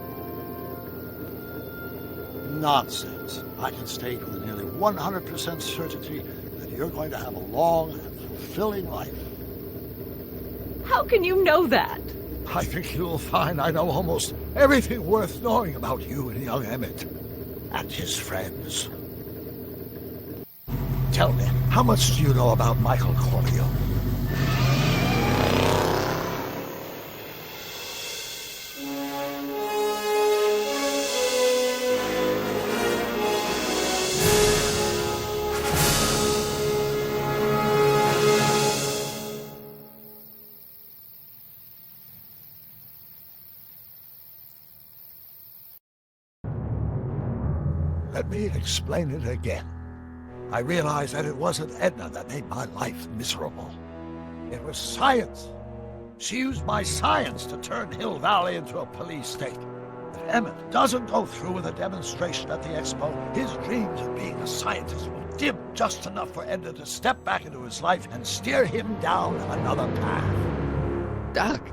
Nonsense. I can state with nearly 100% certainty that you're going to have a long and fulfilling life. How can you know that? I think you'll find I know almost everything worth knowing about you and young Emmett and his friends. Tell me, how much do you know about Michael Corleone? Let me explain it again. I realized that it wasn't Edna that made my life miserable. It was science. She used my science to turn Hill Valley into a police state. If Emmett doesn't go through with a demonstration at the expo, his dreams of being a scientist will dim just enough for Edna to step back into his life and steer him down another path. Doc,